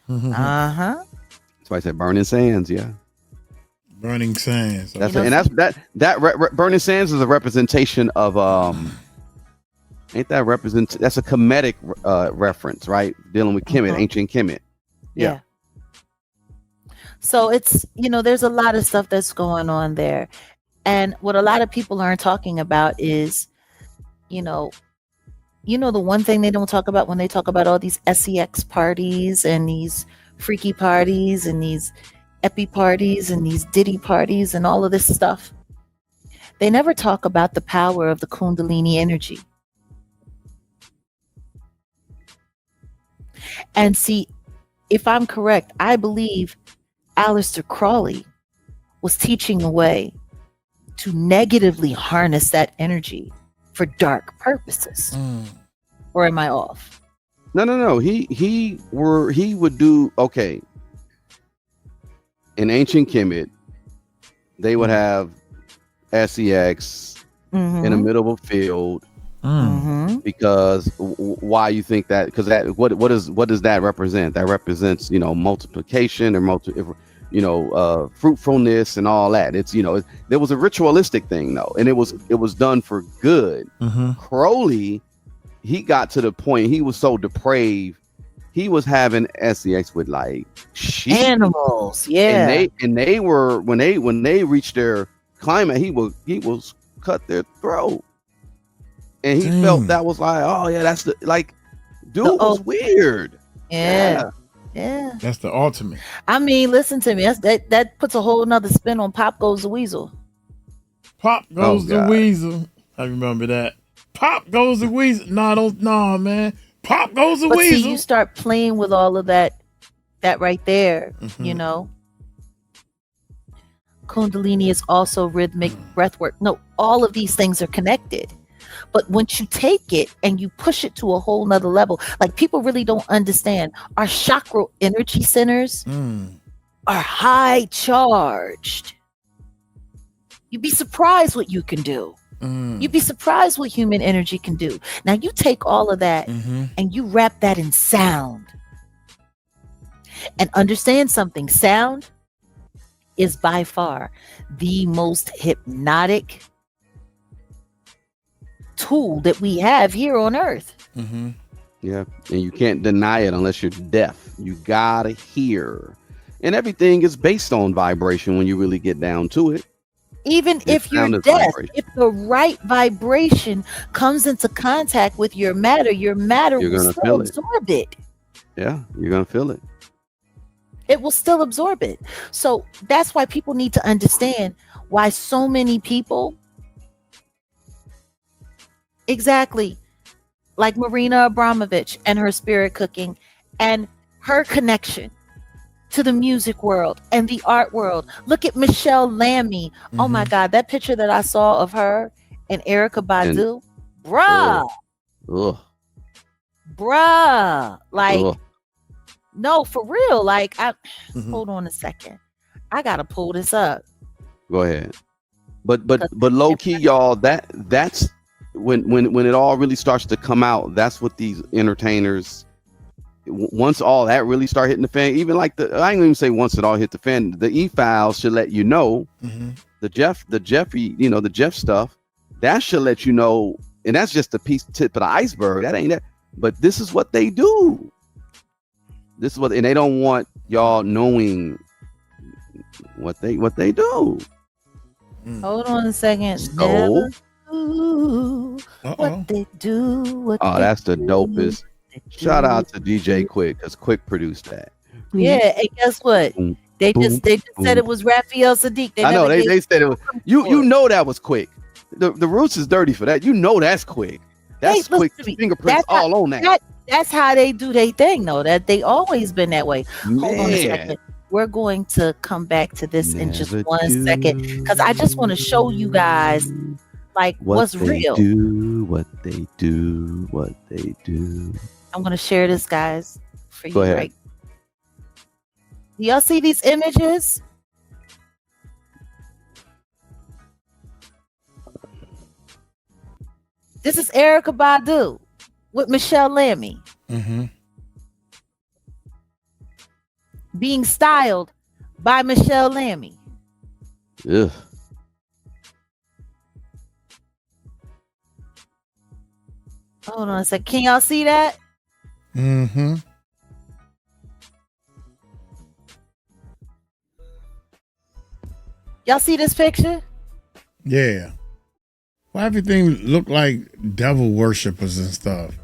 That's why I said Burning Sands. Yeah, Burning Sands. Burning Sands is a representation of that's a Kemetic reference, right? Dealing with Kemet, ancient Kemet. Yeah. So it's, there's a lot of stuff that's going on there. And what a lot of people aren't talking about is, the one thing they don't talk about when they talk about all these sex parties and these freaky parties and these epi parties and these Diddy parties and all of this stuff. They never talk about the power of the Kundalini energy. And see, if I'm correct, I believe Aleister Crowley was teaching a way to negatively harness that energy for dark purposes. Or am I off? No. He would do, okay. In ancient Kemet, they would have SEX in the middle of a field. Because why you think that? Because that what does that represent? That represents, you know, multiplication or fruitfulness and all that. It's, you know, there was a ritualistic thing though, and it was done for good. Crowley, he got to the point, he was so depraved, he was having sex with like sheep, animals, yeah. And they were, when they reached their climate, he was cut their throat, and he felt that was like, oh yeah, that's the, like, dude was weird. Yeah. That's the ultimate. I mean, listen to me. That puts a whole nother spin on Pop Goes the Weasel. Pop Goes the Weasel. I remember that. Pop Goes the Weasel. No, man. Pop Goes the Weasel. See, you start playing with all of that right there, you know. Kundalini is also rhythmic breath work. No, all of these things are connected. But once you take it and you push it to a whole nother level, like, people really don't understand, our chakra energy centers are high charged. You'd be surprised what you can do. You'd be surprised what human energy can do. Now you take all of that and you wrap that in sound. And understand something, sound is by far the most hypnotic tool that we have here on earth. Yeah, and you can't deny it unless you're deaf. You gotta hear, and everything is based on vibration when you really get down to it. Even if you're deaf, if the right vibration comes into contact with your matter will still absorb it. Yeah, you're gonna feel it. It will still absorb it. So that's why people need to understand why so many people, exactly like Marina Abramovich and her spirit cooking and her connection to the music world and the art world. Look at Michelle Lamy. Oh my God, that picture that I saw of her and Erykah Badu, bruh, like, no, for real. Like, hold on a second, I gotta pull this up. Go ahead. But low key, y'all, that's when it all really starts to come out. That's what these entertainers, once all that really start hitting the fan, even like I ain't even say once it all hit the fan, the e-files should let you know. The Jeffy, you know, the Jeff stuff, that should let you know. And that's just the tip of the iceberg. That ain't that. But this is what they do. This is what, and they don't want y'all knowing what they do. Hold on a second. So, what they do. That's the dopest. Shout out to DJ Quick, because Quick produced that. Yeah, and guess what? They just said it was Raphael Sadiq. I know they said it was. You know that was Quick. The Roots is dirty for that. You know that's Quick. That's Quick fingerprints all on that. That's how they do their thing, though. That they always been that way. Hold on a second. We're going to come back to this in just 1 second, because I just want to show you guys like what's real. What they do. I'm going to share this, guys, for you. Go ahead. Right? Do y'all see these images? This is Erykah Badu with Michelle Lamy. Being styled by Michelle Lamy. Ugh. Hold on a second. Can y'all see that? Y'all see this picture? Yeah. Well, everything look like devil worshippers and stuff.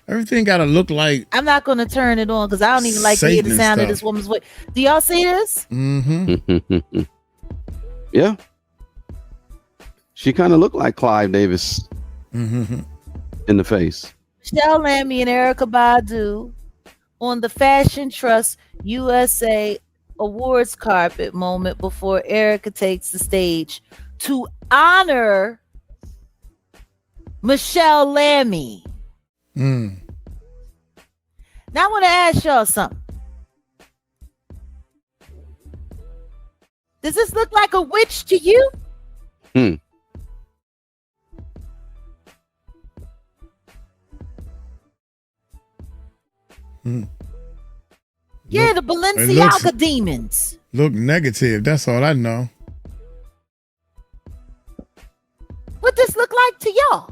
Everything got to look like. I'm not going to turn it on because I don't even like to hear the sound of this woman's voice. Do y'all see this? Yeah. She kind of looked like Clive Davis in the face. Michelle Lamy and Erykah Badu on the Fashion Trust USA awards carpet moment before Erica takes the stage to honor Michelle Lammy. Now I want to ask y'all something. Does this look like a witch to you? Yeah, the Balenciaga demons. Look negative. That's all I know. What this look like to y'all?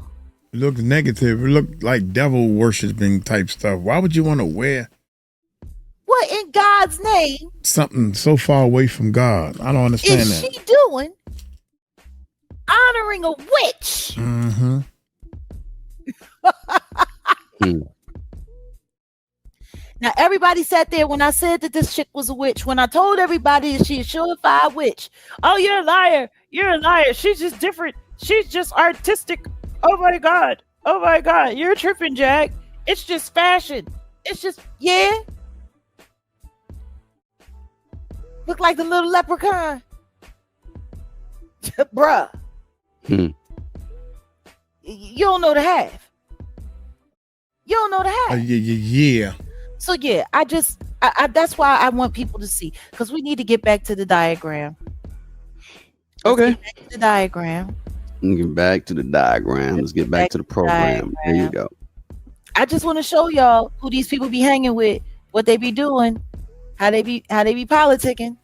It looks negative. It looked like devil worshiping type stuff. Why would you want to wear what in God's name? Something so far away from God. I don't understand is that. She doing honoring a witch? Now everybody sat there when I said that this chick was a witch. When I told everybody that she's a surefire witch. Oh, you're a liar. You're a liar. She's just different. She's just artistic. Oh my God. Oh my God. You're tripping, Jack. It's just fashion. It's just, yeah. Look like the little leprechaun. Bruh. You don't know the half. You don't know the half. Yeah. So yeah, I that's why I want people to see, because we need to get back to the diagram. Okay. Get back to the diagram. Get back to the diagram. Let's get back to the program. There you go. I just want to show y'all who these people be hanging with, what they be doing, how they be politicking.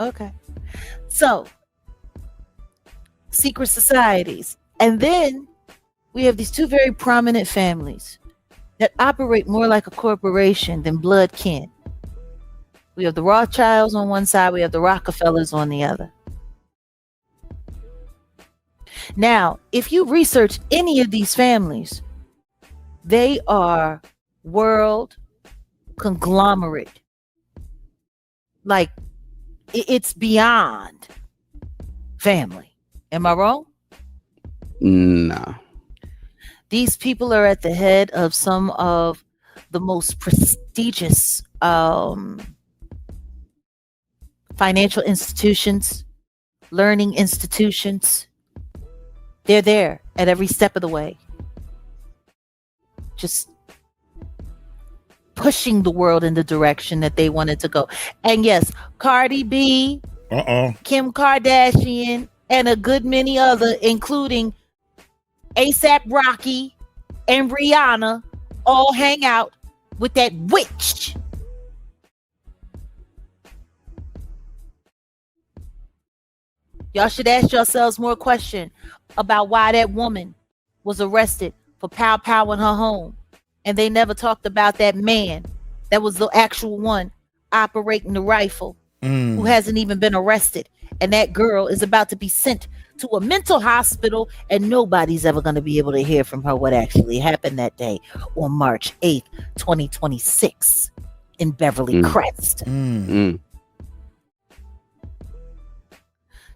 Okay. So, secret societies. And then we have these two very prominent families that operate more like a corporation than blood kin. We have the Rothschilds on one side, we have the Rockefellers on the other. Now, if you research any of these families, they are world conglomerate. Like, it's beyond family. Am I wrong? No. These people are at the head of some of the most prestigious financial institutions, learning institutions. They're there at every step of the way. Just pushing the world in the direction that they wanted to go. And yes, Cardi B, Kim Kardashian, and a good many other, including ASAP Rocky and Rihanna, all hang out with that witch. Y'all should ask yourselves more questions about why that woman was arrested for pow in her home. And they never talked about that man that was the actual one operating the rifle, who hasn't even been arrested. And that girl is about to be sent to a mental hospital, and nobody's ever going to be able to hear from her what actually happened that day on March 8th, 2026 in Beverly Crest.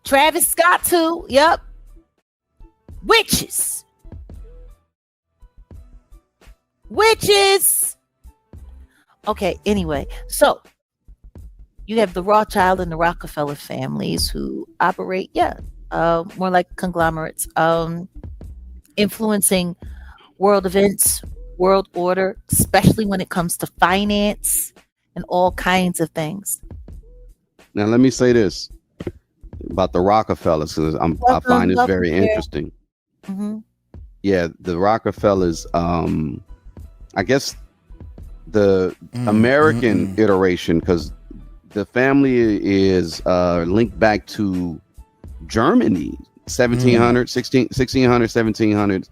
Travis Scott too. Yep. Witches. Okay, anyway, so you have the Rothschild and the Rockefeller families who operate, more like conglomerates, influencing world events, world order, especially when it comes to finance and all kinds of things. Now, let me say this about the Rockefellers, because I find this very interesting. Yeah, the Rockefellers, I guess the American iteration, because the family is linked back to Germany, 1600, 1700s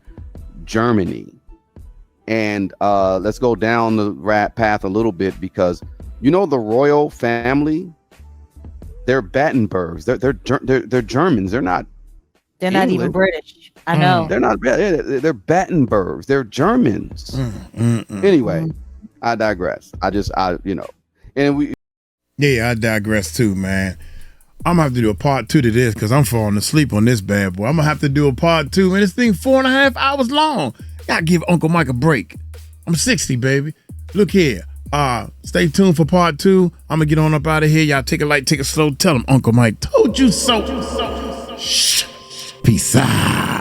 Germany. And let's go down the path a little bit, because you know the royal family, they're Battenbergs. They're Germans. They're not even British. I know. They're not. They're Battenbergs. They're Germans. Anyway, I digress. I digress too, man. I'm gonna have to do a part 2 to this, because I'm falling asleep on this bad boy. I'm gonna have to do a part 2, man. This thing 4.5 hours long. Gotta give Uncle Mike a break. I'm 60, baby. Look here. Stay tuned for part 2. I'm gonna get on up out of here. Y'all take it light, take it slow. Tell them Uncle Mike told you so. Shh. Peace out.